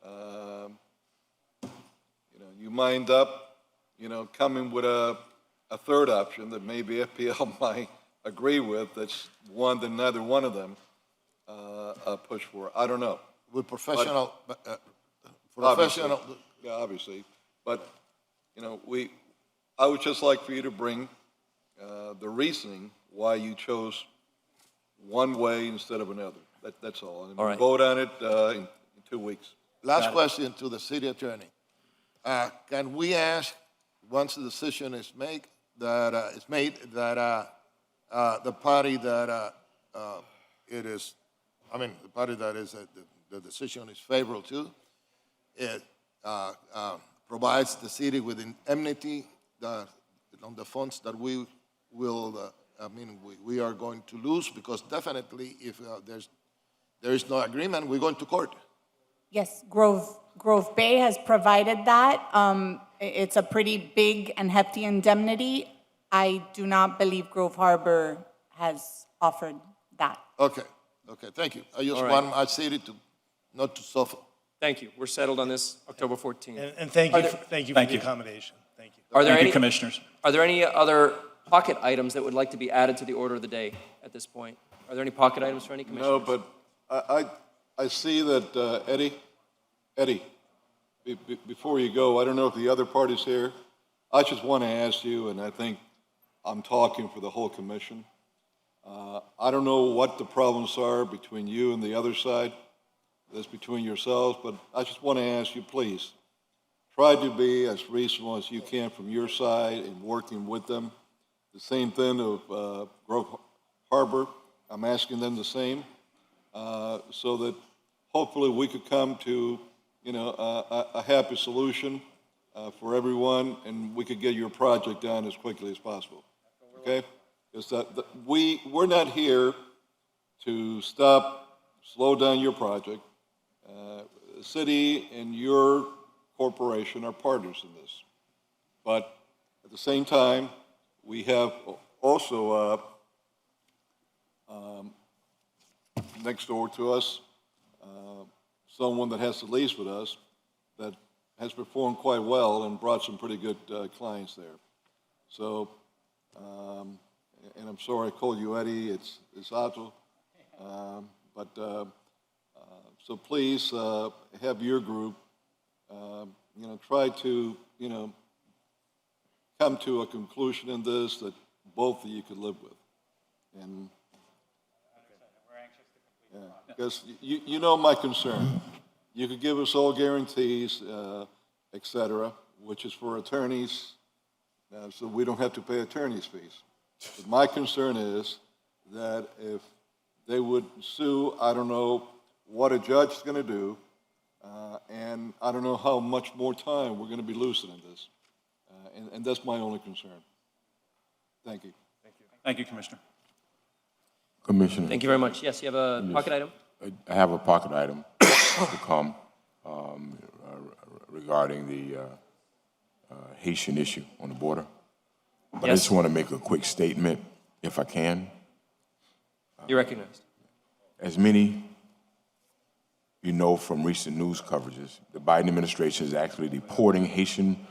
You know, you mind up, you know, coming with a third option that maybe FPL might agree with, that's one that neither one of them push for. I don't know.
With professional,
Obviously. Yeah, obviously. But, you know, I would just like for you to bring the reasoning why you chose one way instead of another. That's all. And
All right.
vote on it in 2 weeks.
Last question to the city attorney. Can we ask, once the decision is made, that the party that it is, I mean, the party that is the decision is favorable to, it provides the city with indemnity on the funds that we will, we are going to lose, because definitely if there is no agreement, we're going to court.
Yes, Grove Bay has provided that. It's a pretty big and hefty indemnity. I do not believe Grove Harbor has offered that.
Okay, thank you. I just
All right.
want our city not to suffer.
Thank you. We're settled on this October 14th.
And thank
Are
you,
there-
thank you for
Thank
the
you.
accommodation. Thank you.
Are there
Thank you,
any
commissioners.
Are there any other pocket items that would like to be added to the order of the day at this point? Are there any pocket items for any commissioners?
No, but I see that, Eddie, before you go, I don't know if the other party's here. I just want to ask you, and I think I'm talking for the whole commission. I don't know what the problems are between you and the other side. That's between yourselves, but I just want to ask you, please, try to be as reasonable as you can from your side in working with them. The same thing of Grove Harbor, I'm asking them the same, so that hopefully we could come to, a happy solution for everyone, and we could get your project done as quickly as possible. Okay? Because we're not here to stop, slow down your project. The city and your corporation are partners in this. But at the same time, we have also next door to us, someone that has the lease with us that has performed quite well and brought some pretty good clients there. So, and I'm sorry I called you Eddie, it's Otto. So please have your group, try to, come to a conclusion in this that both of you could live with. And yeah, because you know my concern. You could give us all guarantees, et cetera, which is for attorneys, so we don't have to pay attorney's fees. But my concern is that if they would sue, I don't know what a judge is going to do, and I don't know how much more time we're going to be losing in this. And that's my only concern. Thank you.
Thank you, Commissioner.
Commissioner.
Thank you very much. Yes, you have a
Yes.
pocket item?
I have a pocket item to come regarding the Haitian issue on the border. But I
Yes.
just want to make a quick statement, if I can.
You're recognized.
As many you know from recent news coverages, the Biden administration is actually deporting Haitian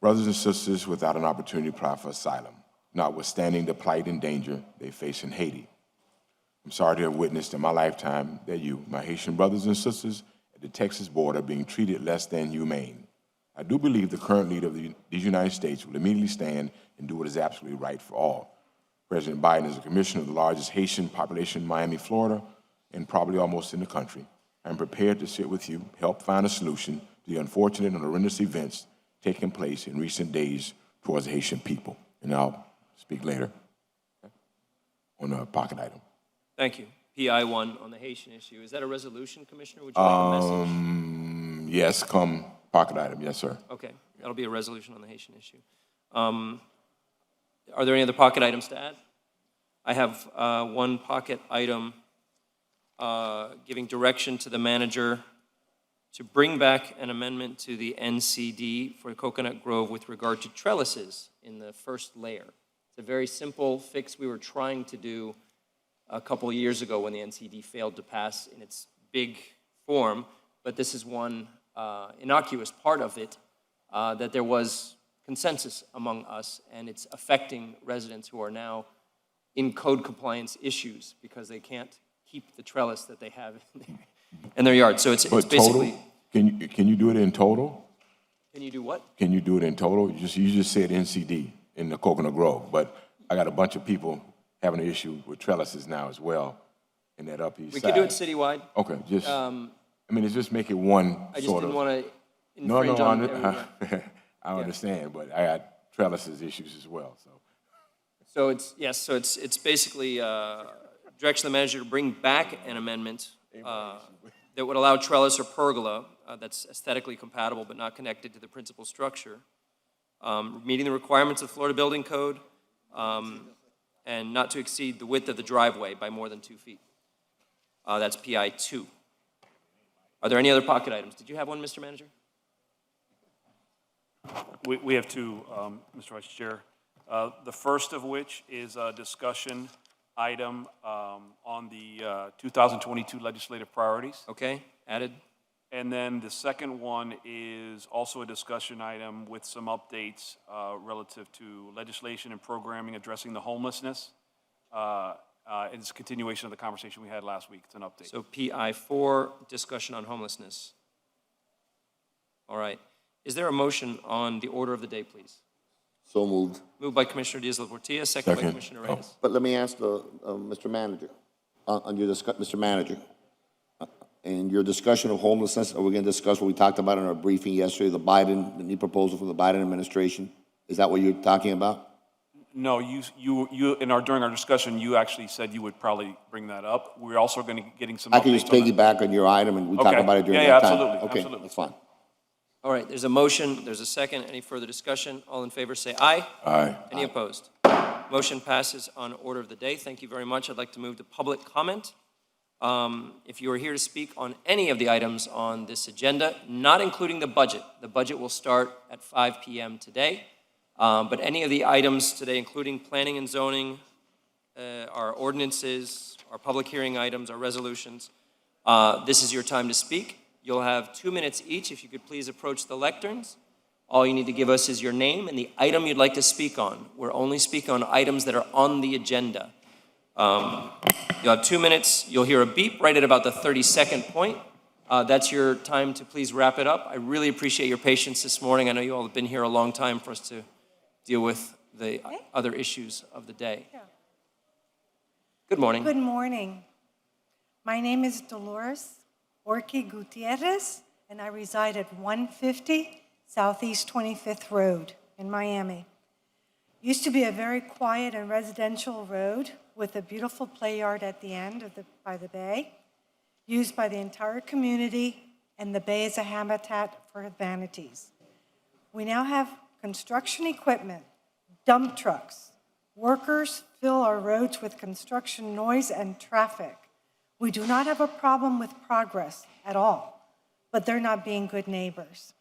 brothers and sisters without an opportunity to apply for asylum, notwithstanding the plight and danger they face in Haiti. I'm sorry to have witnessed in my lifetime that you, my Haitian brothers and sisters at the Texas border, are being treated less than humane. I do believe the current leader of these United States will immediately stand and do what is absolutely right for all. President Biden is the commissioner of the largest Haitian population in Miami, Florida, and probably almost in the country. I'm prepared to sit with you, help find a solution to the unfortunate and horrendous events taking place in recent days towards the Haitian people. And I'll speak later on a pocket item.
Thank you. PI1 on the Haitian issue. Is that a resolution, Commissioner? Would you like a message?
Yes, come pocket item. Yes, sir.
Okay, that'll be a resolution on the Haitian issue. Are there any other pocket items to add? I have one pocket item giving direction to the manager to bring back an amendment to the NCD for Coconut Grove with regard to trellises in the first layer. It's a very simple fix we were trying to do a couple of years ago when the NCD failed to pass in its big form, but this is one innocuous part of it that there was consensus among us, and it's affecting residents who are now in code compliance issues because they can't keep the trellis that they have in their yard. So it's basically.
Total? Can you do it in total?
Can you do what?
Can you do it in total? You just said NCD in the Coconut Grove, but I got a bunch of people having an issue with trellises now as well in that up east
We
side.
could do it citywide.
Okay, just, it's just make it one
I just
sort of.
didn't want to
No,
infringe on everyone.
I understand, but I got trellises issues as well, so.
So it's basically direction the manager to bring back an amendment that would allow trellis or pergola that's aesthetically compatible but not connected to the principal structure, meeting the requirements of Florida Building Code, and not to exceed the width of the driveway by more than 2 feet. That's PI 2. Are there any other pocket items? Did you have one, Mr. Manager?
We have two, Mr. Vice Chair. The first of which is a discussion item on the 2022 legislative priorities.
Okay, added.
And then the second one is also a discussion item with some updates relative to legislation and programming addressing the homelessness. It's a continuation of the conversation we had last week. It's an update.
So PI 4, discussion on homelessness. All right. Is there a motion on the order of the day, please?
So moved.
Moved by Commissioner Diaz-Portilla, second by Commissioner Reyes.
But let me ask Mr. Manager, on your Mr. Manager, in your discussion of homelessness, are we going to discuss what we talked about in our briefing yesterday, the new proposal from the Biden administration? Is that what you're talking about?
No, during our discussion, you actually said you would probably bring that up. We're also going to getting some
I can just
updates on that.
piggyback on your item and we talk
Okay.
about it during
Yeah,
that time.
absolutely,
Okay,
absolutely.
that's fine.
All right, there's a motion, there's a second. Any further discussion? All in favor, say aye.
Aye.
Any opposed? Motion passes on order of the day. Thank you very much. I'd like to move to public comment. If you are here to speak on any of the items on this agenda, not including the budget will start at 5 p.m. today. But any of the items today, including planning and zoning, our ordinances, our public hearing items, our resolutions, this is your time to speak. You'll have 2 minutes each. If you could please approach the lecterns. All you need to give us is your name and the item you'd like to speak on. We're only speaking on items that are on the agenda. You'll have 2 minutes. You'll hear a beep right at about the 32nd point. That's your time to please wrap it up. I really appreciate your patience this morning. I know you all have been here a long time for us to deal with the other issues of the day. Good morning.
Good morning. My name is Dolores Orque Gutierrez, and I reside at 150 Southeast 25th Road in Miami. Used to be a very quiet and residential road with a beautiful play yard at the end by the bay, used by the entire community, and the bay is a habitat for manatees. We now have construction equipment, dump trucks. Workers fill our roads with construction noise and traffic. We do not have a problem with progress at all, but they're not being good neighbors.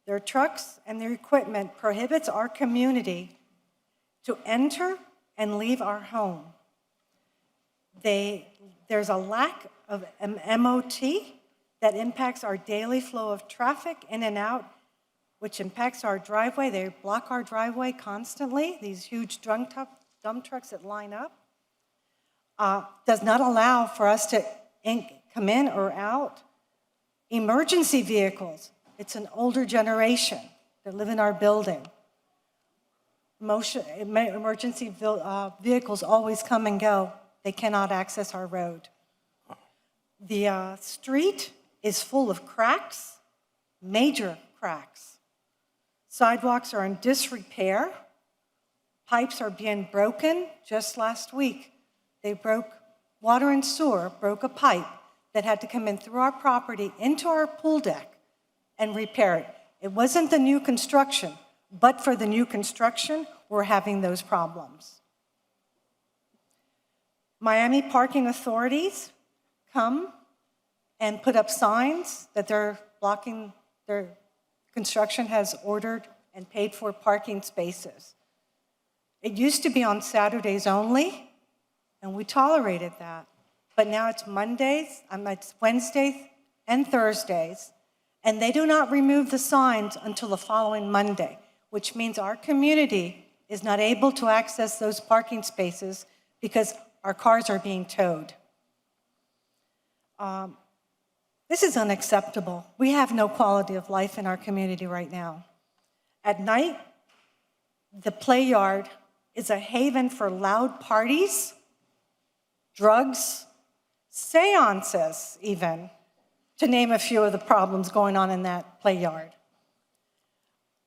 Their trucks and their equipment prohibits our community to enter and leave our home. There's a lack of MOT that impacts our daily flow of traffic in and out, which impacts our driveway. They block our driveway constantly, these huge dump trucks that line up. Does not allow for us to come in or out. Emergency vehicles, it's an older generation that live in our building. Emergency vehicles always come and go. They cannot access our road. The street is full of cracks, major cracks. Sidewalks are in disrepair. Pipes are being broken. Just last week, water and sewer broke a pipe that had to come in through our property into our pool deck and repair it. It wasn't the new construction, but for the new construction, we're having those problems. Miami parking authorities come and put up signs that they're blocking, their construction has ordered and paid for parking spaces. It used to be on Saturdays only, and we tolerated that. But now it's it's Wednesdays and Thursdays, and they do not remove the signs until the following Monday, which means our community is not able to access those parking spaces because our cars are being towed. This is unacceptable. We have no quality of life in our community right now. At night, the play yard is a haven for loud parties, drugs, seances even, to name a few of the problems going on in that play yard.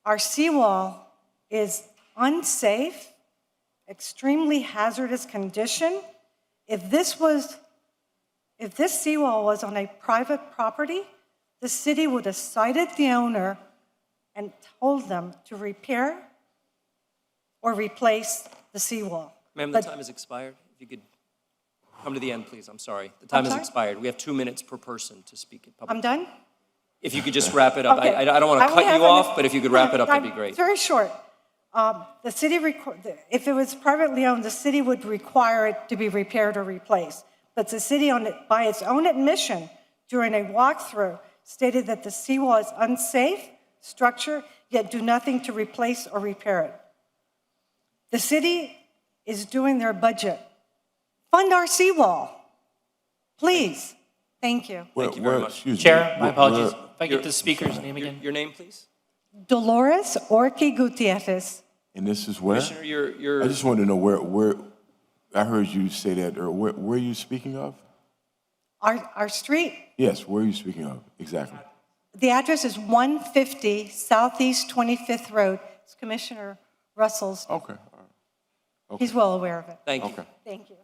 Our seawall is unsafe, extremely hazardous condition. If this seawall was on a private property, the city would have cited the owner and told them to repair or replace the seawall.
Ma'am, the time has expired. If you could come to the end, please. I'm sorry. The time has expired. We have 2 minutes per person to speak in public.
I'm done?
If you could just wrap it up.
Okay.
I don't want to cut you off, but if you could wrap it up, that'd be great.
Very short. The city, if it was privately owned, the city would require it to be repaired or replaced. But the city, by its own admission, during a walkthrough, stated that the seawall is unsafe structure, yet do nothing to replace or repair it. The city is doing their budget. Fund our seawall, please. Thank you.
Thank you very much.
Chair, my apologies. If I get the speaker's name again.
Your name, please?
Dolores Orque Gutierrez.
And this is where?
Commissioner,
I just wanted to know where, I heard you say that, or where are you speaking of?
Our street,
Yes, where are you speaking of, exactly?
the address is 150 Southeast 25th Road. It's Commissioner Russell's.
Okay, all right.
He's well aware of it.
Thank you.
Okay.
Thank you.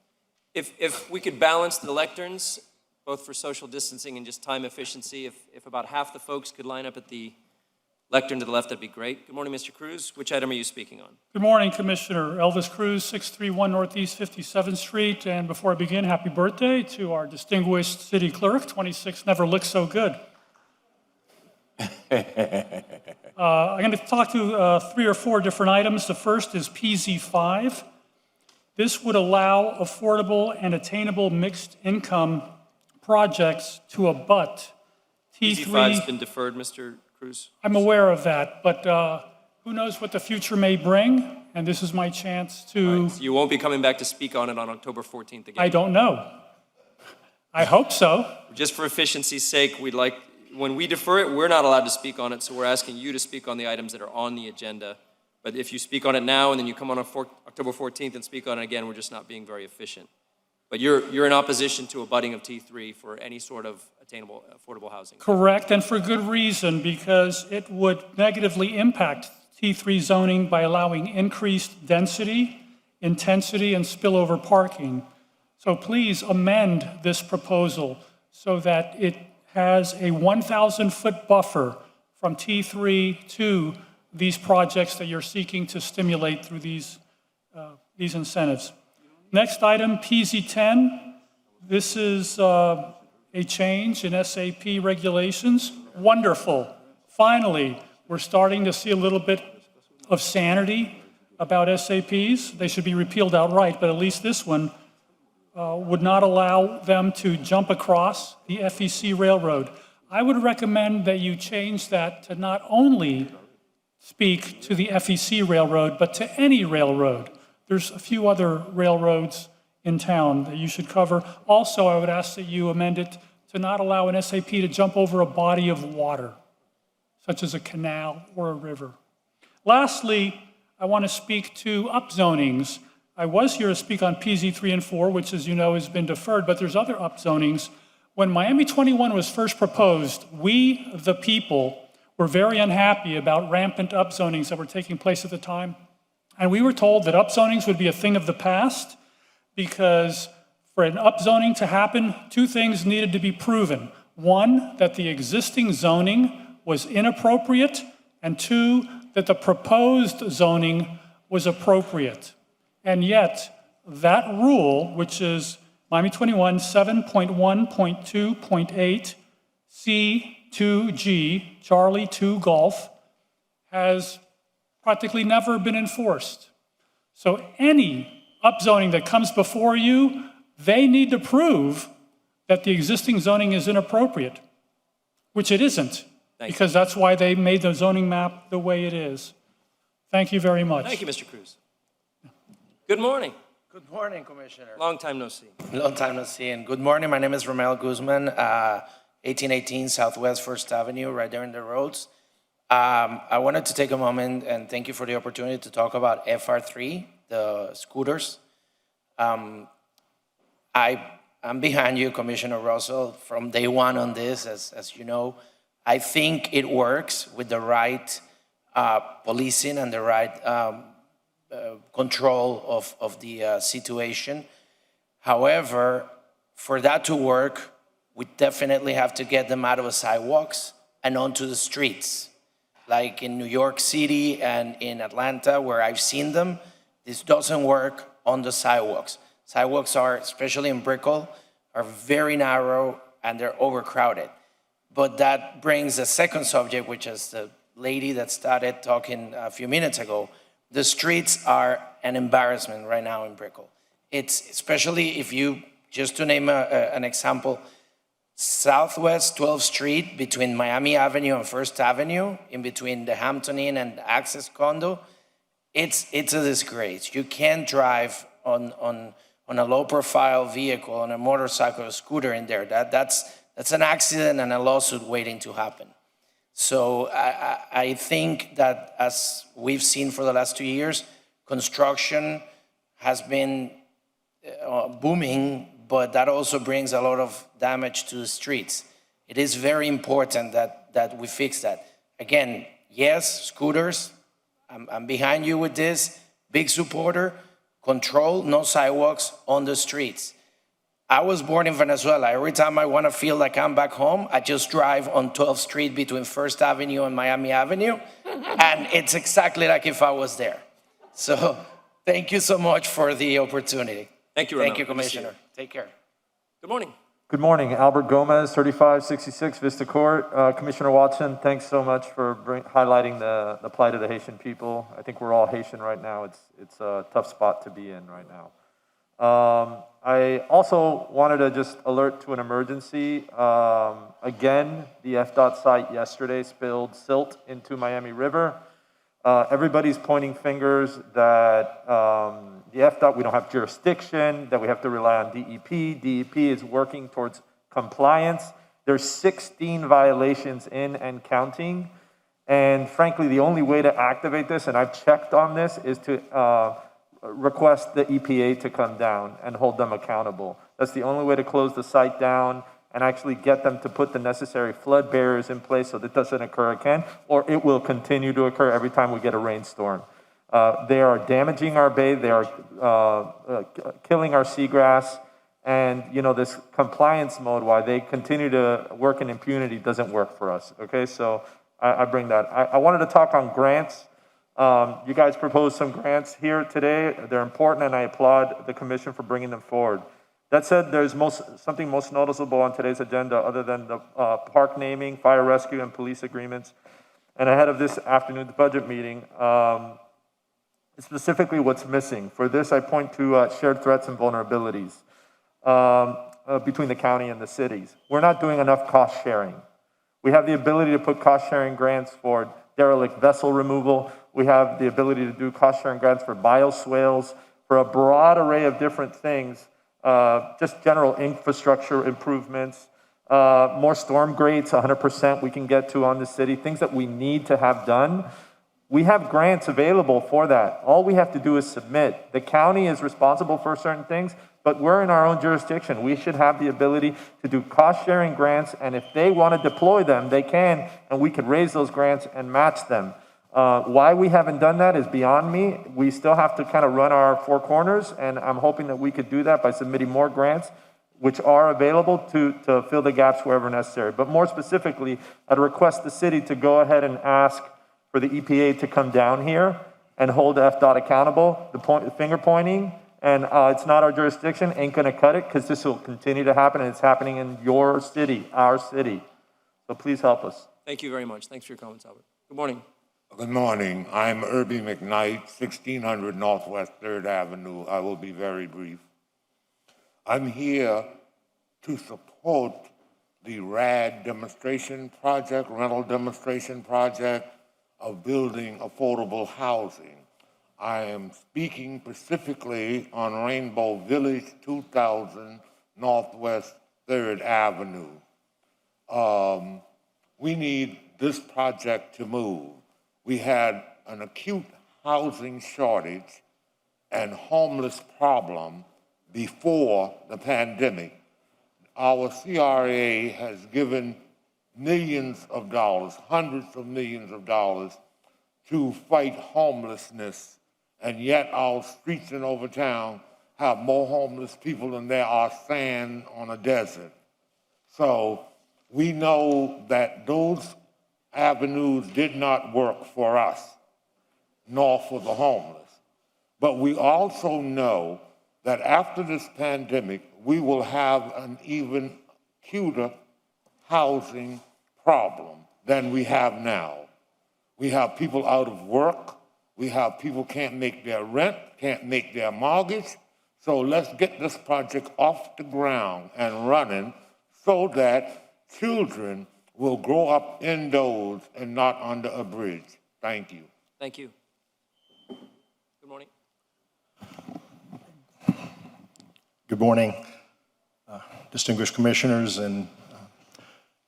If we could balance the lecterns, both for social distancing and just time efficiency, if about half the folks could line up at the lectern to the left, that'd be great. Good morning, Mr. Cruz. Which item are you speaking on?
Good morning, Commissioner. Elvis Cruz, 631 Northeast 57th Street. And before I begin, happy birthday to our distinguished city clerk. 26 never looked so good. I'm going to talk to 3 or 4 different items. The first is PZ5. This would allow affordable and attainable mixed income projects to abut
PZ5 has
T3.
been deferred, Mr. Cruz.
I'm aware of that, but who knows what the future may bring, and this is my chance to,
So you won't be coming back to speak on it on October 14th again?
I don't know. I hope so.
Just for efficiency's sake, we'd like, when we defer it, we're not allowed to speak on it, so we're asking you to speak on the items that are on the agenda. But if you speak on it now and then you come on October 14th and speak on it again, we're just not being very efficient. But you're in opposition to abutting of T3 for any sort of attainable, affordable housing.
Correct, and for good reason, because it would negatively impact T3 zoning by allowing increased density, intensity, and spillover parking. So please amend this proposal so that it has a 1,000-foot buffer from T3 to these projects that you're seeking to stimulate through these incentives. Next item, PZ10. This is a change in SAP regulations. Wonderful. Finally, we're starting to see a little bit of sanity about SAPs. They should be repealed outright, but at least this one would not allow them to jump across the FEC railroad. I would recommend that you change that to not only speak to the FEC railroad, but to any railroad. There's a few other railroads in town that you should cover. Also, I would ask that you amend it to not allow an SAP to jump over a body of water, such as a canal or a river. Lastly, I want to speak to upzonings. I was here to speak on PZ 3 and 4, which, as you know, has been deferred, but there's other upzonings. When Miami 21 was first proposed, we, the people, were very unhappy about rampant upzonings that were taking place at the time. And we were told that upzonings would be a thing of the past because for an upzoning to happen, 2 things needed to be proven. 1, that the existing zoning was inappropriate, and 2, that the proposed zoning was appropriate. And yet, that rule, which is Miami 21 7.1.2.8 C2G, Charlie 2 Golf, has practically never been enforced. So any upzoning that comes before you, they need to prove that the existing zoning is inappropriate, which it isn't, because that's why they made the zoning map the way it is. Thank you very much.
Thank you, Mr. Cruz. Good morning.
Good morning, Commissioner.
Long time no see.
Long time no see. And good morning. My name is Romel Guzman, 1818 Southwest First Avenue, right there in the roads. I wanted to take a moment and thank you for the opportunity to talk about FR3, the scooters. I'm behind you, Commissioner Russell, from day one on this, as you know. I think it works with the right policing and the right control of the situation. However, for that to work, we definitely have to get them out of the sidewalks and onto the streets. Like in New York City and in Atlanta, where I've seen them, this doesn't work on the sidewalks. Sidewalks are, especially in Brickell, are very narrow and they're overcrowded. But that brings a second subject, which is the lady that started talking a few minutes ago. The streets are an embarrassment right now in Brickell. It's especially if you, just to name an example, Southwest 12th Street between Miami Avenue and First Avenue, in between the Hampton Inn and the Access Condo, it's a disgrace. You can't drive on a low-profile vehicle, on a motorcycle or scooter in there. That's an accident and a lawsuit waiting to happen. So I think that, as we've seen for the last 2 years, construction has been booming, but that also brings a lot of damage to the streets. It is very important that we fix that. Again, yes, scooters, I'm behind you with this, big supporter. control, no sidewalks on the streets. I was born in Venezuela. Every time I want to feel like I'm back home, I just drive on 12th Street between First Avenue and Miami Avenue, and it's exactly like if I was there. So thank you so much for the opportunity.
Thank you,
Thank you,
Ramon. Good to see you.
Commissioner. Take care.
Good morning.
Good morning, Albert Gomez, 3566 Vista Court. Commissioner Watson, thanks so much for highlighting the plight of the Haitian people. I think we're all Haitian right now. It's a tough spot to be in right now. I also wanted to just alert to an emergency. Again, the FDOT site yesterday spilled silt into Miami River. Everybody's pointing fingers that the FDOT, we don't have jurisdiction, that we have to rely on DEP. DEP is working towards compliance. There's 16 violations in and counting. And frankly, the only way to activate this, and I've checked on this, is to request the EPA to come down and hold them accountable. That's the only way to close the site down and actually get them to put the necessary flood barriers in place so that doesn't occur again, or it will continue to occur every time we get a rainstorm. They are damaging our bay, they are killing our seagrass, and this compliance mode, while they continue to work in impunity, doesn't work for us, okay? So I bring that. I wanted to talk on grants. You guys proposed some grants here today. They're important, and I applaud the commission for bringing them forward. That said, there's something most noticeable on today's agenda other than the park naming, fire rescue, and police agreements. And ahead of this afternoon's budget meeting, specifically what's missing. For this, I point to shared threats and vulnerabilities between the county and the cities. We're not doing enough cost sharing. We have the ability to put cost sharing grants for derelict vessel removal. We have the ability to do cost sharing grants for bioswales, for a broad array of different things, just general infrastructure improvements, more storm grates, 100% we can get to on the city, things that we need to have done. We have grants available for that. All we have to do is submit. The county is responsible for certain things, but we're in our own jurisdiction. We should have the ability to do cost-sharing grants, and if they want to deploy them, they can, and we could raise those grants and match them. Why we haven't done that is beyond me. We still have to kind of run our four corners, and I'm hoping that we could do that by submitting more grants, which are available to fill the gaps wherever necessary. But more specifically, I'd request the city to go ahead and ask for the EPA to come down here and hold FDOT accountable. The finger pointing, and it's not our jurisdiction, ain't gonna cut it, because this will continue to happen, and it's happening in your city, our city. So please help us.
Thank you very much. Thanks for your comments, Albert. Good morning.
Good morning. I'm Irby McKnight, 1600 Northwest 3rd Avenue. I will be very brief. I'm here to support the RAD demonstration project, rental demonstration project of building affordable housing. I am speaking specifically on Rainbow Village 2000 Northwest 3rd Avenue. We need this project to move. We had an acute housing shortage and homeless problem before the pandemic. Our CRA has given millions of dollars, hundreds of millions of dollars to fight homelessness, and yet our streets in Overtown have more homeless people than there are sand on a desert. So we know that those avenues did not work for us, nor for the homeless. But we also know that after this pandemic, we will have an even acuter housing problem than we have now. We have people out of work. We have people can't make their rent, can't make their mortgage. So let's get this project off the ground and running so that children will grow up indoors and not under a bridge. Thank you.
Thank you. Good morning.
Good morning, distinguished commissioners, and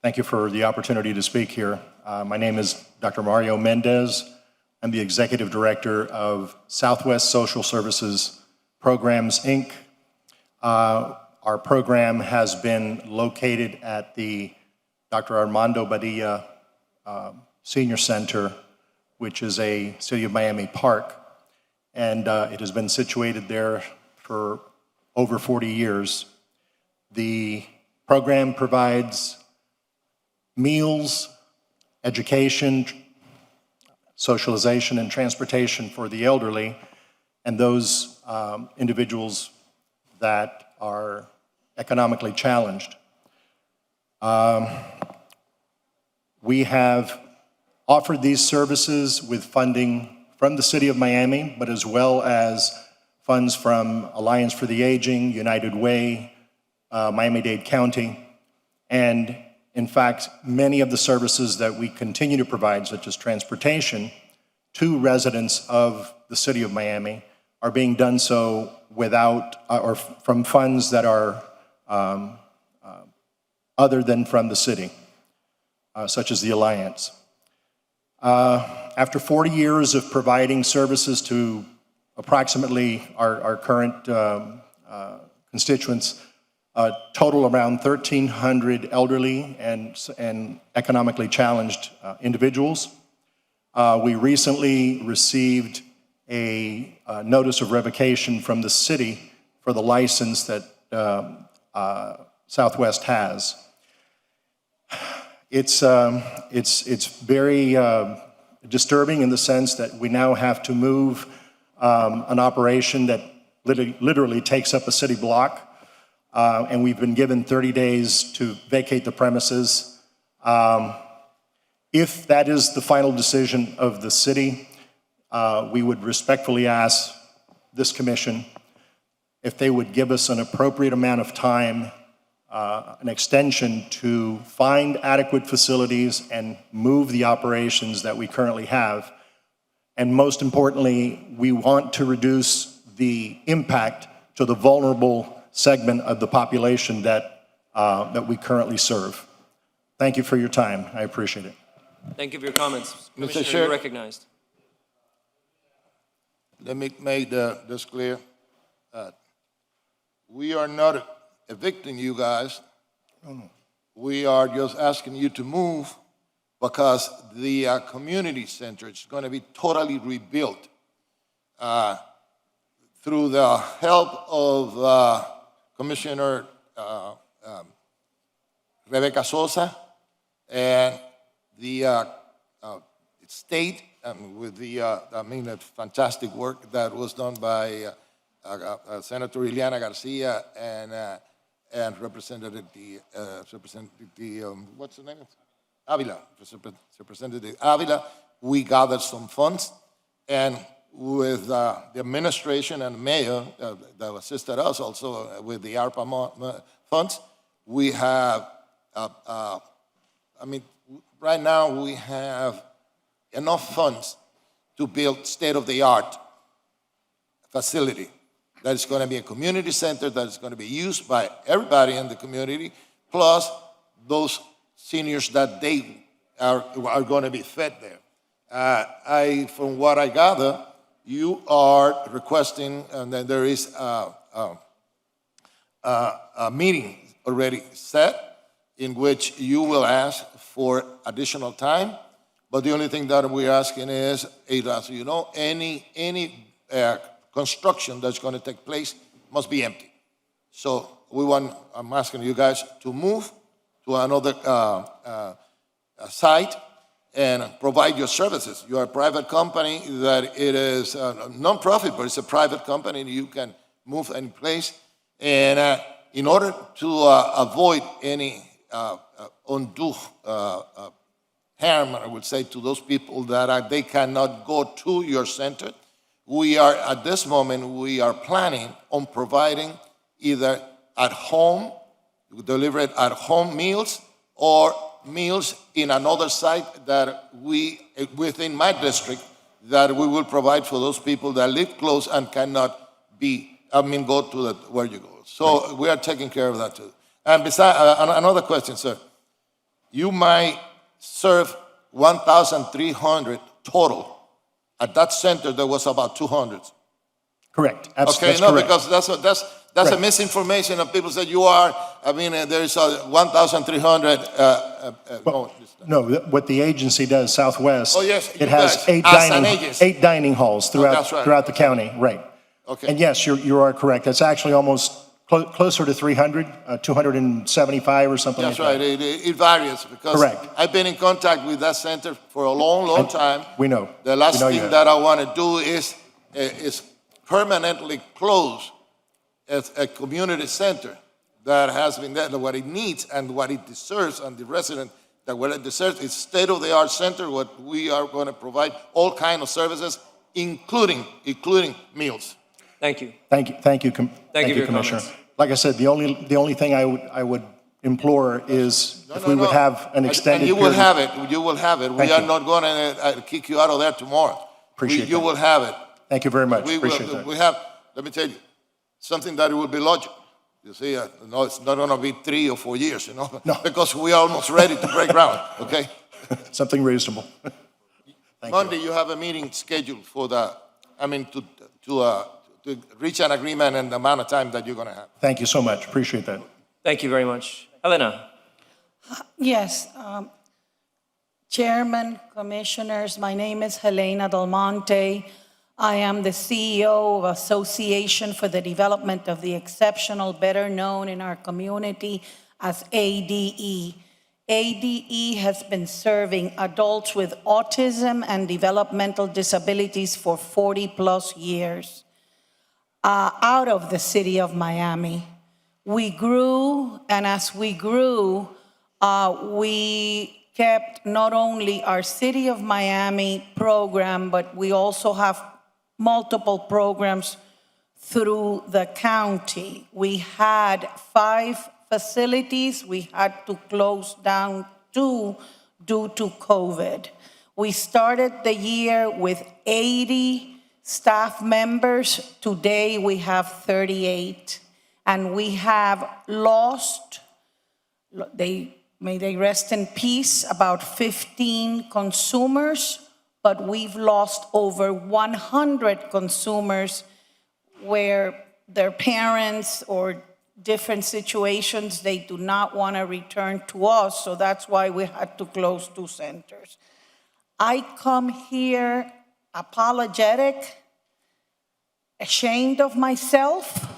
thank you for the opportunity to speak here. My name is Dr. Mario Mendez. I'm the Executive Director of Southwest Social Services Programs, Inc. Our program has been located at the Dr. Armando Badilla Senior Center, which is a City of Miami park. and it has been situated there for over 40 years. The program provides meals, education, socialization, and transportation for the elderly and those individuals that are economically challenged. We have offered these services with funding from the City of Miami, but as well as funds from Alliance for the Aging, United Way, Miami-Dade County, and in fact, many of the services that we continue to provide, such as transportation, to residents of the City of Miami are being done so without, or from funds that are other than from the city, such as the Alliance. After 40 years of providing services to approximately our current constituents, total around 1,300 elderly and economically challenged individuals. We recently received a notice of revocation from the city for the license that Southwest has. It's very disturbing in the sense that we now have to move an operation that literally takes up a city block. And we've been given 30 days to vacate the premises. If that is the final decision of the city, we would respectfully ask this commission if they would give us an appropriate amount of time, an extension to find adequate facilities and move the operations that we currently have. And most importantly, we want to reduce the impact to the vulnerable segment of the population that we currently serve. Thank you for your time. I appreciate it.
Thank you for your comments.
Mr.
Commissioner,
Chair.
you're recognized.
Let me make this clear. We are not evicting you guys. We are just asking you to move because the community center is going to be totally rebuilt through the help of Commissioner Rebecca Sosa and the state with the fantastic work that was done by Senator Ileana Garcia and Representative what's the name? Avila. Representative Avila. We gathered some funds, and with the administration and mayor that assisted us also with the ARPA funds, we have, right now we have enough funds to build state-of-the-art facility that is going to be a community center that is going to be used by everybody in the community, plus those seniors that they are going to be fed there. From what I gather, you are requesting, and then there is a meeting already set in which you will ask for additional time, but the only thing that we're asking is, as you know, any construction that's going to take place must be empty. So I'm asking you guys to move to another site and provide your services. You are a private company that it is non-profit, but it's a private company, and you can move any place. And in order to avoid any undue harm, I would say, to those people that they cannot go to your center, we are, at this moment, we are planning on providing either at home, delivered at home meals, or meals in another site that within my district, that we will provide for those people that live close and cannot go to where you go. So we are taking care of that too. And besides, another question, sir. You might serve 1,300 total. At that center, there was about 200.
Correct.
Okay,
That's
no,
correct.
because that's a
Right.
misinformation of people say you are. I mean, there is 1,300.
No, what the agency does, Southwest.
Oh, yes, you
It has
guys, as an agency.
8 dining halls
that's right.
throughout the county, right.
Okay.
And yes, you are correct. That's actually almost closer to 300, 275 or something like
That's right.
that.
It varies because
Correct.
I've been in contact with that center for a long, long time.
We know.
The last
We know you
thing
have.
that I want to do is permanently close a community center that has been there, what it needs and what it deserves, and the resident that what it deserves is state-of-the-art center. What we are going to provide all kinds of services, including meals.
Thank you.
Thank you,
Thank you for your
Commissioner.
comments.
Like I said, the only thing I would implore is if we would have an extended
And you will
period.
have it. You will have it. We
Thank
are
you.
not going to kick you out of there tomorrow.
Appreciate
You
that.
will have it.
Thank you very much.
We
Appreciate
will,
that.
we have, let me tell you, something that it will be logical. You see, no, it's not going to be 3 or 4 years, because we are almost ready to break ground, okay?
Something reasonable.
Monday, you have a meeting scheduled for to reach an agreement and the amount of time that you're going to have.
Thank you so much. Appreciate that.
Thank you very much. Helena.
Yes, Chairman, Commissioners, my name is Helena Del Monte. I am the CEO of Association for the Development of the Exceptional, better known in our community as ADE. ADE has been serving adults with autism and developmental disabilities for 40+ years out of the city of Miami. We grew, and as we grew, we kept not only our City of Miami program, but we also have multiple programs through the county. We had 5 facilities. We had to close down 2 due to COVID. We started the year with 80 staff members. Today we have 38. And we have lost, may they rest in peace, about 15 consumers, but we've lost over 100 consumers where their parents or different situations, they do not want to return to us, so that's why we had to close 2 centers. I come here apologetic, ashamed of myself.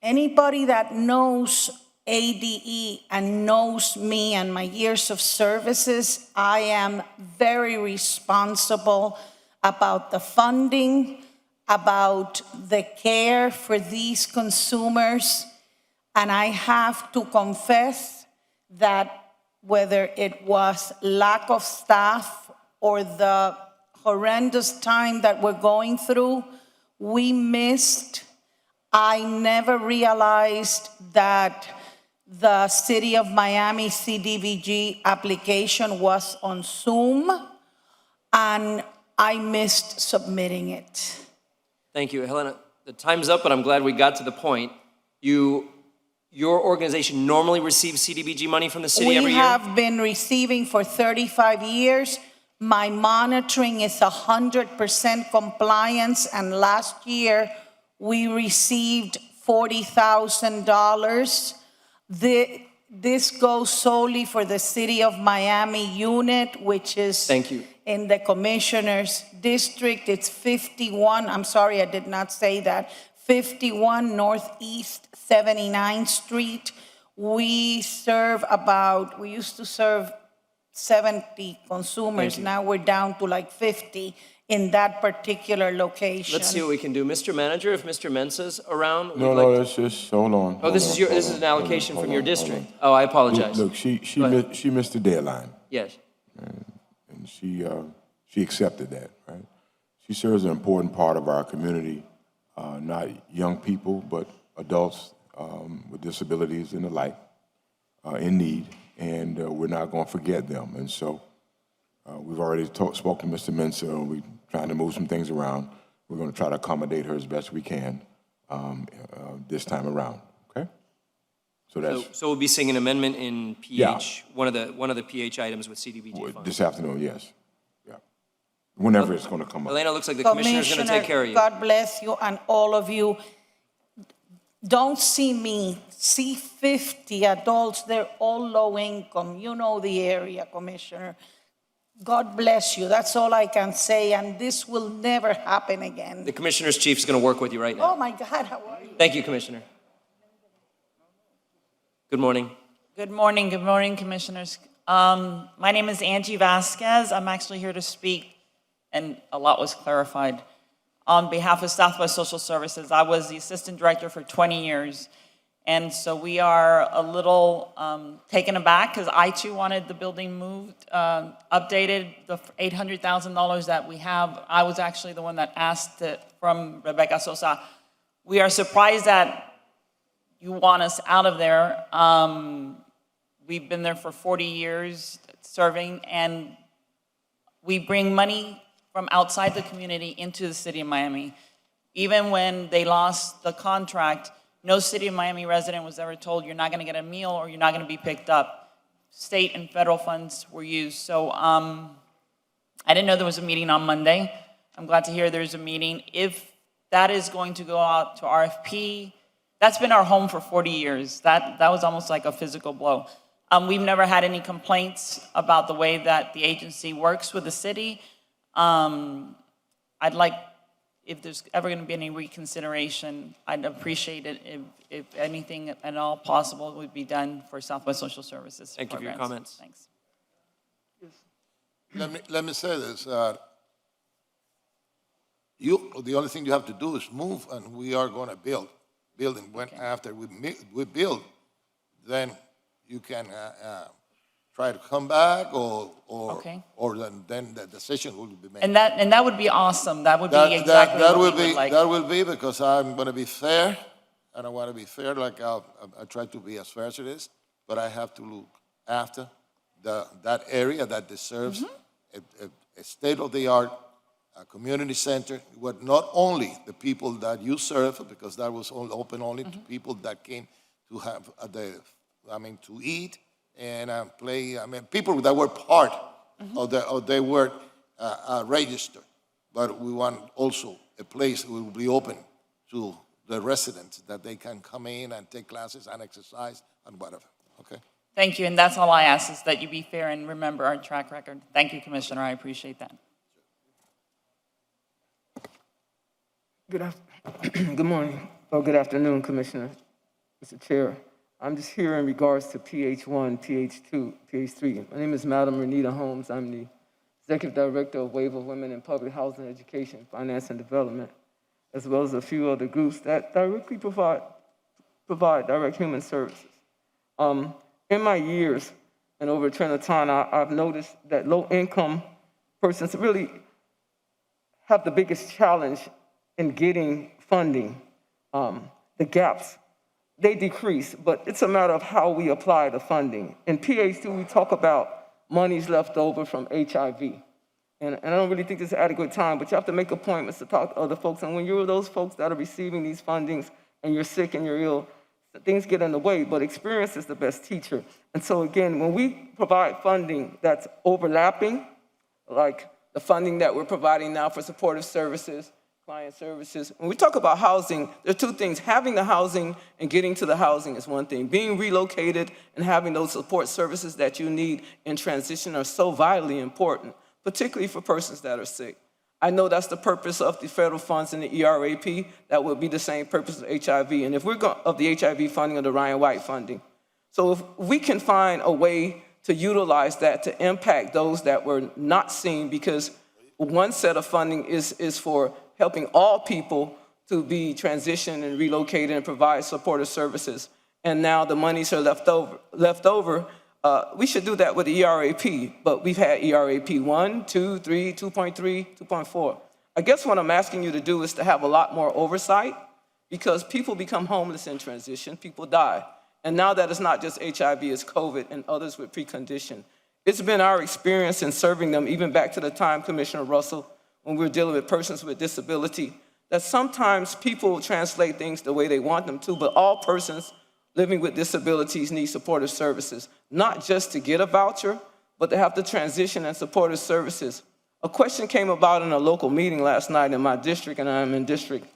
Anybody that knows ADE and knows me and my years of services, I am very responsible about the funding, about the care for these consumers. And I have to confess that whether it was lack of staff or the horrendous time that we're going through, we missed. I never realized that the City of Miami CDBG application was on Zoom, and I missed submitting it.
Thank you, Helena. The time's up, but I'm glad we got to the point. Your organization normally receives CDBG money from the city every year?
We have been receiving for 35 years. My monitoring is 100% compliance, and last year we received $40,000. This goes solely for the City of Miami unit, which is
Thank you.
in the Commissioner's District. It's 51, I'm sorry, I did not say that, 51 Northeast 79th Street. We used to serve 70 consumers.
Thank you.
Now we're down to like 50 in that particular location.
Let's see what we can do. Mr. Manager, if Mr. Mensa's around, we'd
No,
like
no,
to-
that's just, hold on.
Oh, this is an allocation from your district. Oh, I apologize.
Look, she
Go ahead.
missed the deadline,
Yes.
and she accepted that, right? She serves an important part of our community, not young people, but adults with disabilities and the like, in need, and we're not going to forget them. And so we've already spoken to Mr. Mensa, and we're trying to move some things around. We're going to try to accommodate her as best we can this time around, okay? So that's
So we'll be seeing an amendment in PH,
Yeah.
one of the PH items with CDBG funds.
this afternoon, yes. Yeah. Whenever it's going to come up.
Elena, looks like the commissioner's going to take care of you.
God bless you and all of you. don't see me, see 50 adults, they're all low income. You know the area, Commissioner. God bless you, that's all I can say, and this will never happen again.
The Commissioner's Chief is going to work with you right now.
Oh my God, how are you?
Thank you, Commissioner. Good morning.
Good morning, Commissioners. My name is Angie Vasquez. I'm actually here to speak, and a lot was clarified. On behalf of Southwest Social Services, I was the Assistant Director for 20 years, and so we are a little taken aback because I too wanted the building moved, updated, the $800,000 that we have. I was actually the one that asked it from Rebecca Sosa. We are surprised that you want us out of there. We've been there for 40 years serving, and we bring money from outside the community into the city of Miami. Even when they lost the contract, no city of Miami resident was ever told you're not gonna get a meal or you're not gonna be picked up. State and federal funds were used. So I didn't know there was a meeting on Monday. I'm glad to hear there's a meeting. If that is going to go out to RFP, that's been our home for 40 years. That was almost like a physical blow. We've never had any complaints about the way that the agency works with the city. I'd like, if there's ever going to be any reconsideration, I'd appreciate it if anything at all possible would be done for Southwest Social Services.
Thank you for your
programs.
comments.
Thanks.
Let me say this. The only thing you have to do is move, and we are going to build. Building. When after we build, then you can try to come back, or then the decision will be made.
And that would be awesome. That would be exactly what we would like.
That will be, because I'm going to be fair, and I want to be fair. Like I try to be as fair as it is, but I have to look after that area that deserves a state-of-the-art community center, with not only the people that you serve, because that was open only to people that came to have to eat and play. People that were part of they were registered. But we want also a place that will be open to the residents, that they can come in and take classes and exercise and whatever. Okay.
Thank you, and that's all I ask, is that you be fair and remember our track record. Thank you, Commissioner, I appreciate that.
Good morning, or good afternoon, Commissioner, Mr. Chair. I'm just here in regards to PH1, PH2, PH3. My name is Madam Renita Holmes. I'm the Executive Director of Wave of Women in Public Housing, Education, Finance, and Development, as well as a few other groups that directly provide direct human services. In my years and over a trend of time, I've noticed that low-income persons really have the biggest challenge in getting funding. The gaps, they decrease, but it's a matter of how we apply the funding. In PH2, we talk about monies left over from HIV. And I don't really think this is adequate time, but you have to make appointments to talk to other folks. And when you're those folks that are receiving these fundings and you're sick and you're ill, things get in the way, but experience is the best teacher. And so again, when we provide funding that's overlapping, like the funding that we're providing now for supportive services, client services. When we talk about housing, there are two things. Having the housing and getting to the housing is one thing. Being relocated and having those support services that you need in transition are so vitally important, particularly for persons that are sick. I know that's the purpose of the federal funds in the ERAP. That would be the same purpose of HIV. And if we're of the HIV funding or the Ryan White funding. So if we can find a way to utilize that to impact those that were not seen, because one set of funding is for helping all people to be transitioned and relocated and provide supportive services. And now the monies are left over. We should do that with the ERAP, but we've had ERAP 1, 2, 3, 2.3, 2.4. I guess what I'm asking you to do is to have a lot more oversight, because people become homeless in transition, people die. And now that it's not just HIV, it's COVID and others with precondition. It's been our experience in serving them, even back to the time, Commissioner Russell, when we were dealing with persons with disability, that sometimes people translate things the way they want them to, but all persons living with disabilities need supportive services, not just to get a voucher, but to have to transition and supportive services. A question came about in a local meeting last night in my district, and I'm in district,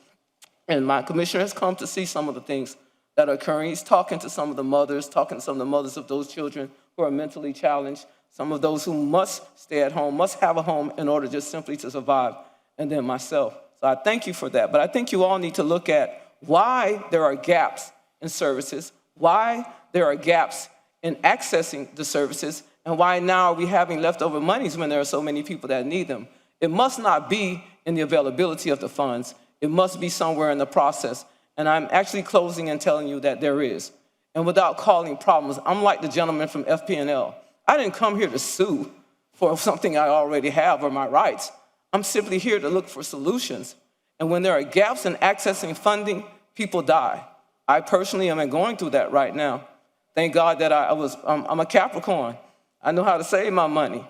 And my commissioner has come to see some of the things that are occurring. He's talking to some of the mothers, talking to some of the mothers of those children who are mentally challenged, some of those who must stay at home, must have a home in order just simply to survive, and then myself. So I thank you for that. But I think you all need to look at why there are gaps in services, why there are gaps in accessing the services, and why now are we having leftover monies when there are so many people that need them. It must not be in the availability of the funds. It must be somewhere in the process. And I'm actually closing and telling you that there is. And without calling problems, I'm like the gentleman from FP&L. I didn't come here to sue for something I already have or my rights. I'm simply here to look for solutions. And when there are gaps in accessing funding, people die. I personally am going through that right now. Thank God that I'm a Capricorn. I know how to save my money.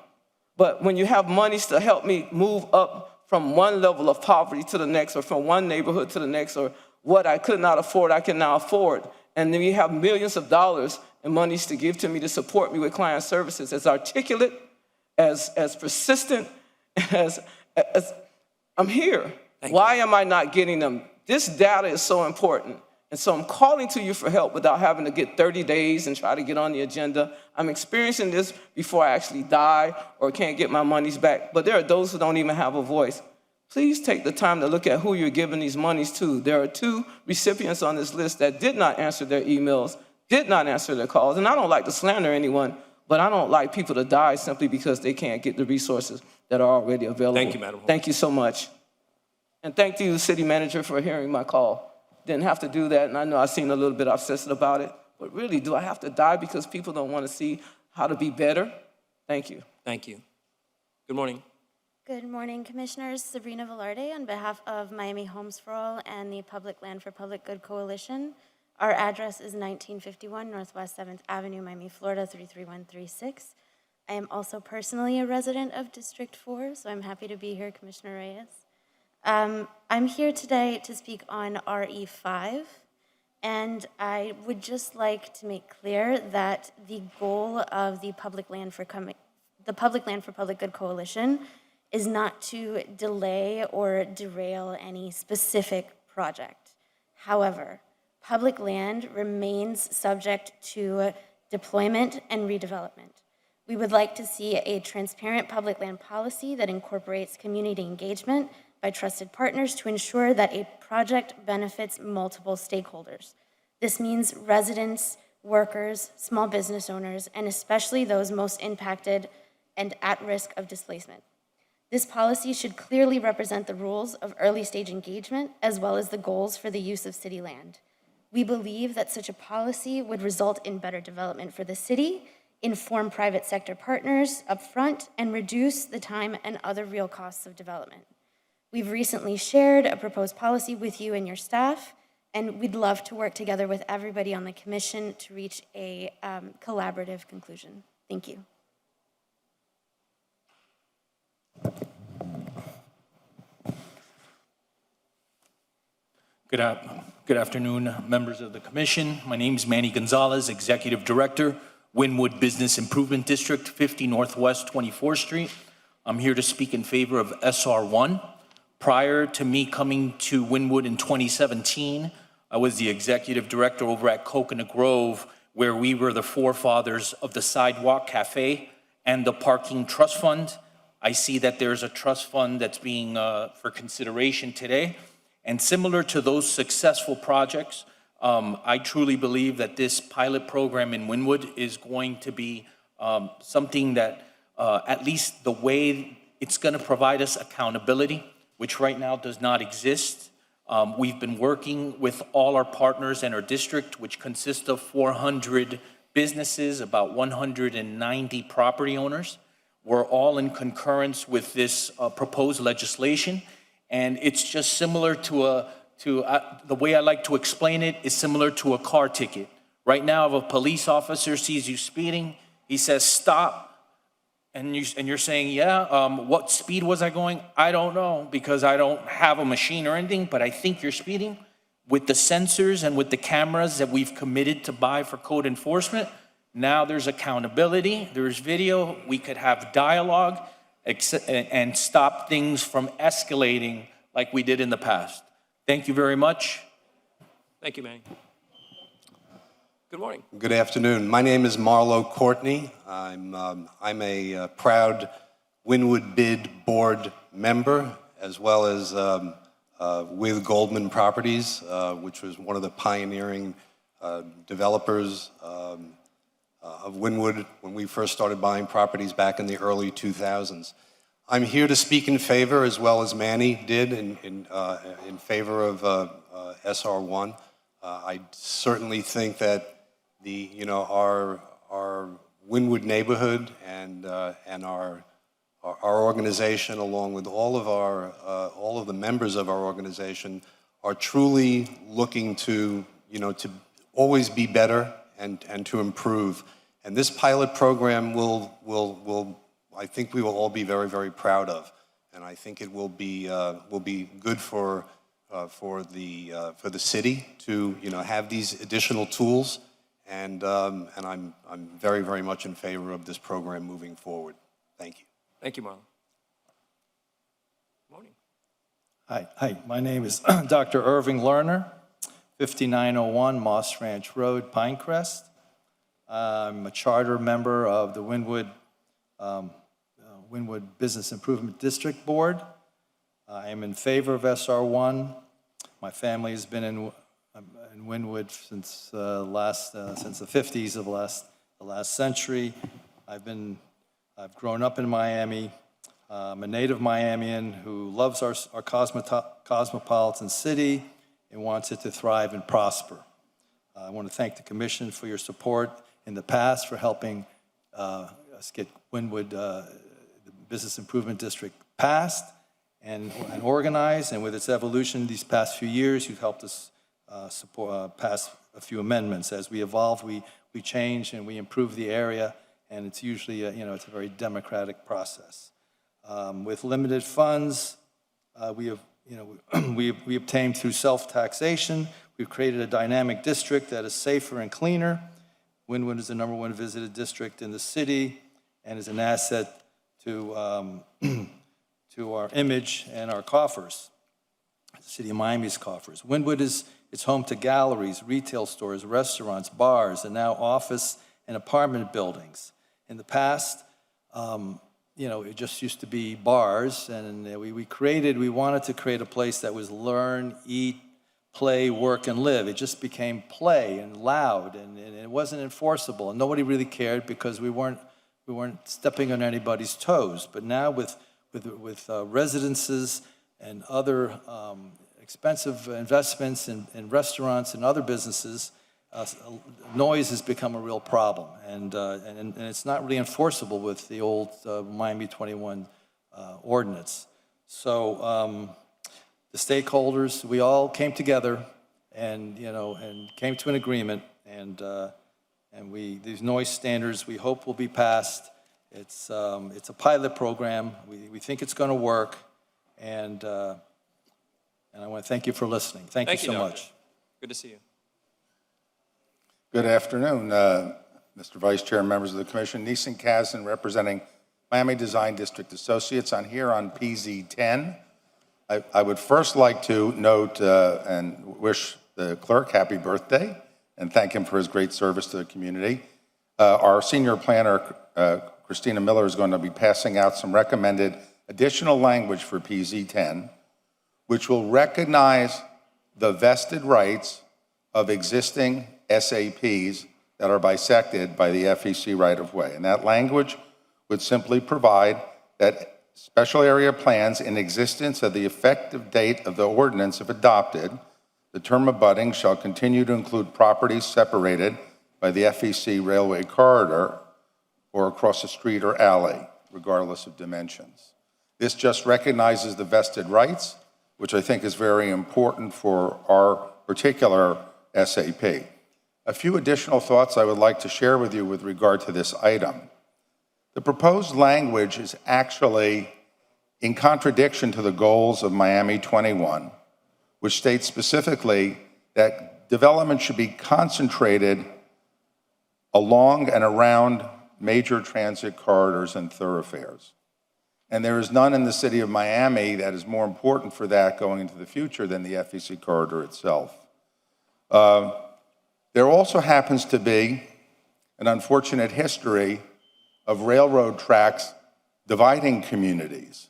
But when you have monies to help me move up from one level of poverty to the next, or from one neighborhood to the next, or what I could not afford, I can now afford. And then you have millions of dollars in monies to give to me to support me with client services, as articulate, as persistent, as I'm here. Why am I not getting them? This data is so important. And so I'm calling to you for help without having to get 30 days and try to get on the agenda. I'm experiencing this before I actually die or can't get my monies back. But there are those who don't even have a voice. Please take the time to look at who you're giving these monies to. There are 2 recipients on this list that did not answer their emails, did not answer their calls. And I don't like to slander anyone, but I don't like people to die simply because they can't get the resources that are already available.
Thank you, Madam Holmes.
Thank you so much. And thank you, City Manager, for hearing my call. Didn't have to do that, and I know I seem a little bit obsessed about it, but really, do I have to die because people don't want to see how to be better? Thank you.
Thank you. Good morning.
Good morning, Commissioners. Sabrina Velarde on behalf of Miami Homes for All and the Public Land for Public Good Coalition. Our address is 1951 Northwest 7th Avenue, Miami, Florida, 33136. I am also personally a resident of District 4, so I'm happy to be here, Commissioner Reyes. I'm here today to speak on RE5, and I would just like to make clear that the goal of the Public Land for Public Good Coalition is not to delay or derail any specific project. However, public land remains subject to deployment and redevelopment. We would like to see a transparent public land policy that incorporates community engagement by trusted partners to ensure that a project benefits multiple stakeholders. This means residents, workers, small business owners, and especially those most impacted and at risk of displacement. This policy should clearly represent the rules of early stage engagement as well as the goals for the use of city land. We believe that such a policy would result in better development for the city, inform private sector partners upfront, and reduce the time and other real costs of development. We've recently shared a proposed policy with you and your staff, and we'd love to work together with everybody on the commission to reach a collaborative conclusion. Thank you.
Good afternoon, members of the commission. My name is Manny Gonzalez, Executive Director, Wynwood Business Improvement District, 50 Northwest 24th Street. I'm here to speak in favor of SR1. Prior to me coming to Wynwood in 2017, I was the Executive Director over at Coconut Grove, where we were the forefathers of the Sidewalk Cafe and the Parking Trust Fund. I see that there's a trust fund that's being for consideration today. And similar to those successful projects, I truly believe that this pilot program in Wynwood is going to be something that, at least the way it's going to provide us accountability, which right now does not exist. We've been working with all our partners in our district, which consists of 400 businesses, about 190 property owners. We're all in concurrence with this proposed legislation. And it's just similar to the way I like to explain it is similar to a car ticket. Right now, if a police officer sees you speeding, he says, stop. And you're saying, yeah, what speed was I going? I don't know, because I don't have a machine or anything, but I think you're speeding. With the sensors and with the cameras that we've committed to buy for code enforcement, now there's accountability, there's video, we could have dialogue, and stop things from escalating like we did in the past. Thank you very much.
Thank you, Manny. Good morning.
Good afternoon. My name is Marlo Courtney. I'm a proud Wynwood Bid Board member, as well as with Goldman Properties, which was one of the pioneering developers of Wynwood when we first started buying properties back in the early 2000s. I'm here to speak in favor, as well as Manny did, in favor of SR1. I certainly think that our Wynwood neighborhood and our organization, along with all of the members of our organization, are truly looking to always be better and to improve. And this pilot program I think we will all be very, very proud of, and I think it will be good for the city to have these additional tools, and I'm very, very much in favor of this program moving forward. Thank you.
Thank you, Marlon. Morning.
Hi, my name is Dr. Irving Lerner, 5901 Moss Ranch Road, Pinecrest. I'm a charter member of the Wynwood Business Improvement District Board. I am in favor of SR1. My family has been in Wynwood since the 50s of the last century. I've grown up in Miami. I'm a native Miamian who loves our cosmopolitan city and wants it to thrive and prosper. I want to thank the Commission for your support in the past for helping us get Wynwood, the Business Improvement District, passed and organized. And with its evolution these past few years, you've helped us pass a few amendments. As we evolve, we change and we improve the area, and it's usually it's a very democratic process. With limited funds, we obtained through self-taxation. We've created a dynamic district that is safer and cleaner. Wynwood is the #1 visited district in the city and is an asset to our image and our coffers, the city of Miami's coffers. Wynwood it's home to galleries, retail stores, restaurants, bars, and now office and apartment buildings. In the past, it just used to be bars, and we wanted to create a place that was learn, eat, play, work, and live. It just became play and loud, and it wasn't enforceable, and nobody really cared because we weren't stepping on anybody's toes. But now with residences and other expensive investments in restaurants and other businesses, noise has become a real problem, and it's not really enforceable with the old Miami 21 ordinance. So the stakeholders, we all came together and came to an agreement, and these noise standards we hope will be passed. It's a pilot program. We think it's going to work, and I want to thank you for listening. Thank you so much.
Good to see you.
Good afternoon, Mr. Vice Chair, members of the Commission. Neeson Kazan, representing Miami Design District Associates. I'm here on PZ 10. I would first like to note and wish the clerk happy birthday and thank him for his great service to the community. Our senior planner, Christina Miller, is going to be passing out some recommended additional language for PZ 10, which will recognize the vested rights of existing SAPs that are bisected by the FEC right-of-way. And that language would simply provide that special area plans in existence at the effective date of the ordinance, if adopted, the term abutting shall continue to include properties separated by the FEC railway corridor or across a street or alley, regardless of dimensions. This just recognizes the vested rights, which I think is very important for our particular SAP. A few additional thoughts I would like to share with you with regard to this item. The proposed language is actually in contradiction to the goals of Miami 21, which states specifically that development should be concentrated along and around major transit corridors and thoroughfares. And there is none in the city of Miami that is more important for that going into the future than the FEC corridor itself. There also happens to be an unfortunate history of railroad tracks dividing communities.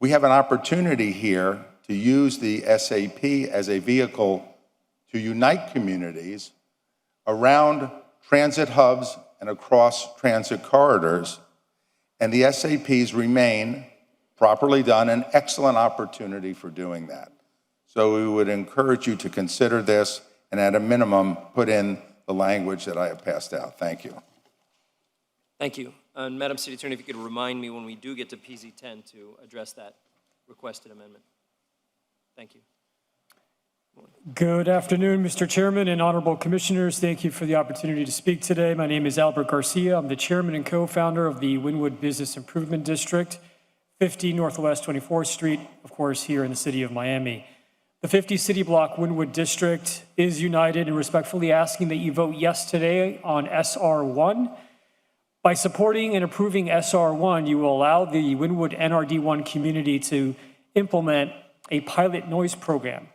We have an opportunity here to use the SAP as a vehicle to unite communities around transit hubs and across transit corridors, and the SAPs remain, properly done, an excellent opportunity for doing that. So we would encourage you to consider this and at a minimum, put in the language that I have passed out. Thank you.
Thank you. And Madam City Attorney, if you could remind me when we do get to PZ10 to address that requested amendment. Thank you.
Good afternoon, Mr. Chairman and honorable commissioners. Thank you for the opportunity to speak today. My name is Albert Garcia. I'm the chairman and co-founder of the Wynwood Business Improvement District, 50 Northwest 24th Street, of course, here in the city of Miami. The 50 City Block Wynwood District is united in respectfully asking that you vote yes today on SR1. By supporting and approving SR1, you will allow the Wynwood NRD1 community to implement a pilot noise program.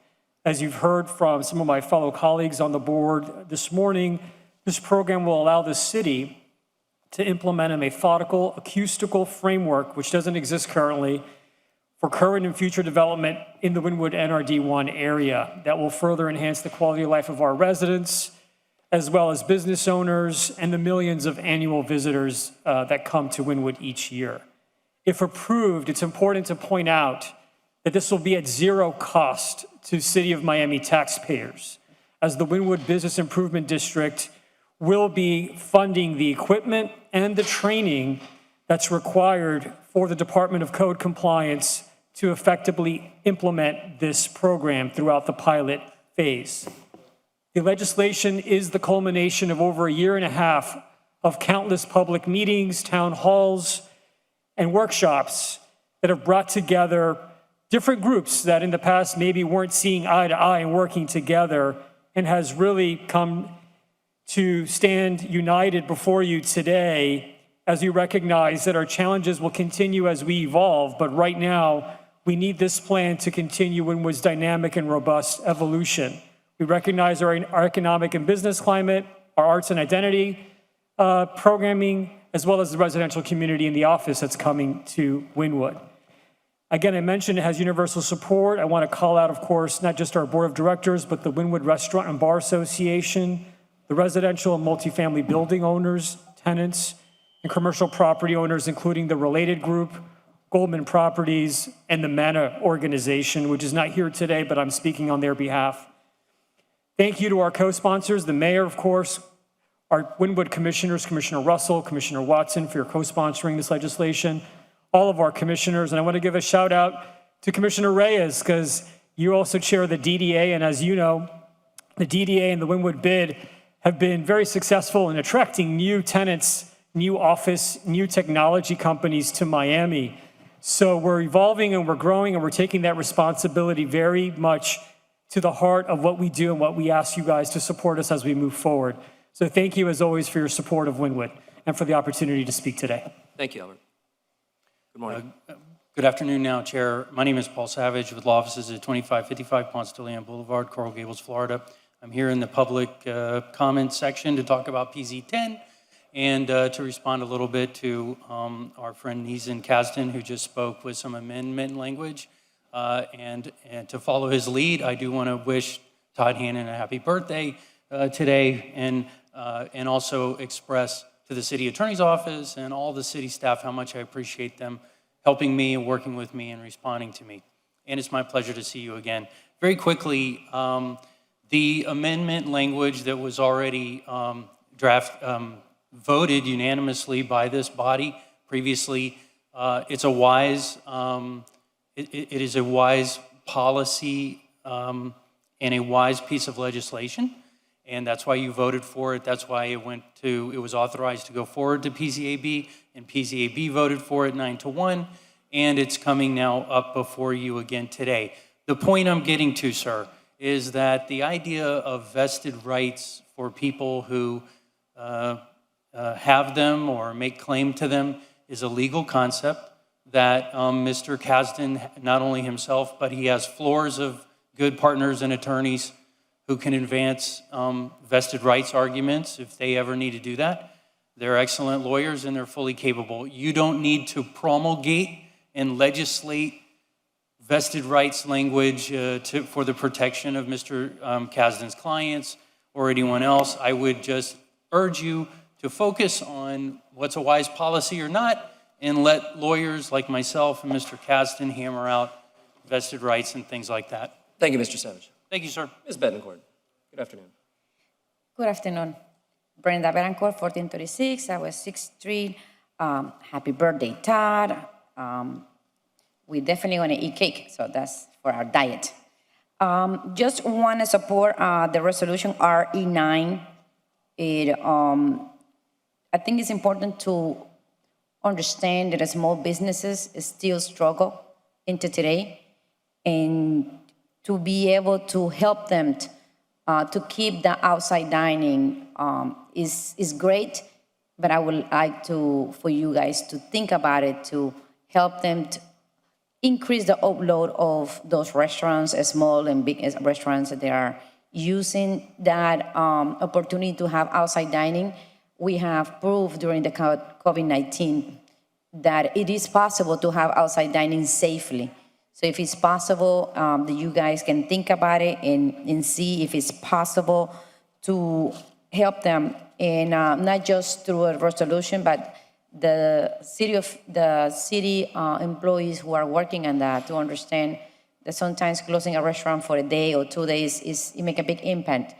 As you've heard from some of my fellow colleagues on the board this morning, this program will allow the city to implement a methodical acoustical framework, which doesn't exist currently, for current and future development in the Wynwood NRD1 area that will further enhance the quality of life of our residents, as well as business owners and the millions of annual visitors that come to Wynwood each year. If approved, it's important to point out that this will be at zero cost to City of Miami taxpayers, as the Wynwood Business Improvement District will be funding the equipment and the training that's required for the Department of Code Compliance to effectively implement this program throughout the pilot phase. The legislation is the culmination of over a year and a half of countless public meetings, town halls, and workshops that have brought together different groups that in the past maybe weren't seeing eye to eye and working together, and has really come to stand united before you today as we recognize that our challenges will continue as we evolve, but right now we need this plan to continue Wynwood's dynamic and robust evolution. We recognize our economic and business climate, our arts and identity programming, as well as the residential community in the office that's coming to Wynwood. Again, I mentioned it has universal support. I want to call out, of course, not just our board of directors, but the Wynwood Restaurant and Bar Association, the residential and multifamily building owners, tenants, and commercial property owners, including the Related Group, Goldman Properties, and the Manna Organization, which is not here today, but I'm speaking on their behalf. Thank you to our co-sponsors, the mayor, of course, our Wynwood commissioners, Commissioner Russell, Commissioner Watson, for your co-sponsoring this legislation, all of our commissioners, and I want to give a shout out to Commissioner Reyes, because you also chair the DDA, and as you know, the DDA and the Wynwood bid have been very successful in attracting new tenants, new office, new technology companies to Miami. So we're evolving and we're growing and we're taking that responsibility very much to the heart of what we do and what we ask you guys to support us as we move forward. So thank you as always for your support of Wynwood and for the opportunity to speak today.
Thank you, Albert. Good morning.
Good afternoon now, Chair. My name is Paul Savage with law offices at 2555 Ponce de Leon Boulevard, Coral Gables, Florida. I'm here in the public comment section to talk about PZ10 and to respond a little bit to our friend Neeson Kasdan, who just spoke with some amendment language. And to follow his lead, I do want to wish Todd Hannon a happy birthday today, and also express to the city attorney's office and all the city staff how much I appreciate them helping me and working with me and responding to me. And it's my pleasure to see you again. Very quickly, the amendment language that was already voted unanimously by this body previously, it's a wise, it is a wise policy and a wise piece of legislation. And that's why you voted for it. That's why it was authorized to go forward to PZAB, and PZAB voted for it 9-1, and it's coming now up before you again today. The point I'm getting to, sir, is that the idea of vested rights for people who have them or make claim to them is a legal concept. that Mr. Kasdan, not only himself, but he has floors of good partners and attorneys who can advance vested rights arguments if they ever need to do that. They're excellent lawyers and they're fully capable. You don't need to promulgate and legislate vested rights language for the protection of Mr. Kasdan's clients or anyone else. I would just urge you to focus on what's a wise policy or not, and let lawyers like myself and Mr. Kasdan hammer out vested rights and things like that.
Thank you, Mr. Savage.
Thank you, sir.
Ms. Betancourt, good afternoon.
Good afternoon. Brenda Betancourt, 1436 Southwest 6th Street. Happy birthday, Todd. We definitely want to eat cake, so that's for our diet. Just want to support the resolution RE9. I think it's important to understand that small businesses still struggle into today, and to be able to help them to keep the outside dining is great, but I would like for you guys to think about it, to help them to increase the upload of those restaurants, small and big restaurants that they are using that opportunity to have outside dining. We have proved during the COVID-19 that it is possible to have outside dining safely. So if it's possible, that you guys can think about it and see if it's possible to help them, and not just through a resolution, but the city employees who are working on that, to understand that sometimes closing a restaurant for a day or 2 days it make a big impact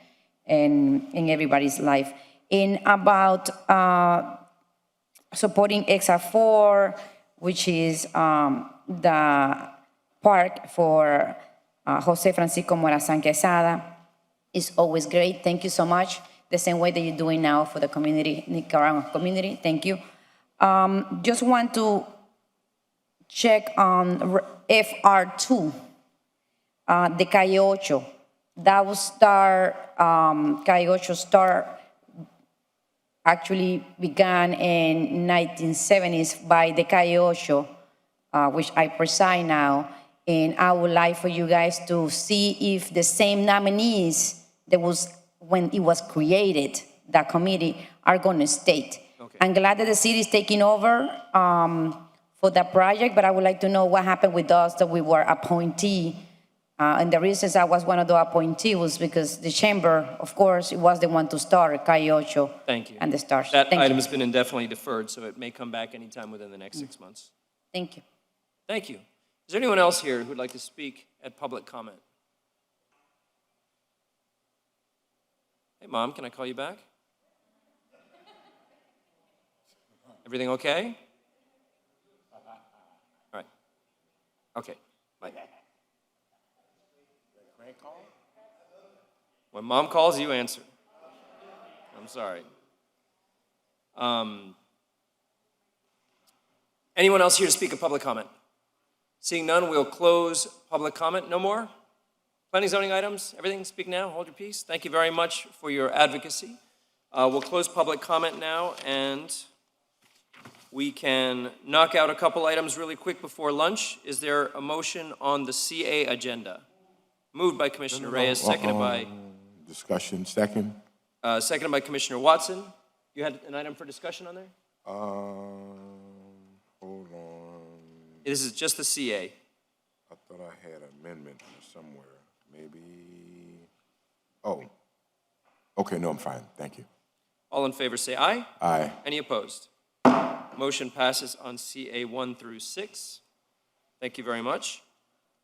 in everybody's life. And about supporting XR4, which is the park for Jose Francisco Morazan Quesada, is always great. Thank you so much. The same way that you're doing now for the community, Nicaraguan community. Thank you. Just want to check on FR2, the Calle Ocho. That was Calle Ocho actually began in 1970s by the Calle Ocho, which I preside now. And I would like for you guys to see if the same nominees that was when it was created, that committee, are going to stay. Okay. I'm glad that the city is taking over for that project, but I would like to know what happened with us that we were appointee. And the reasons I was one of the appointees was because the chamber, of course, it was the one to start Calle Ocho.
Thank you.
And the stars.
That
Thank
item
you.
has been indefinitely deferred, so it may come back anytime within the next 6 months.
Thank you.
Thank you. Is there anyone else here who'd like to speak at public comment? Hey, Mom, can I call you back? Everything okay? All right. Okay. Bye. When Mom calls, you answer. I'm sorry. Anyone else here to speak at public comment? Seeing none, we'll close public comment. No more? Planning zoning items? Everything? Speak now. Hold your peace. Thank you very much for your advocacy. We'll close public comment now, and we can knock out a couple items really quick before lunch. Is there a motion on the CA agenda? Moved by Commissioner Reyes, seconded by...
Discussion, second.
Seconded by Commissioner Watson. You had an item for discussion on there?
Hold on.
This is just the CA.
I thought I had an amendment somewhere. Maybe. Oh. Okay, no, I'm fine. Thank you.
All in favor say aye.
Aye.
Any opposed? Motion passes on CA 1 through 6. Thank you very much.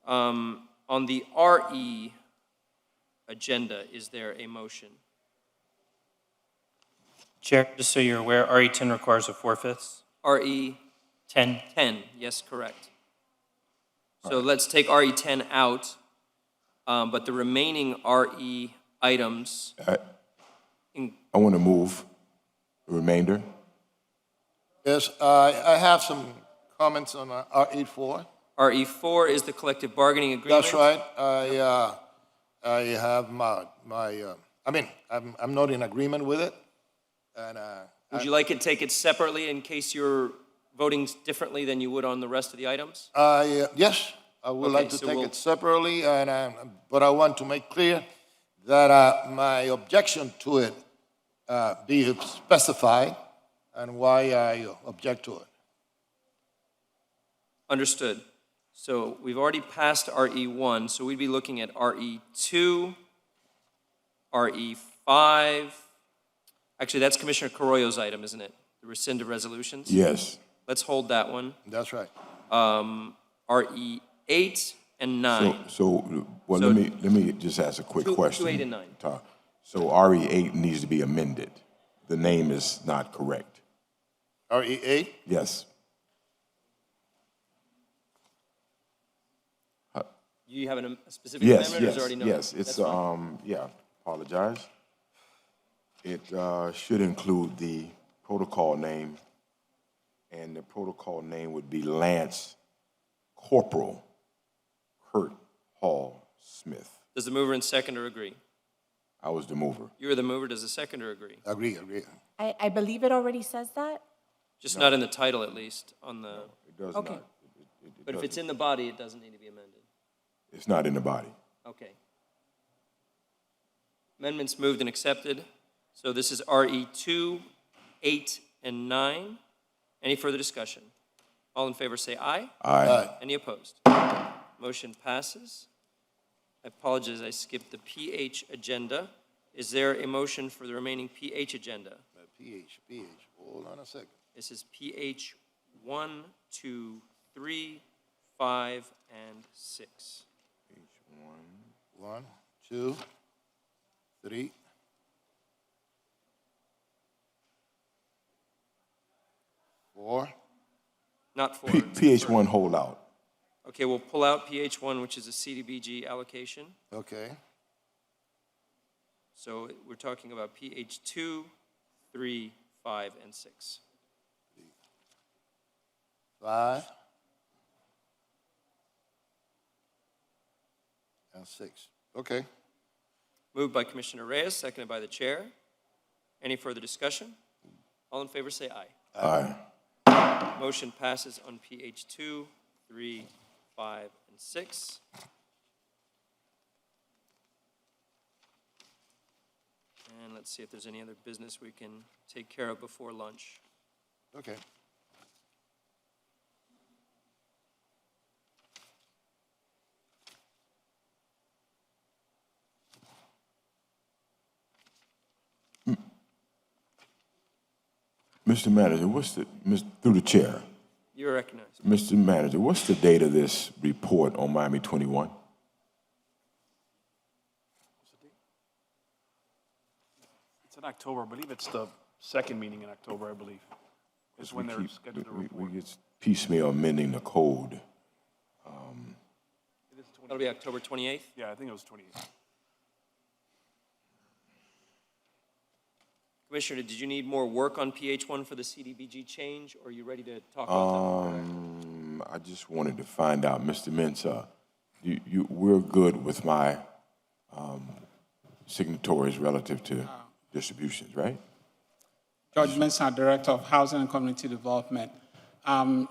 On the RE agenda, is there a motion?
Chair, just so you're aware, RE10 requires a 4/5.
RE
10.
10, yes, correct. So let's take RE10 out, but the remaining RE items.
I want to move the remainder.
Yes, I have some comments on RE4.
RE4 is the collective bargaining agreement.
That's right. I have I'm not in agreement with it. And
would you like it take it separately in case you're voting differently than you would on the rest of the items?
Yes, I would like
Okay,
to
so
take
we'll-
it separately, but I want to make clear that my objection to it be specified and why I object to it.
Understood. So we've already passed RE1, so we'd be looking at RE2, RE5. Actually, that's Commissioner Carollo's item, isn't it? The rescind of resolutions?
Yes.
Let's hold that one.
That's right.
RE8 and 9.
Well,
So-
let me just ask a quick
Two-
question.
2, 8, and 9.
Todd. So RE8 needs to be amended. The name is not correct.
RE8?
Yes.
You have a specific
Yes,
amendment, or is
yes,
it already known?
yes. It's,
That's fine.
yeah, apologize. It should include the protocol name, and the protocol name would be Lance Corporal Kurt Hall Smith.
Does the mover and seconder agree?
I was the mover.
You're the mover, does the seconder agree?
Agree.
I believe it already says that.
Just not in the title, at least, on the,
It does
Okay.
not.
but if it's in the body, it doesn't need to be amended.
It's not in the body.
Okay. Amendments moved and accepted. So this is RE2, 8, and 9. Any further discussion? All in favor say aye.
Aye.
Any opposed? Motion passes. I apologize, I skipped the PH agenda. Is there a motion for the remaining PH agenda?
PH, hold on a second.
This is PH 1, 2, 3, 5, and 6.
1, 2, 3. Four.
Not 4.
PH1 holdout.
Okay, we'll pull out PH 1, which is a CDBG allocation.
Okay.
So we're talking about PH 2, 3, 5, and 6.
5 and 6. Okay.
Moved by Commissioner Reyes, seconded by the chair. Any further discussion? All in favor say aye.
Aye.
Motion passes on PH 2, 3, 5, and 6. And let's see if there's any other business we can take care of before lunch.
Okay.
Mr. Manager, through the chair,
You're recognized.
Mr. Manager, what's the date of this report on Miami 21?
It's in October. I believe it's the second meeting in October, I believe, is when they're scheduled to report.
We get piecemeal amending the code.
That'll be October 28th.
Yeah, I think it was 28th.
Commissioner, did you need more work on PH 1 for the CDBG change, or are you ready to talk about that?
I just wanted to find out, Mr. Mensah, we're good with my signatories relative to distributions, right?
George Mensah, Director of Housing and Community Development.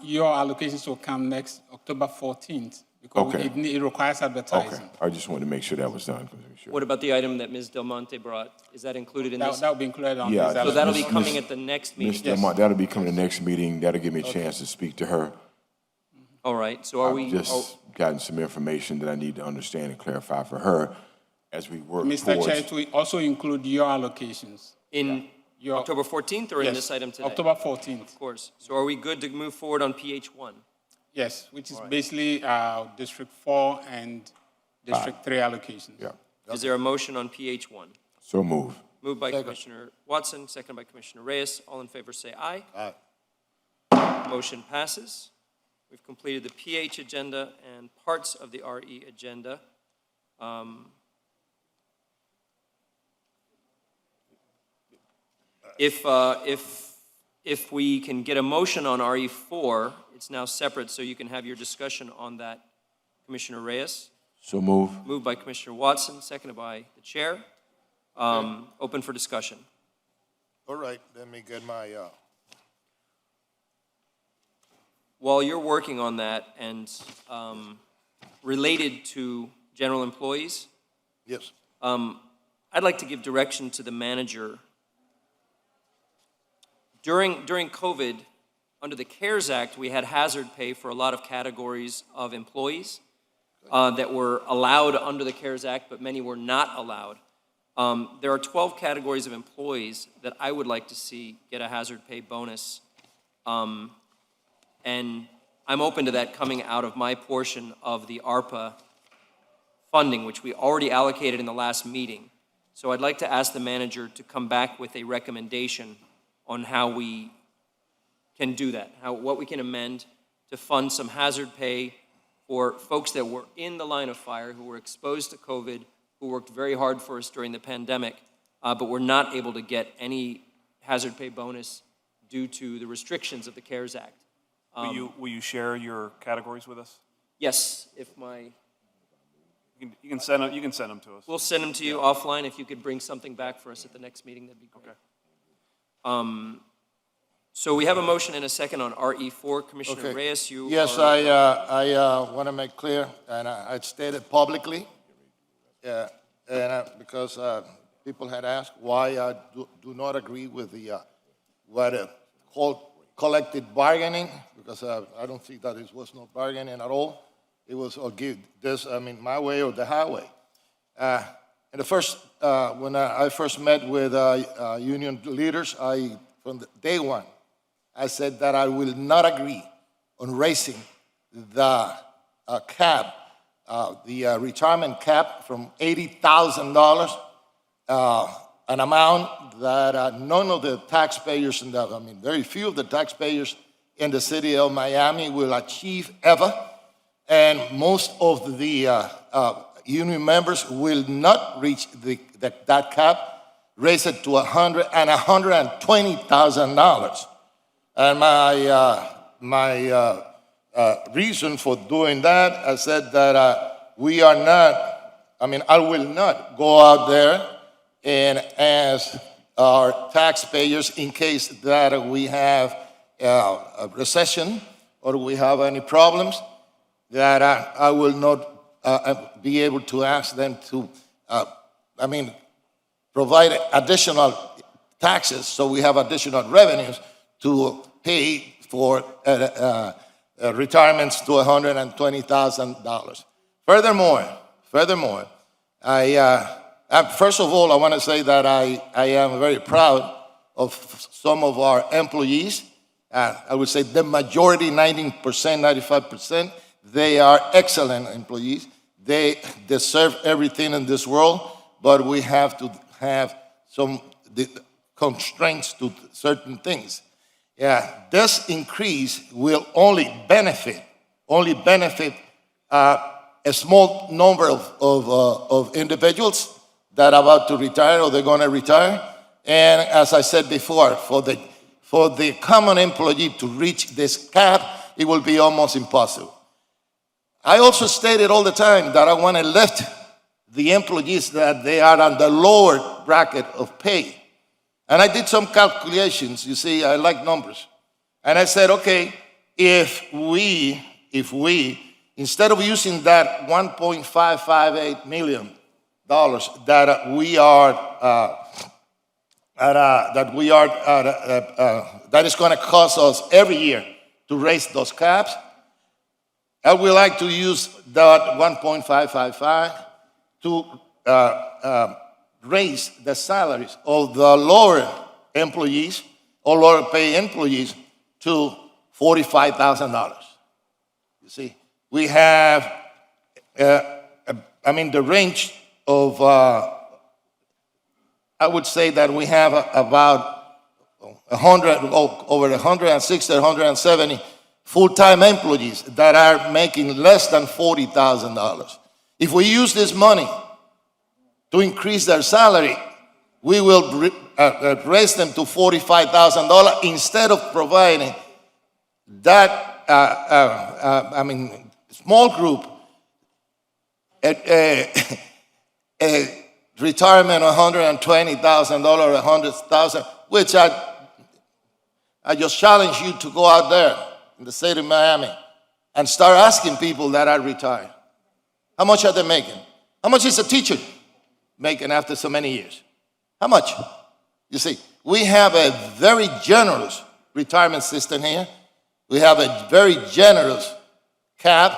Your allocations will come next October 14th because
Okay.
it requires advertising.
Okay, I just wanted to make sure that was done. Sure.
What about the item that Ms. Del Monte brought? Is that included in this?
That will be included on
Yeah,
this.
So that'll be
Miss-
coming
Miss-
at the next meeting?
Ms. Delmont, that'll be coming the next meeting. That'll give me a chance to speak to her.
All right, so are we?
I've just gotten some information that I need to understand and clarify for her as we work
Mr.
towards.
Chair, it will also include your allocations.
In October 14th or in
Yes,
this item today?
October 14th.
Of course. So are we good to move forward on PH 1?
Yes, which is
All right.
basically District 4 and District 3 allocations.
Yeah.
Is there a motion on PH 1?
So move.
Moved by Commissioner Watson, seconded by Commissioner Reyes. All in favor say aye.
Aye.
Motion passes. We've completed the PH agenda and parts of the RE agenda. If we can get a motion on RE4, it's now separate, so you can have your discussion on that, Commissioner Reyes.
So move.
Moved by Commissioner Watson, seconded by the chair. Open for discussion.
All right, let me get my
while you're working on that and related to general employees,
Yes.
I'd like to give direction to the manager. During COVID, under the CARES Act, we had hazard pay for a lot of categories of employees that were allowed under the CARES Act, but many were not allowed. There are 12 categories of employees that I would like to see get a hazard pay bonus. And I'm open to that coming out of my portion of the ARPA funding, which we already allocated in the last meeting. So I'd like to ask the manager to come back with a recommendation on how we can do that, what we can amend to fund some hazard pay for folks that were in the line of fire, who were exposed to COVID, who worked very hard for us during the pandemic, but were not able to get any hazard pay bonus due to the restrictions of the CARES Act.
Will you share your categories with us?
Yes, if my...
You can send them to us.
We'll send them to you offline. If you could bring something back for us at the next meeting, that'd be great.
Okay.
So we have a motion and a second on RE4. Commissioner Reyes, you
Yes,
are...
I want to make clear, and I stated publicly, because people had asked why I do not agree with the called collective bargaining, because I don't think that it was no bargaining at all. It was, give this, my way or the highway. And the first, when I first met with union leaders, from day one, I said that I will not agree on raising the cap, the retirement cap from $80,000, an amount that none of the taxpayers, very few of the taxpayers in the city of Miami will achieve ever. And most of the union members will not reach that cap, raise it to $100,000 and $120,000. And my reason for doing that, I said that we are not, I will not go out there and ask our taxpayers, in case that we have a recession or we have any problems, that I will not be able to ask them to, provide additional taxes so we have additional revenues to pay for retirements to $120,000. Furthermore, first of all, I want to say that I am very proud of some of our employees. I would say the majority, 90%, 95%, they are excellent employees. They deserve everything in this world, but we have to have some constraints to certain things. This increase will only benefit a small number of individuals that are about to retire or they're going to retire. And as I said before, for the common employee to reach this cap, it will be almost impossible. I also stated all the time that I want to lift the employees that they are on the lower bracket of pay. And I did some calculations. You see, I like numbers. And I said, okay, if we, instead of using that $1.558 million that is going to cost us every year to raise those caps, I would like to use that 1.555 to raise the salaries of the lower employees or lower pay employees to $45,000. You see, we have, the range of, I would say that we have about 160, 170 full-time employees that are making less than $40,000. If we use this money to increase their salary, we will raise them to $45,000 instead of providing that, small group a retirement of $120,000 or $100,000, which I just challenge you to go out there. in the state of Miami and start asking people that are retired, how much are they making? How much is a teacher making after so many years? How much? You see, we have a very generous retirement system here. We have a very generous cap,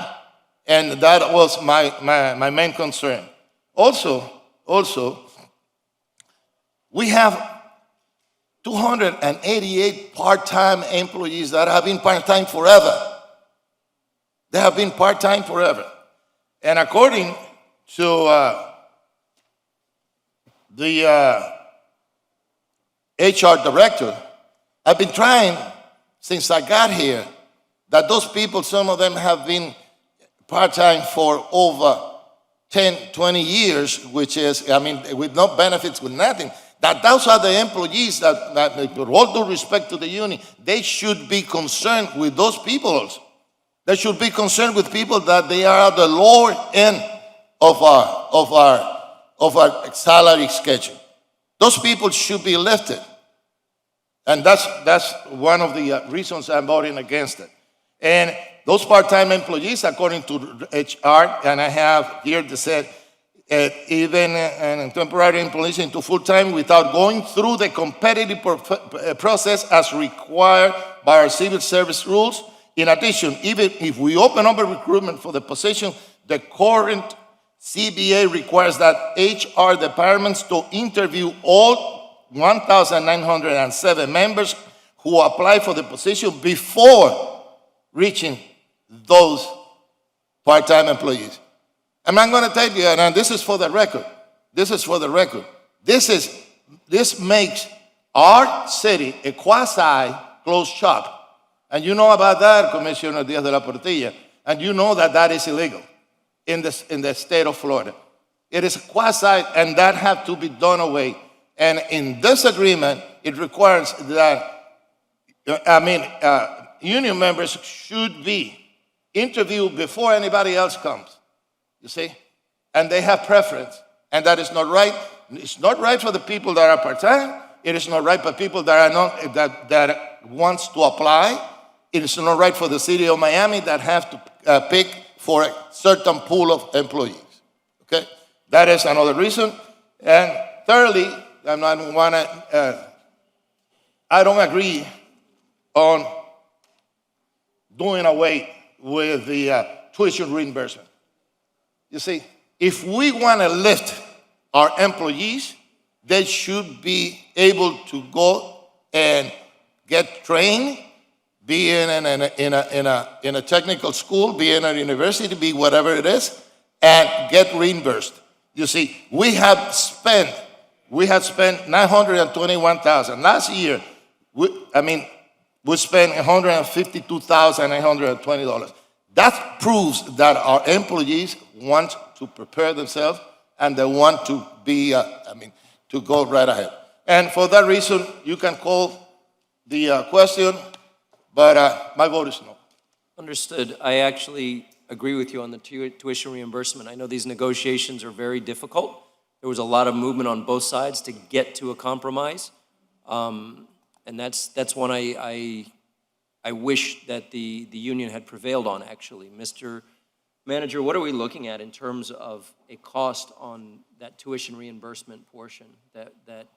and that was my main concern. Also, we have 288 part-time employees that have been part-time forever. They have been part-time forever. And according to the HR director, I've been trying since I got here that those people, some of them have been part-time for over 10, 20 years, which is, I mean, with no benefits, with nothing. That those are the employees that with all due respect to the union, they should be concerned with those people also. They should be concerned with people that they are at the lower end of our salary schedule. Those people should be lifted. And that's one of the reasons I'm voting against it. And those part-time employees, according to HR, and I have here they said, even temporary employees into full-time without going through the competitive process as required by our civil service rules. In addition, even if we open up a recruitment for the position, the current CBA requires that HR departments to interview all 1,907 members who apply for the position before reaching those part-time employees. And I'm going to tell you, and this is for the record, this makes our city a quasi-closed shop. And you know about that, Commissioner Diaz de la Portilla, and you know that that is illegal in the state of Florida. It is quasi, and that has to be done away. And in this agreement, it requires that, union members should be interviewed before anybody else comes, you see? And they have preference, and that is not right. It's not right for the people that are part-time. It is not right for people that are not, that wants to apply. It is not right for the city of Miami that have to pick for a certain pool of employees, okay? That is another reason. And thirdly, I don't agree on doing away with the tuition reimbursement. You see, if we want to lift our employees, they should be able to go and get trained, be in a technical school, be in a university, be whatever it is, and get reimbursed. You see, we have spent $921,000. Last year, we spent $152,820. That proves that our employees want to prepare themselves and they want to be, to go right ahead. And for that reason, you can call the question, but my vote is no.
Understood. I actually agree with you on the tuition reimbursement. I know these negotiations are very difficult. There was a lot of movement on both sides to get to a compromise. And that's one I wish that the union had prevailed on, actually. Mr. Manager, what are we looking at in terms of a cost on that tuition reimbursement portion? That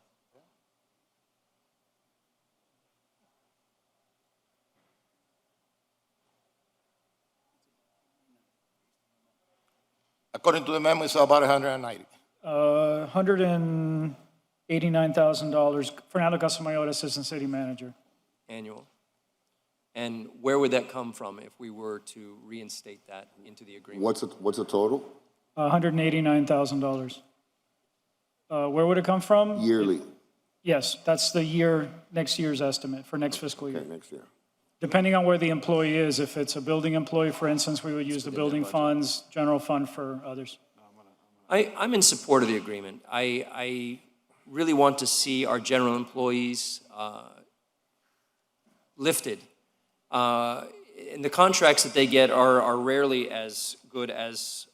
according to the memo, it's about $190.
$189,000. Fernando Casamayor, Assistant City Manager.
annual? And where would that come from if we were to reinstate that into the agreement?
What's the total?
$189,000. Where would it come from?
Yearly.
Yes, that's the next year's estimate for next fiscal year.
Okay, next year.
Depending on where the employee is, if it's a building employee, for instance, we would use the building funds, general fund for others.
I'm in support of the agreement. I really want to see our general employees lifted. And the contracts that they get are rarely as good as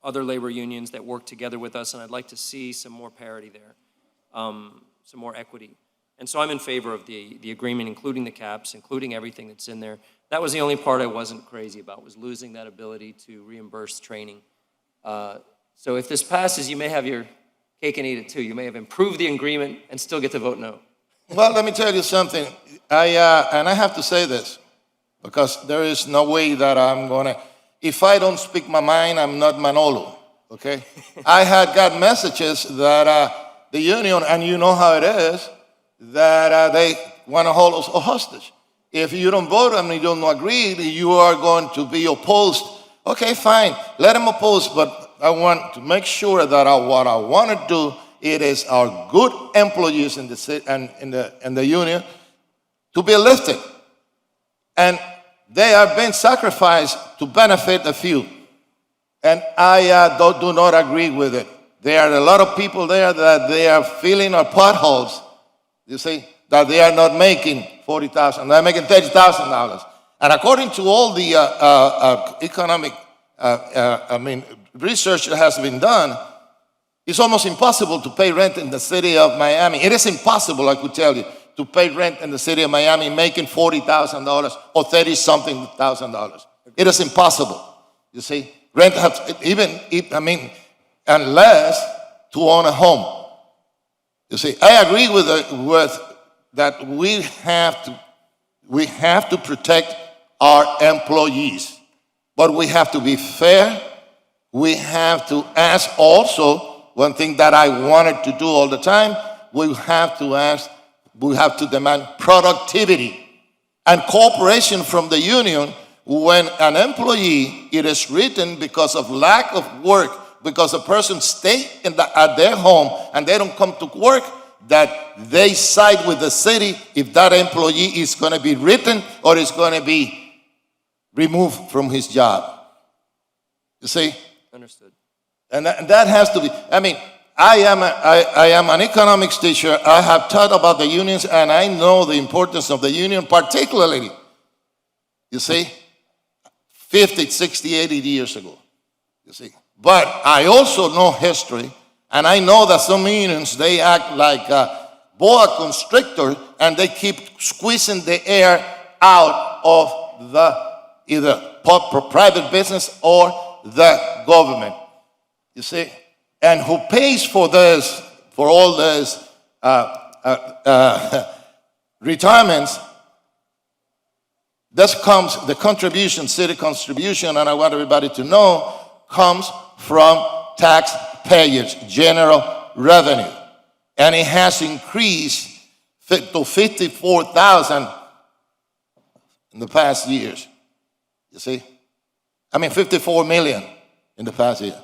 other labor unions that work together with us, and I'd like to see some more parity there, some more equity. And so I'm in favor of the agreement, including the caps, including everything that's in there. That was the only part I wasn't crazy about, was losing that ability to reimburse training. So if this passes, you may have your cake and eat it too. You may have improved the agreement and still get to vote no.
Well, let me tell you something. And I have to say this, because there is no way that I'm gonna, if I don't speak my mind, I'm not Manolo, okay? I had got messages that the union, and you know how it is, that they want to hold us hostage. If you don't vote and you don't agree, you are going to be opposed. Okay, fine, let them oppose, but I want to make sure that what I want to do, it is our good employees in the city and in the union to be lifted. And they are being sacrificed to benefit the few. And I do not agree with it. There are a lot of people there that they are filling our potholes, you see, that they are not making $40,000, they're making $30,000. And according to all the economic, research that has been done, it's almost impossible to pay rent in the city of Miami. It is impossible, I could tell you, to pay rent in the city of Miami making $40,000 or $30-something thousand. It is impossible, you see. Rent has, unless to own a home. You see, I agree with that we have to protect our employees, but we have to be fair. We have to ask also, one thing that I wanted to do all the time, we have to demand productivity and cooperation from the union. When an employee, it is written because of lack of work, because a person stay at their home and they don't come to work, that they side with the city if that employee is going to be written or is going to be removed from his job. You see?
Understood.
And that has to be, I am an economics teacher. I have taught about the unions, and I know the importance of the union, particularly, you see, 50, 60, 80 years ago, you see. But I also know history, and I know that some unions, they act like boa constrictor, and they keep squeezing the air out of the either private business or the government. You see? And who pays for this, for all this retirements? This comes, the contribution, city contribution, and I want everybody to know, comes from taxpayers, general revenue. And it has increased to 54,000 in the past years. You see? 54 million in the past year.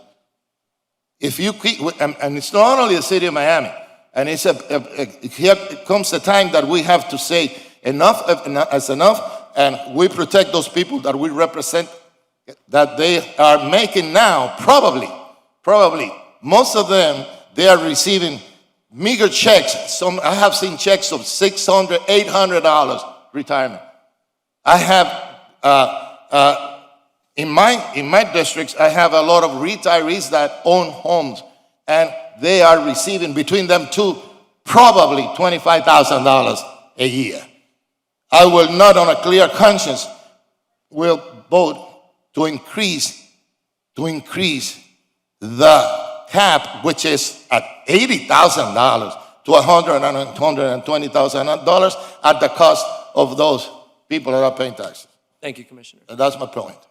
If you keep, and it's not only the city of Miami, and here comes the time that we have to say enough is enough, and we protect those people that we represent, that they are making now, probably, most of them, they are receiving meager checks. I have seen checks of $600, $800 retirement. I have, in my districts, I have a lot of retirees that own homes, and they are receiving between them two, probably $25,000 a year. I will not, on a clear conscience, will vote to increase the cap, which is at $80,000 to $120,000 at the cost of those people that are paying taxes.
Thank you, Commissioner.
And that's my point.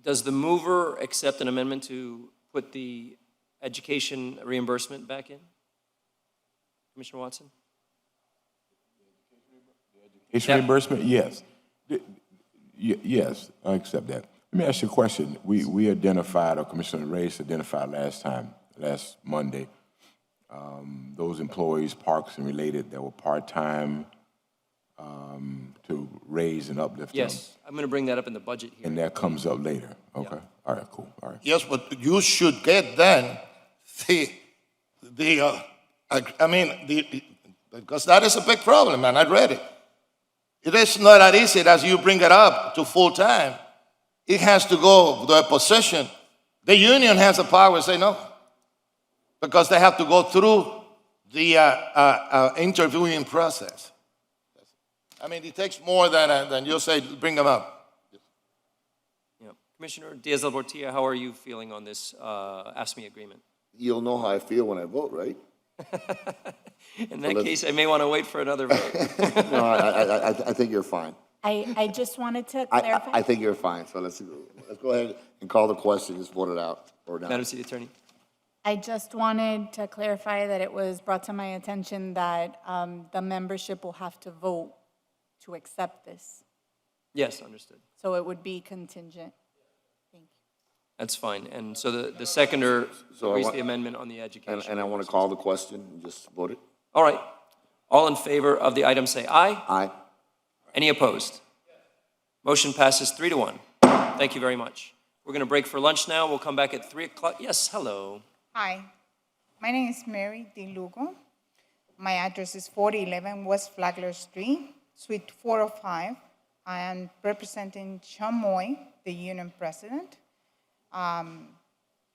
Does the mover accept an amendment to put the education reimbursement back in? Commissioner Watson?
Education reimbursement, yes. Yes, I accept that. Let me ask you a question. We identified, or Commissioner Reyes identified last Monday, those employees, parks and related, that were part-time, to raise and uplift them.
Yes, I'm going to bring that up in the budget here.
And that comes up later. Okay. Yeah. All right, cool. All right.
Yes, but you should get then because that is a big problem, man. I read it. It is not that easy as you bring it up to full time. It has to go to a position. The union has the power to say no, because they have to go through the interviewing process. I mean, it takes more than you say, bring them up.
Yeah. Commissioner Diaz-Albortilla, how are you feeling on this ASME agreement?
You'll know how I feel when I vote, right?
In that case, I may want to wait for another vote.
No, I think you're fine.
I just wanted to clarify.
I think you're fine. So let's go ahead and call the question. Just vote it out or down.
Madam City Attorney.
I just wanted to clarify that it was brought to my attention that the membership will have to vote to accept this.
Yes, understood.
So it would be contingent. Thank you.
That's fine. And so the seconder
So I
agrees
want-
the amendment on the education.
And I want to call the question and just vote it.
All right. All in favor of the item say aye.
Aye.
Any opposed? Motion passes 3-1. Thank you very much. We're going to break for lunch now. We'll come back at 3 o'clock. Yes, hello.
Hi, my name is Mary De Lugo. My address is 4011 West Flagler Street, Suite 405. I am representing Chamoy, the union president.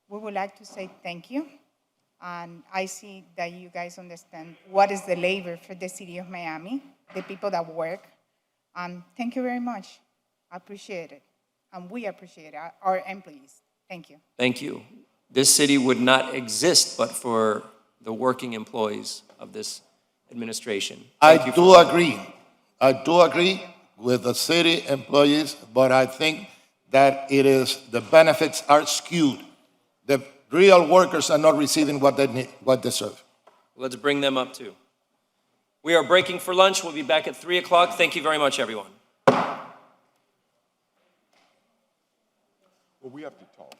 We would like to say thank you. And I see that you guys understand what is the labor for the city of Miami, the people that work. Thank you very much. I appreciate it. And we appreciate our employees. Thank you.
Thank you. This city would not exist but for the working employees of this administration. Thank you
do agree. I do agree with the city employees, but I think that the benefits are skewed. The real workers are not receiving what they need, what they deserve.
Let's bring them up too. We are breaking for lunch. We'll be back at 3 o'clock. Thank you very much, everyone.
Well, we have to talk.